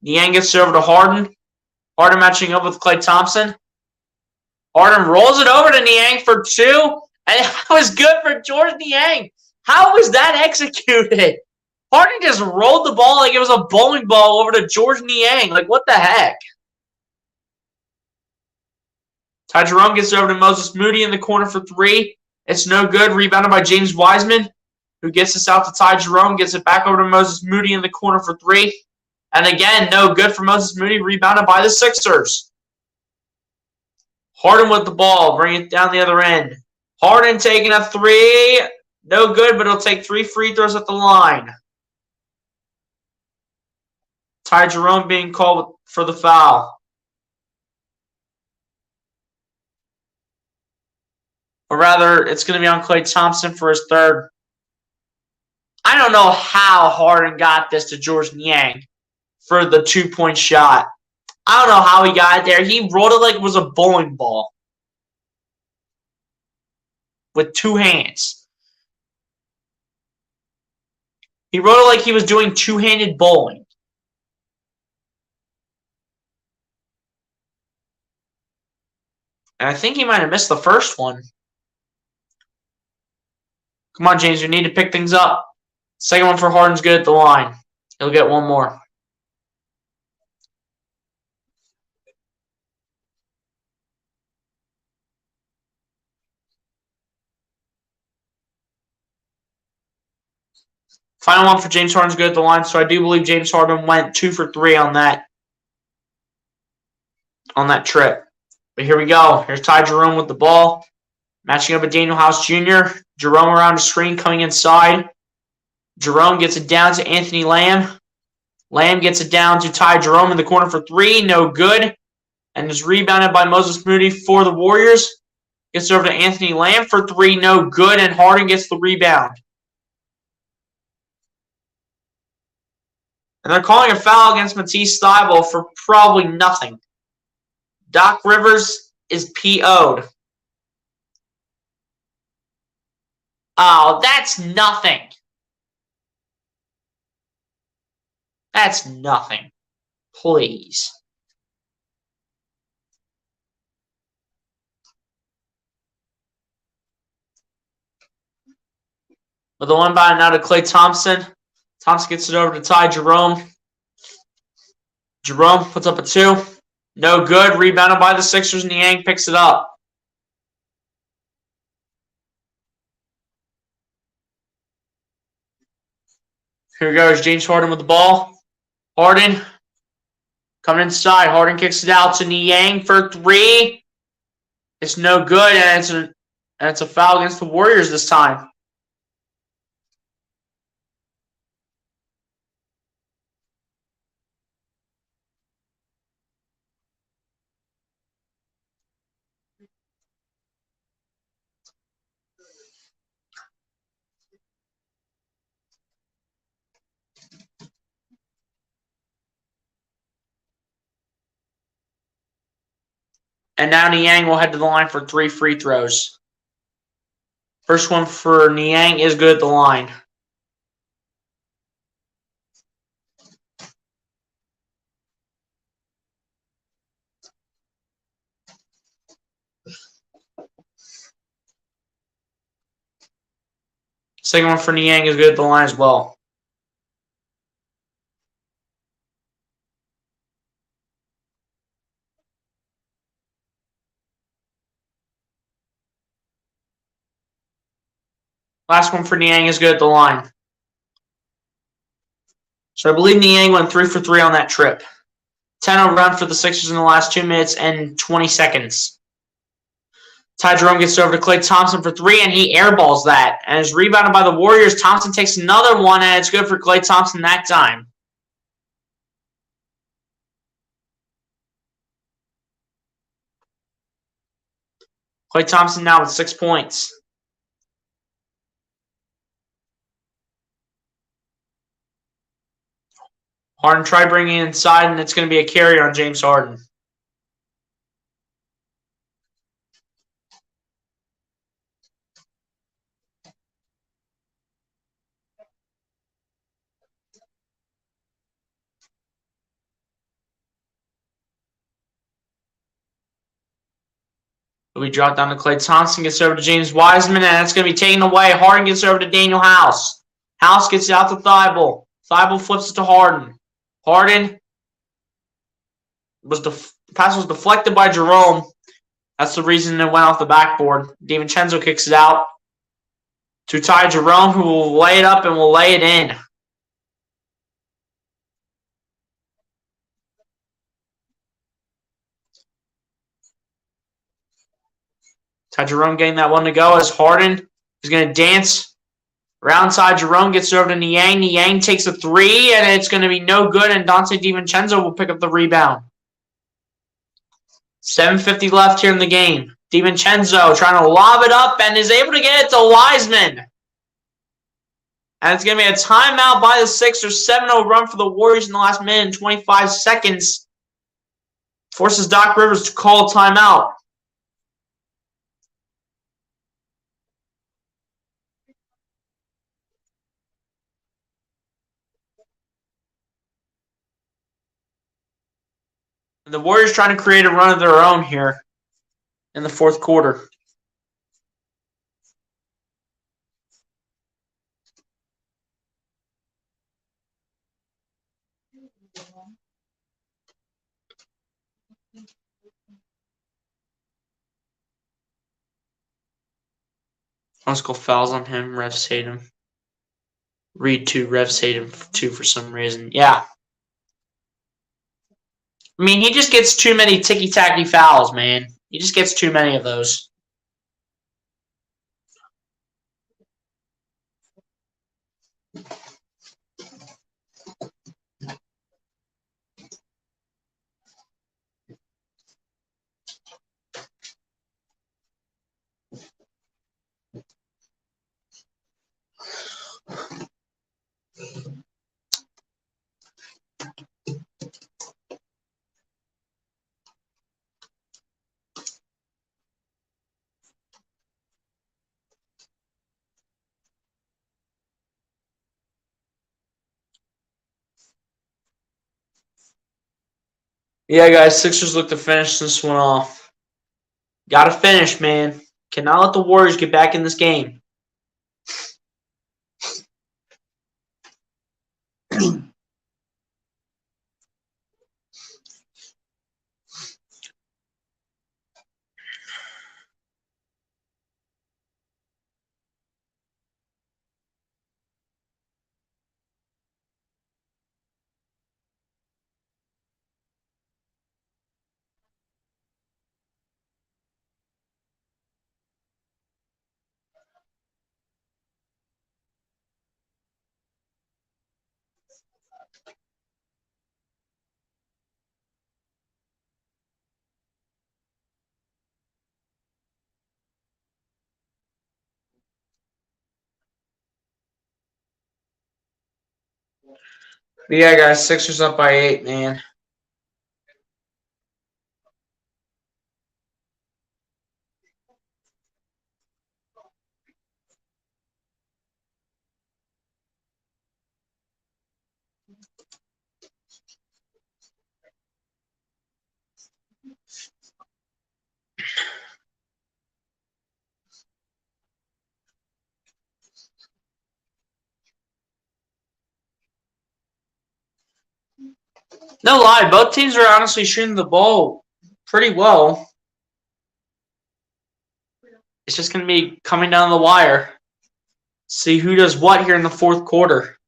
Niang gets it over to Harden. Harden matching up with Klay Thompson. Harden rolls it over to Niang for 2, and that was good for Georges Niang. How was that executed? Harden just rolled the ball like it was a bowling ball over to Georges Niang. Like, what the heck? Ty Jerome gets it over to Moses Moody in the corner for 3. It's no good. Rebounded by James Wiseman, who gets this out to Ty Jerome. Gets it back over to Moses Moody in the corner for 3. And again, no good for Moses Moody. Rebounded by the Sixers. Harden with the ball. Bring it down the other end. Harden taking a 3. No good, but he'll take 3 free throws at the line. Ty Jerome being called for the foul. Or rather, it's going to be on Klay Thompson for his 3rd. I don't know how Harden got this to Georges Niang for the 2-point shot. I don't know how he got it there. He rolled it like it was a bowling ball with 2 hands. He rolled it like he was doing 2-handed bowling. And I think he might have missed the first one. Come on, James. We need to pick things up. Second one for Harden's good at the line. He'll get 1 more. Final one for James Harden's good at the line. So I do believe James Harden went 2 for 3 on that trip. But here we go. Here's Ty Jerome with the ball. Matching up with Daniel House Jr. Jerome around the screen coming inside. Jerome gets it down to Anthony Lamb. Lamb gets it down to Ty Jerome in the corner for three. No good. And is rebounded by Moses Moody for the Warriors. Gets over to Anthony Lamb for three. No good. And Harden gets the rebound. And they're calling a foul against Matisse Thybulle for probably nothing. Doc Rivers is PO'd. Oh, that's nothing. That's nothing. Please. With the one by now to Klay Thompson. Thompson gets it over to Ty Jerome. Jerome puts up a two. No good. Rebounded by the Sixers. Niang picks it up. Here goes James Harden with the ball. Harden coming inside. Harden kicks it out to Niang for three. It's no good, and it's a foul against the Warriors this time. And now Niang will head to the line for 3 free throws. First one for Niang is good at the line. Second one for Niang is good at the line as well. Last one for Niang is good at the line. So I believe Niang went 3 for 3 on that trip. 10-0 run for the Sixers in the last 2 minutes and 20 seconds. Ty Jerome gets over to Klay Thompson for 3, and he airballs that. And is rebounded by the Warriors. Thompson takes another one, and it's good for Klay Thompson that time. Klay Thompson now with 6 points. Harden tried bringing it inside, and it's going to be a carry on James Harden. We drop down to Klay Thompson, gets over to James Wiseman, and it's going to be taken away. Harden gets over to Daniel House. House gets it out to Thybulle. Thybulle flips it to Harden. Harden pass was deflected by Jerome. That's the reason it went off the backboard. DiVincenzo kicks it out to Ty Jerome, who will lay it up and will lay it in. Ty Jerome getting that one to go as Harden is going to dance around Ty Jerome, gets it over to Niang. Niang takes a 3, and it's going to be no good, and Donte DiVincenzo will pick up the rebound. 7:50 left here in the game. DiVincenzo trying to lob it up and is able to get it to Wiseman. And it's going to be a timeout by the Sixers. 7-0 run for the Warriors in the last minute and 25 seconds. Forces Doc Rivers to call a timeout. And the Warriors trying to create a run of their own here in the fourth quarter. Let's go fouls on him. Refs hate him. Read 2. Refs hate him 2 for some reason. Yeah. I mean, he just gets too many ticky-tacky fouls, man. He just gets too many of those. Yeah, guys, Sixers look to finish this one off. Gotta finish, man. Cannot let the Warriors get back in this game. But yeah, guys, Sixers up by 8, man. No lie, both teams are honestly shooting the ball pretty well. It's just going to be coming down the wire. See who does what here in the fourth quarter.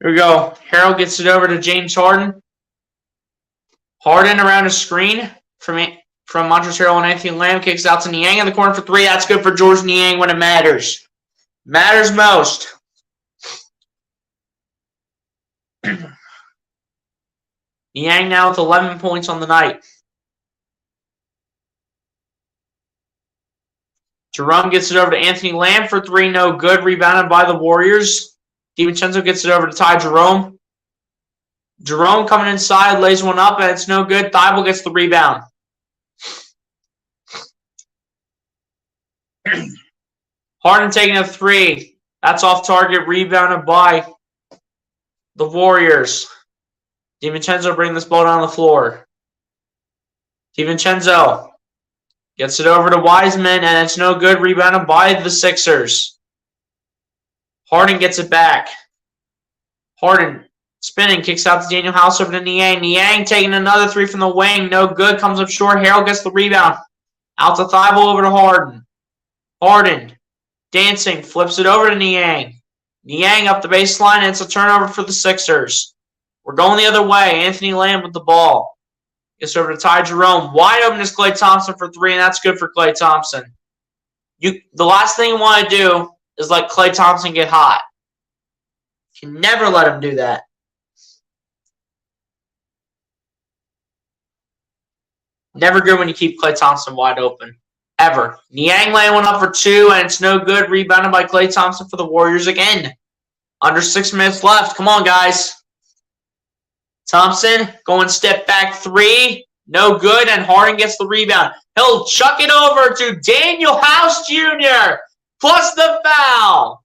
Here we go. Harold gets it over to James Harden. Harden around a screen from Montrezl and Anthony Lamb, kicks out to Niang in the corner for 3. That's good for Georges Niang when it matters. Matters most. Niang now with 11 points on the night. Jerome gets it over to Anthony Lamb for 3. No good. Rebounded by the Warriors. DiVincenzo gets it over to Ty Jerome. Jerome coming inside, lays one up, and it's no good. Thibault gets the rebound. Harden taking a 3. That's off target. Rebounded by the Warriors. DiVincenzo bringing this ball down the floor. DiVincenzo gets it over to Wiseman, and it's no good. Rebounded by the Sixers. Harden gets it back. Harden spinning, kicks out to Daniel House over to Niang. Niang taking another 3 from the wing. No good. Comes up short. Harold gets the rebound. Out to Thibault over to Harden. Harden dancing. Flips it over to Niang. Niang up the baseline, and it's a turnover for the Sixers. We're going the other way. Anthony Lamb with the ball. Gets over to Ty Jerome. Wide open is Klay Thompson for 3, and that's good for Klay Thompson. The last thing you want to do is let Klay Thompson get hot. You can never let him do that. Never good when you keep Klay Thompson wide open. Ever. Niang laying one up for 2, and it's no good. Rebounded by Klay Thompson for the Warriors again. Under 6 minutes left. Come on, guys. Thompson going step back 3. No good, and Harden gets the rebound. He'll chuck it over to Daniel House Jr. plus the foul.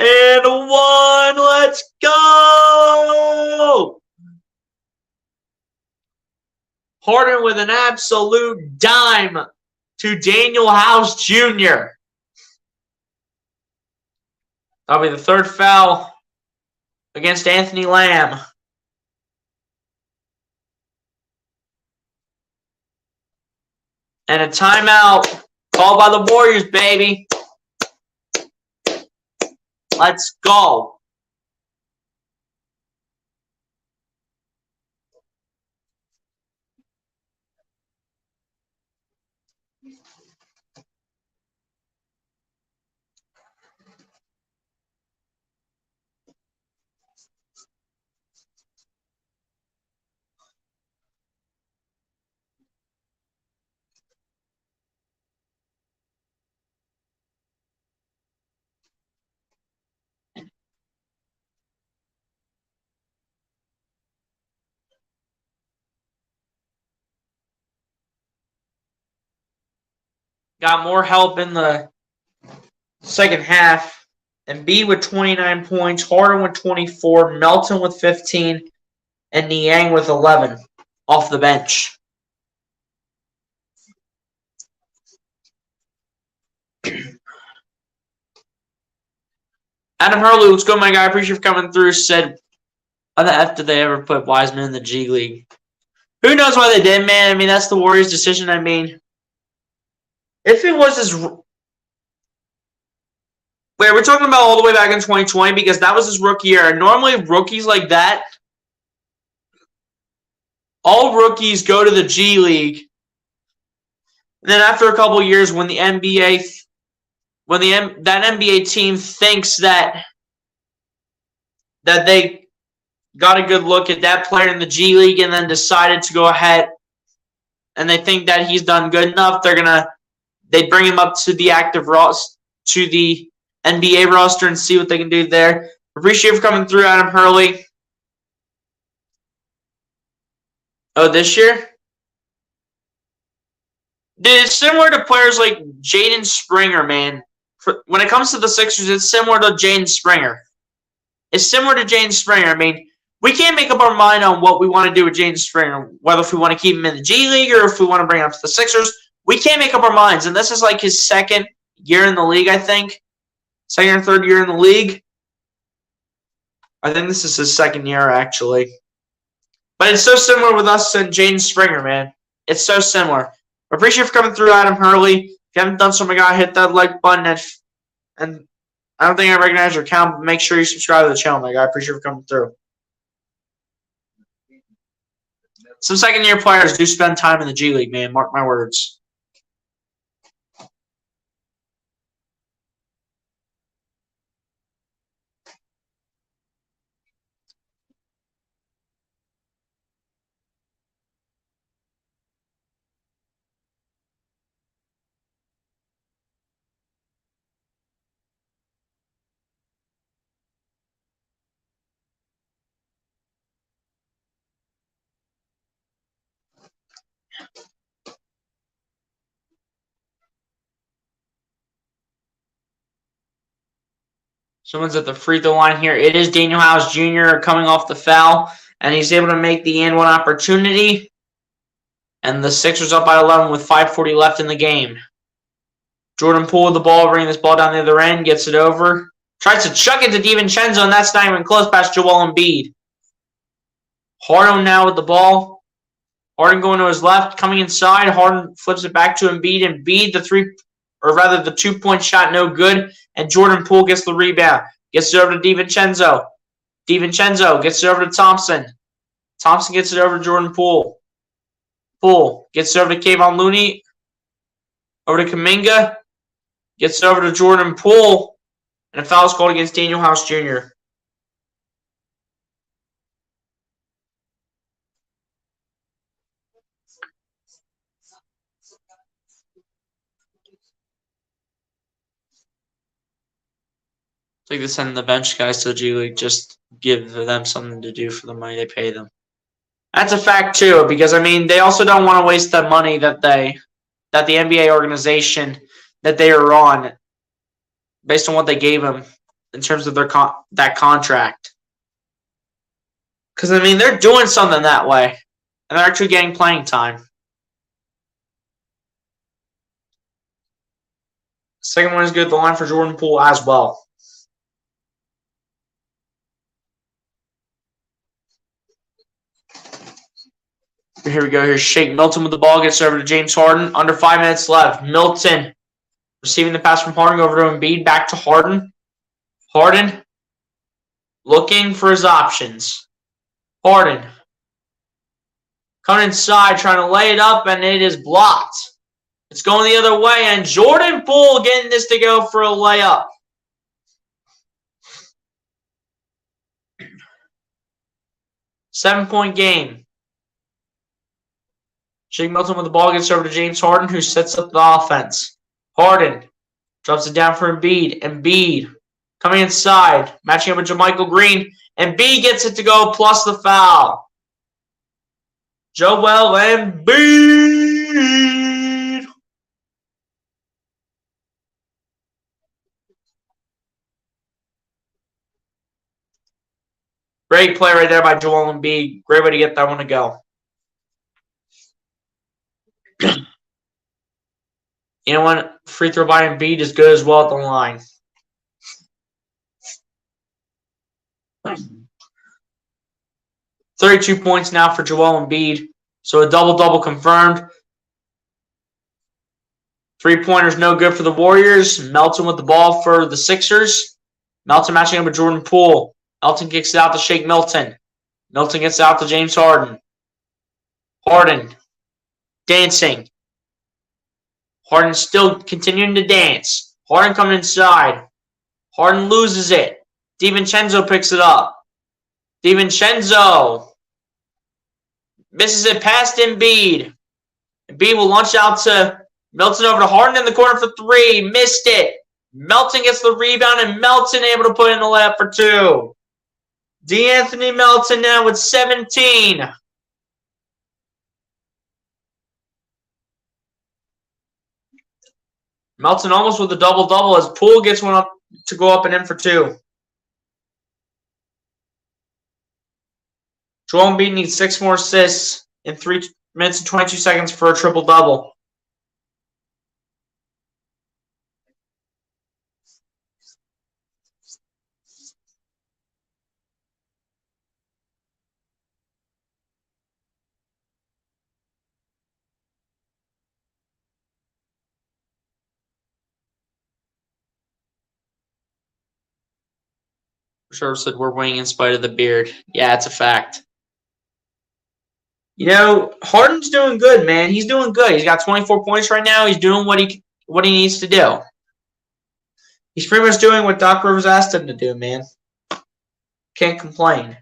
And 1. Let's go. Harden with an absolute dime to Daniel House Jr. That'll be the third foul against Anthony Lamb. And a timeout called by the Warriors, baby. Let's go. Got more help in the second half. Embiid with 29 points, Harden with 24, Melton with 15, and Niang with 11 off the bench. Adam Hurley, what's good, my guy? Appreciate you coming through. Said, why the F did they ever put Wiseman in the G League? Who knows why they did, man? I mean, that's the Warriors' decision. I mean, if it was his... Wait, we're talking about all the way back in 2020 because that was his rookie year. Normally, rookies like that, all rookies go to the G League. And then after a couple of years, when the NBA... that NBA team thinks that they got a good look at that player in the G League and then decided to go ahead and they think that he's done good enough, they bring him up to the active roster, to the NBA roster and see what they can do there. Appreciate you for coming through, Adam Hurley. Oh, this year? Dude, it's similar to players like Jaden Springer, man. When it comes to the Sixers, it's similar to Jaden Springer. It's similar to Jaden Springer. I mean, we can't make up our mind on what we want to do with Jaden Springer, whether if we want to keep him in the G League or if we want to bring him up to the Sixers. We can't make up our minds, and this is like his second year in the league, I think. Second or third year in the league. I think this is his second year, actually. But it's so similar with us and Jaden Springer, man. It's so similar. I appreciate you for coming through, Adam Hurley. If you haven't done so, my guy, hit that like button. And I don't think I recognize your account, but make sure you subscribe to the channel, my guy. I appreciate you for coming through. Some second-year players do spend time in the G League, man. Mark my words. Someone's at the free throw line here. It is Daniel House Jr. coming off the foul, and he's able to make the and one opportunity. And the Sixers up by 11 with 5:40 left in the game. Jordan Poole with the ball, bringing this ball down the other end, gets it over. Tries to chuck it to DiVincenzo, and that's not even close past Joel Embiid. Harden now with the ball. Harden going to his left, coming inside. Harden flips it back to Embiid. Embiid, the 2-point shot, no good. And Jordan Poole gets the rebound. Gets it over to DiVincenzo. DiVincenzo gets it over to Thompson. Thompson gets it over to Jordan Poole. Poole gets it over to Kayvon Looney. Over to Kuminga. Gets it over to Jordan Poole. And a foul is called against Daniel House Jr. It's like they send the bench guys to the G League, just give them something to do for the money they pay them. That's a fact too, because I mean they also don't want to waste the money that the NBA organization that they are on, based on what they gave them in terms of their that contract. Because I mean they're doing something that way, and they're actually getting playing time. Second one is good. The line for Jordan Poole as well. Here we go. Here's Shake Milton with the ball. Gets over to James Harden. Under 5 minutes left. Milton receiving the pass from Harden over to Embiid. Back to Harden. Harden looking for his options. Harden coming inside, trying to lay it up, and it is blocked. It's going the other way, and Jordan Poole getting this to go for a layup. Seven-point game. Shake Milton with the ball gets over to James Harden, who sets up the offense. Harden drops it down for Embiid. Embiid coming inside, matching up with JaMychal Green. Embiid gets it to go, plus the foul. Joel Embiid. Great play right there by Joel Embiid. Great way to get that one to go. You know what? Free throw by Embiid is good as well at the line. $32 points now for Joel Embiid. So a double-double confirmed. Three-pointers no good for the Warriors. Melton with the ball for the Sixers. Melton matching up with Jordan Poole. Melton kicks it out to Shake Milton. Milton gets it out to James Harden. Harden dancing. Harden still continuing to dance. Harden coming inside. Harden loses it. DiVincenzo picks it up. DiVincenzo misses it past Embiid. Embiid will launch out to Milton over to Harden in the corner for three. Missed it. Melton gets the rebound, and Melton able to put in the layup for two. DeAnthony Melton now with 17. Melton almost with a double-double as Poole gets one up to go up and in for two. Joel Embiid needs 6 more assists in 3 minutes and 22 seconds for a triple-double. Sure said we're winning in spite of the beard. Yeah, it's a fact. You know, Harden's doing good, man. He's doing good. He's got 24 points right now. He's doing what he needs to do. He's pretty much doing what Doc Rivers asked him to do, man. Can't complain.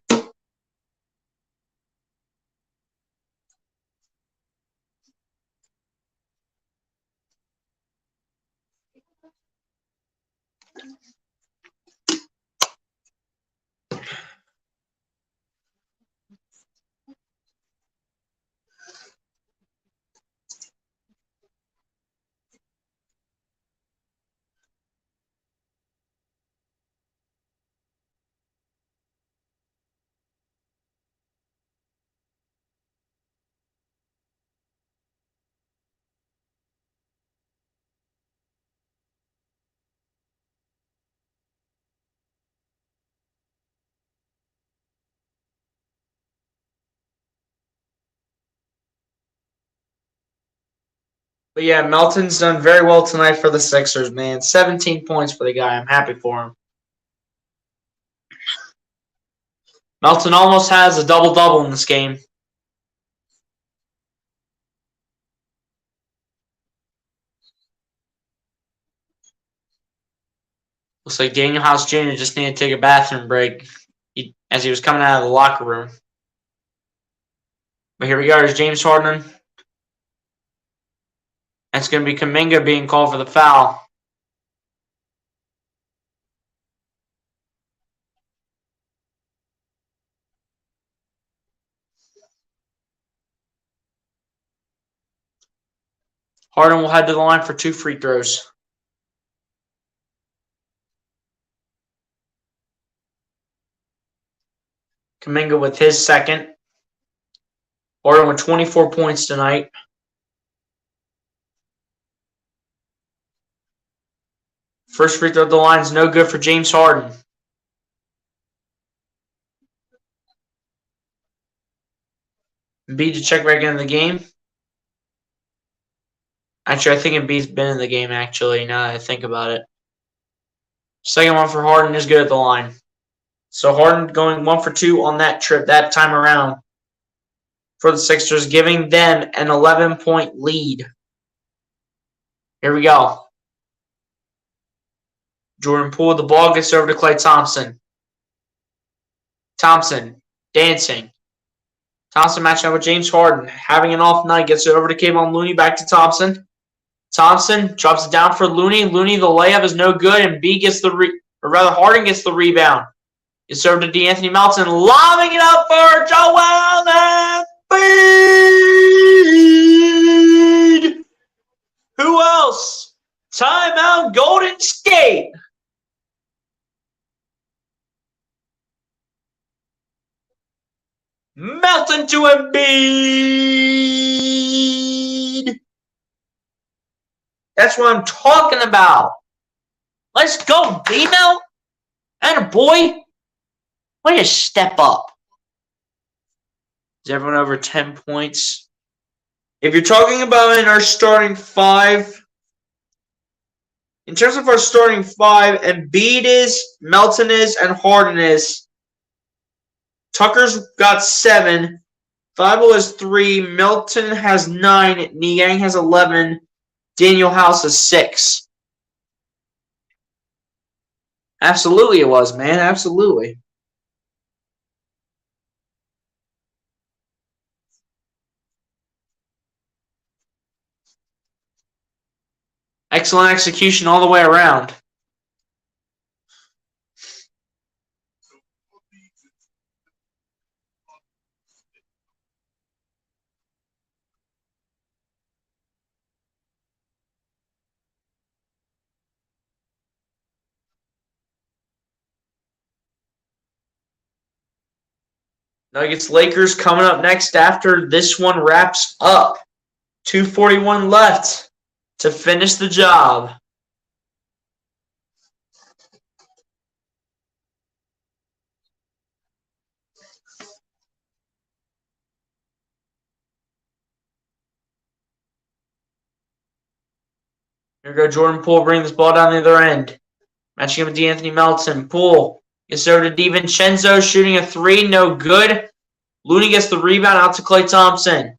But yeah, Melton's done very well tonight for the Sixers, man. 17 points for the guy. I'm happy for him. Melton almost has a double-double in this game. Looks like Daniel House Jr. just needed to take a bathroom break as he was coming out of the locker room. But here we go. There's James Harden. It's going to be Kuminga being called for the foul. Harden will head to the line for 2 free throws. Kuminga with his second. Harden with 24 points tonight. First free throw at the line is no good for James Harden. Embiid to check back into the game. Actually, I think Embiid's been in the game, actually, now that I think about it. Second one for Harden is good at the line. So Harden going 1 for 2 on that trip, that time around for the Sixers, giving them an 11-point lead. Here we go. Jordan Poole, the ball gets over to Klay Thompson. Thompson, dancing. Thompson matching up with James Harden. Having an off night, gets it over to Kevon Looney, back to Thompson. Thompson drops it down for Looney. Looney, the layup is no good, and Harden gets the rebound. It's over to De'Anthony Melton, lobbing it up for Joel Embiid. Who else? Timeout, Golden State. Melton to Embiid. That's what I'm talking about. Let's go, B-Mel. And a boy. Way to step up. Is everyone over 10 points? If you're talking about in our starting five, in terms of our starting five, Embiid is, Melton is, and Harden is. Tucker's got 7. Thibault has 3. Melton has 9. Niang has 11. Daniel House has 6. Absolutely it was, man. Absolutely. Excellent execution all the way around. Nuggets Lakers coming up next after this one wraps up. 2:41 left to finish the job. Here we go, Jordan Poole bringing this ball down the other end. Matching up with De'Anthony Melton. Poole gets over to DiVincenzo, shooting a 3, no good. Looney gets the rebound out to Klay Thompson.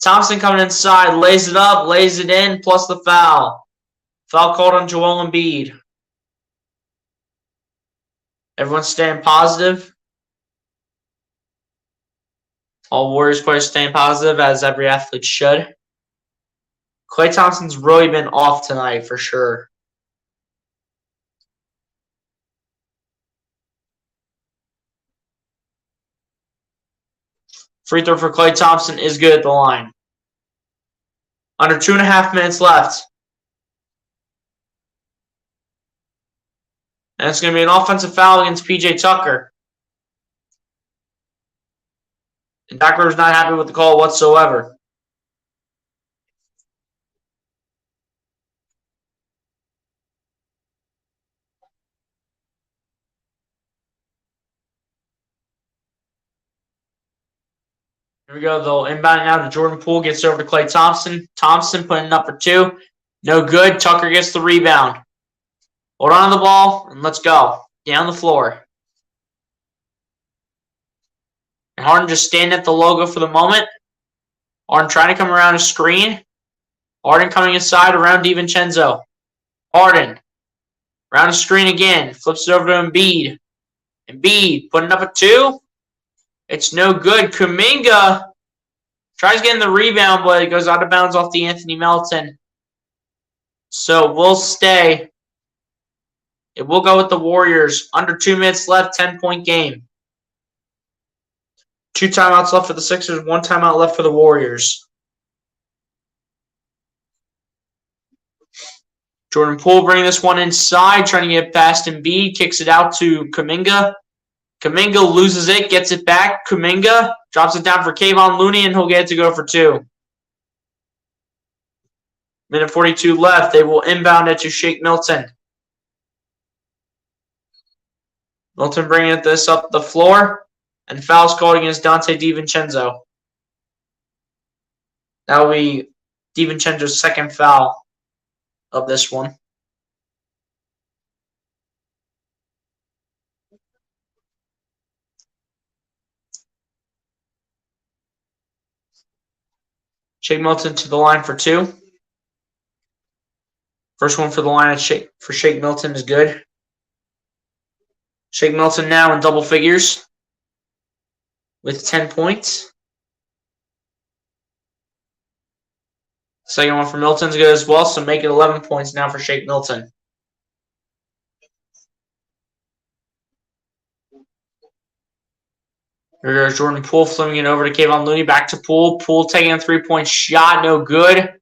Thompson coming inside, lays it up, lays it in, plus the foul. Foul called on Joel Embiid. Everyone's staying positive. All Warriors players staying positive, as every athlete should. Klay Thompson's really been off tonight for sure. Free throw for Klay Thompson is good at the line. Under 2.5 minutes left. And it's going to be an offensive foul against P.J. Tucker. And Doc Rivers not happy with the call whatsoever. Here we go. They'll inbound now to Jordan Poole. Gets over to Klay Thompson. Thompson putting up for 2. No good. Tucker gets the rebound. Hold on to the ball, and let's go. Down the floor. And Harden just standing at the logo for the moment. Harden trying to come around a screen. Harden coming inside around DiVincenzo. Harden. Around a screen again. Flips it over to Embiid. Embiid putting up a 2. It's no good. Kuminga tries getting the rebound, but it goes out of bounds off De'Anthony Melton. So we'll stay. It will go with the Warriors. Under 2 minutes left, 10-point game. 2 timeouts left for the Sixers, 1 timeout left for the Warriors. Jordan Poole bringing this one inside, trying to get past Embiid, kicks it out to Kuminga. Kuminga loses it, gets it back. Kuminga drops it down for Kevon Looney, and he'll get it to go for 2. Minute 42 left. They will inbound it to Shake Milton. Milton bringing this up the floor, and foul's called against Donte DiVincenzo. That will be DiVincenzo's second foul of this one. Shake Milton to the line for 2. First one for the line for Shake Milton is good. Shake Milton now in double figures with 10 points. Second one for Milton's good as well, so make it 11 points now for Shake Milton. Here goes Jordan Poole flipping it over to Kayvon Looney. Back to Poole. Poole taking a 3-point shot. No good.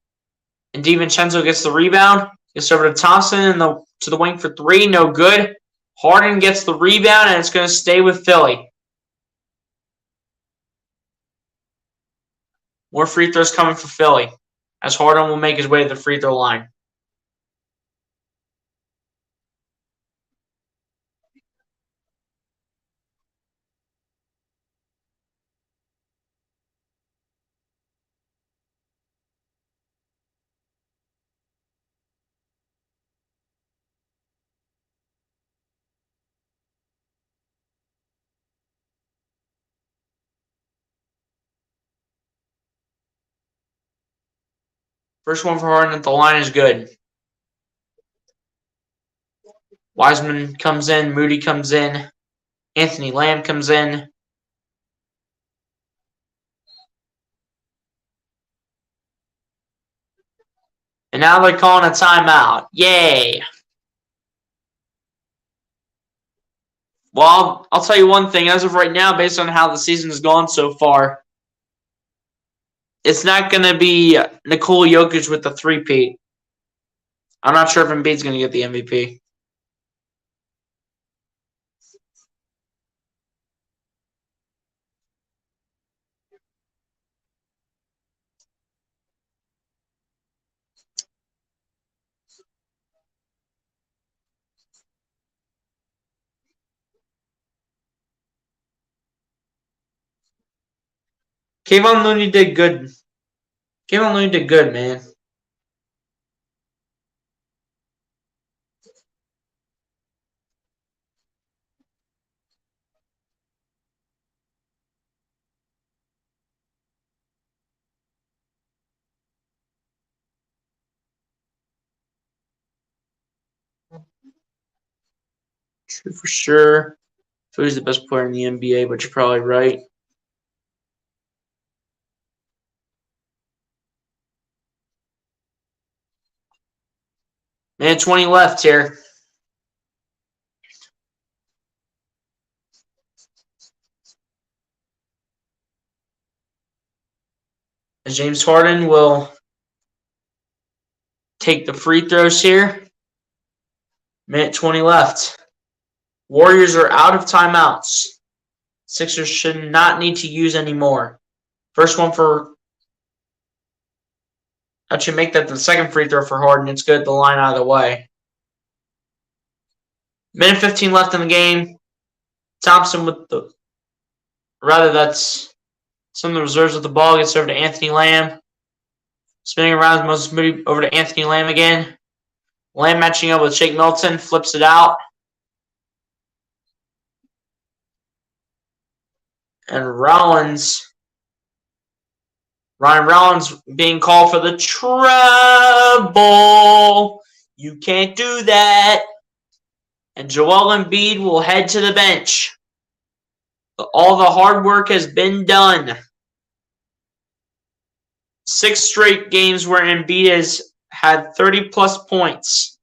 And DiVincenzo gets the rebound. Gets over to Thompson to the wing for 3. No good. Harden gets the rebound, and it's going to stay with Philly. More free throws coming for Philly, as Harden will make his way to the free throw line. First one for Harden at the line is good. Wiseman comes in. Moody comes in. Anthony Lamb comes in. And now they're calling a timeout. Yay. Well, I'll tell you one thing. As of right now, based on how the season has gone so far, it's not going to be Nikola Jokic with the 3-peat. I'm not sure if Embiid's going to get the MVP. Kayvon Looney did good. Kayvon Looney did good, man. True for sure. Who's the best player in the NBA, but you're probably right. Man, 20 left here. As James Harden will take the free throws here. Minute 20 left. Warriors are out of timeouts. Sixers should not need to use any more. First one for... That should make that the second free throw for Harden. It's good. The line out of the way. Minute 15 left in the game. Thompson with the... Rather, that's some of the reserves with the ball. Gets over to Anthony Lamb. Spinning around Moses Moody over to Anthony Lamb again. Lamb matching up with Shake Milton. Flips it out. And Ryan Rollins being called for the trouble. You can't do that. And Joel Embiid will head to the bench. All the hard work has been done. 6 straight games where Embiid has had 30-plus points.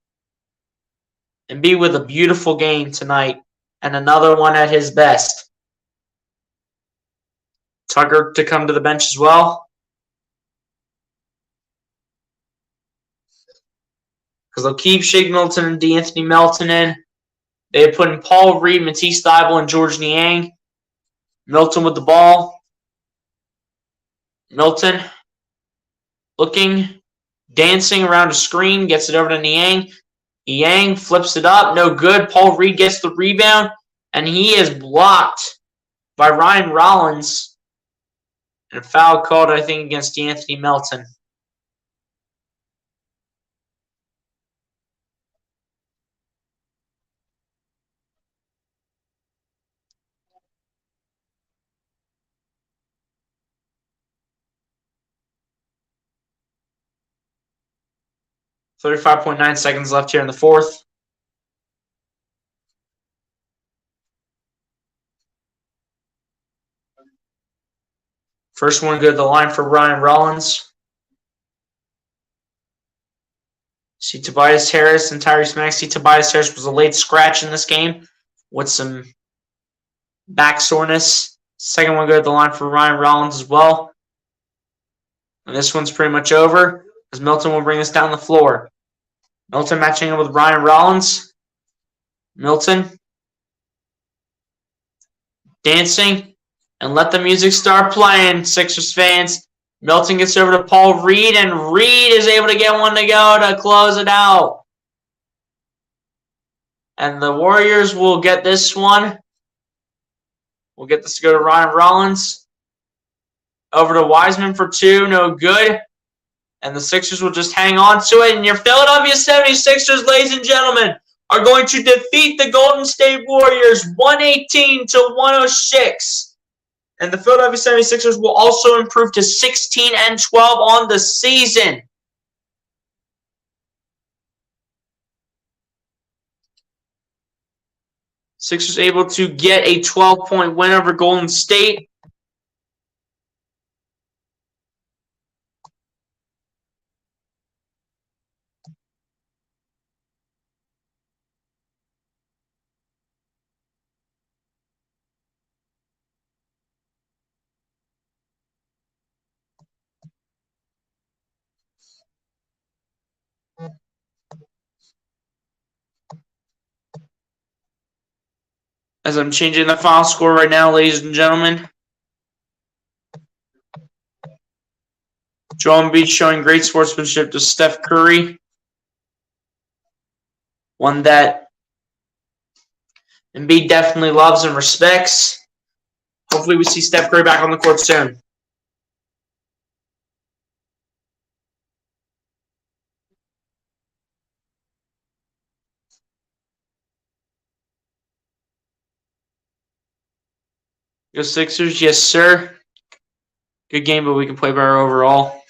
Embiid with a beautiful game tonight. And another one at his best. Tucker to come to the bench as well. Because they'll keep Shake Milton and D'Anthony Melton in. They have put in Paul Reed, Matisse Thybulle, and George Niang. Milton with the ball. Milton looking, dancing around a screen, gets it over to Niang. Niang flips it up, no good. Paul Reed gets the rebound, and he is blocked by Ryan Rollins. And a foul called, I think, against Anthony Melton. .9 seconds left here in the fourth. First one go to the line for Ryan Rollins. See Tobias Harris and Tyrese Maxey. Tobias Harris was a late scratch in this game with some back soreness. Second one go to the line for Ryan Rollins as well. And this one's pretty much over as Milton will bring this down the floor. Milton matching up with Ryan Rollins. Milton dancing, and let the music start playing, Sixers fans. Milton gets over to Paul Reed, and Reed is able to get one to go to close it out. And the Warriors will get this one. We'll get this to go to Ryan Rollins. Over to Wiseman for two, no good. And the Sixers will just hang on to it. And your Philadelphia 76ers, ladies and gentlemen, are going to defeat the Golden State Warriors 118-106. And the Philadelphia 76ers will also improve to 16-12 on the season. Sixers able to get a 12-point win over Golden State. As I'm changing the final score right now, ladies and gentlemen. Joel Embiid showing great sportsmanship to Steph Curry. One that Embiid definitely loves and respects. Hopefully we see Steph Curry back on the court soon. Go Sixers, yes sir. Good game, but we can play better overall.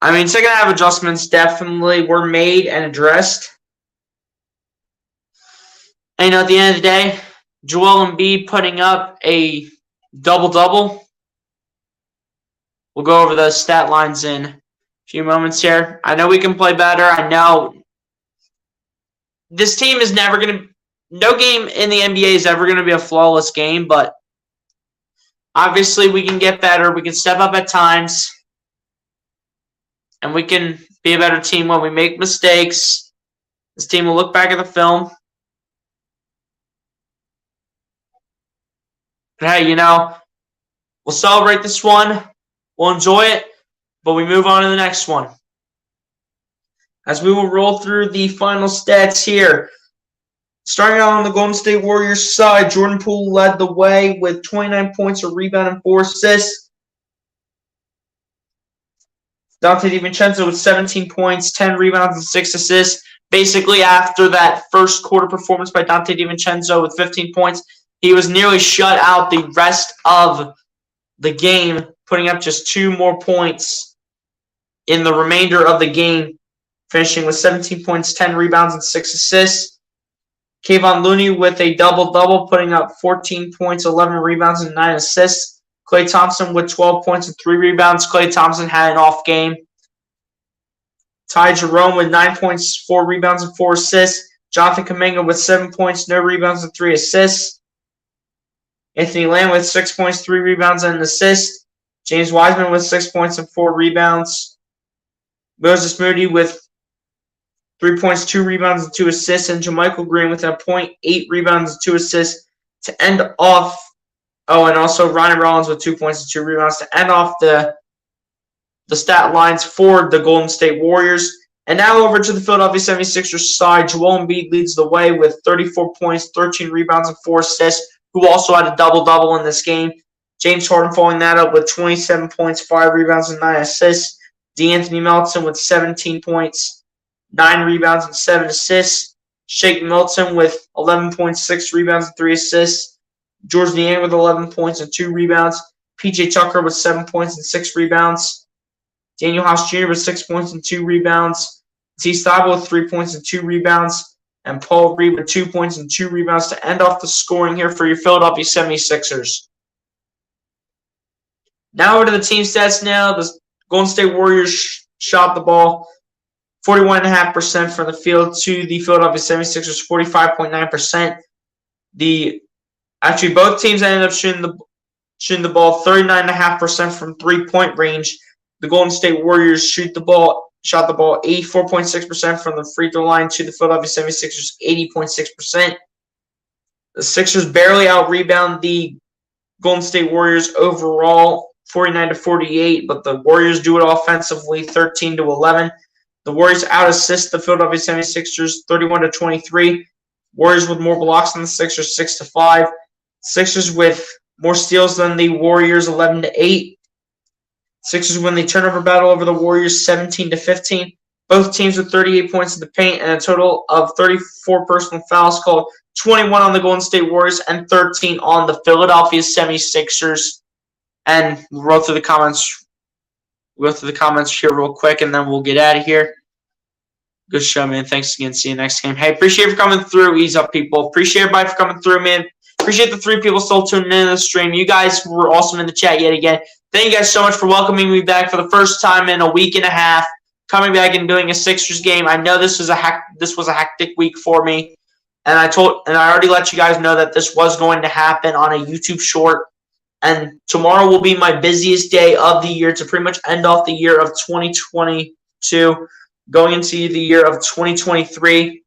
I mean, second half adjustments definitely were made and addressed. And at the end of the day, Joel Embiid putting up a double-double. We'll go over the stat lines in a few moments here. I know we can play better. I know this team is never going to – no game in the NBA is ever going to be a flawless game, but obviously we can get better. We can step up at times. And we can be a better team when we make mistakes. This team will look back at the film. But hey, you know, we'll celebrate this one. We'll enjoy it. But we move on to the next one. As we will roll through the final stats here. Starting out on the Golden State Warriors side, Jordan Poole led the way with 29 points, a rebound, and 4 assists. Donte DiVincenzo with 17 points, 10 rebounds, and 6 assists. Basically, after that first quarter performance by Donte DiVincenzo with 15 points, he was nearly shut out the rest of the game, putting up just 2 more points in the remainder of the game, finishing with 17 points, 10 rebounds, and 6 assists. Kevon Looney with a double-double, putting up 14 points, 11 rebounds, and 9 assists. Klay Thompson with 12 points and 3 rebounds. Klay Thompson had an off game. Ty Jerome with 9 points, 4 rebounds, and 4 assists. Jonathan Kuminga with 7 points, no rebounds, and 3 assists. Anthony Lamb with 6 points, 3 rebounds, and an assist. James Wiseman with 6 points and 4 rebounds. Moses Moody with 3 points, 2 rebounds, and 2 assists. And JaMychal Green with a point, 8 rebounds, and 2 assists to end off. Oh, and also Ryan Rollins with 2 points and 2 rebounds to end off the stat lines for the Golden State Warriors. And now over to the Philadelphia 76ers side. Joel Embiid leads the way with 34 points, 13 rebounds, and 4 assists, who also had a double-double in this game. James Harden following that up with 27 points, 5 rebounds, and 9 assists. DeAnthony Melton with 17 points, 9 rebounds, and 7 assists. Shake Milton with 11.6 rebounds and 3 assists. Georges Niang with 11 points and 2 rebounds. PJ Tucker with 7 points and 6 rebounds. Daniel House Jr. with 6 points and 2 rebounds. T. Stabile with 3 points and 2 rebounds. And Paul Reed with 2 points and 2 rebounds to end off the scoring here for your Philadelphia 76ers. Now over to the team stats now. The Golden State Warriors shot the ball 41.5% from the field to the Philadelphia 76ers 45.9%. Actually, both teams ended up shooting the ball 39.5% from 3-point range. The Golden State Warriors shot the ball 84.6% from the free throw line to the Philadelphia 76ers 80.6%. The Sixers barely out-rebound the Golden State Warriors overall 49-48, but the Warriors do it offensively 13-11. The Warriors out-assist the Philadelphia 76ers 31-23. Warriors with more blocks than the Sixers 6-5. Sixers with more steals than the Warriors 11-8. Sixers win the turnover battle over the Warriors 17-15. Both teams with 38 points in the paint and a total of 34 personal fouls called, 21 on the Golden State Warriors and 13 on the Philadelphia 76ers. And we'll go through the comments. We'll go through the comments here real quick, and then we'll get out of here. Good show, man. Thanks again. See you next game. Hey, appreciate you for coming through. Ease up, people. Appreciate everybody for coming through, man. Appreciate the 3 people still tuning in to the stream. You guys were awesome in the chat yet again. Thank you guys so much for welcoming me back for the first time in a week and a half. Coming back and doing a Sixers game. I know this was a hectic week for me, and I already let you guys know that this was going to happen on a YouTube short. And tomorrow will be my busiest day of the year to pretty much end off the year of 2022, going into the year of 2023.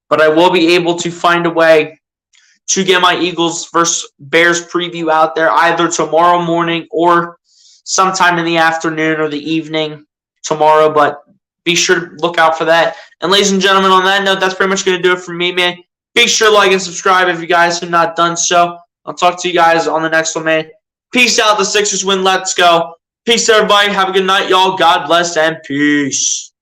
But I will be able to find a way to get my Eagles versus Bears preview out there either tomorrow morning or sometime in the afternoon or the evening tomorrow. But be sure to look out for that. And ladies and gentlemen, on that note, that's pretty much going to do it for me, man. Be sure to like and subscribe if you guys have not done so. I'll talk to you guys on the next one, man. Peace out. The Sixers win. Let's go. Peace, everybody. Have a good night, y'all. God bless and peace.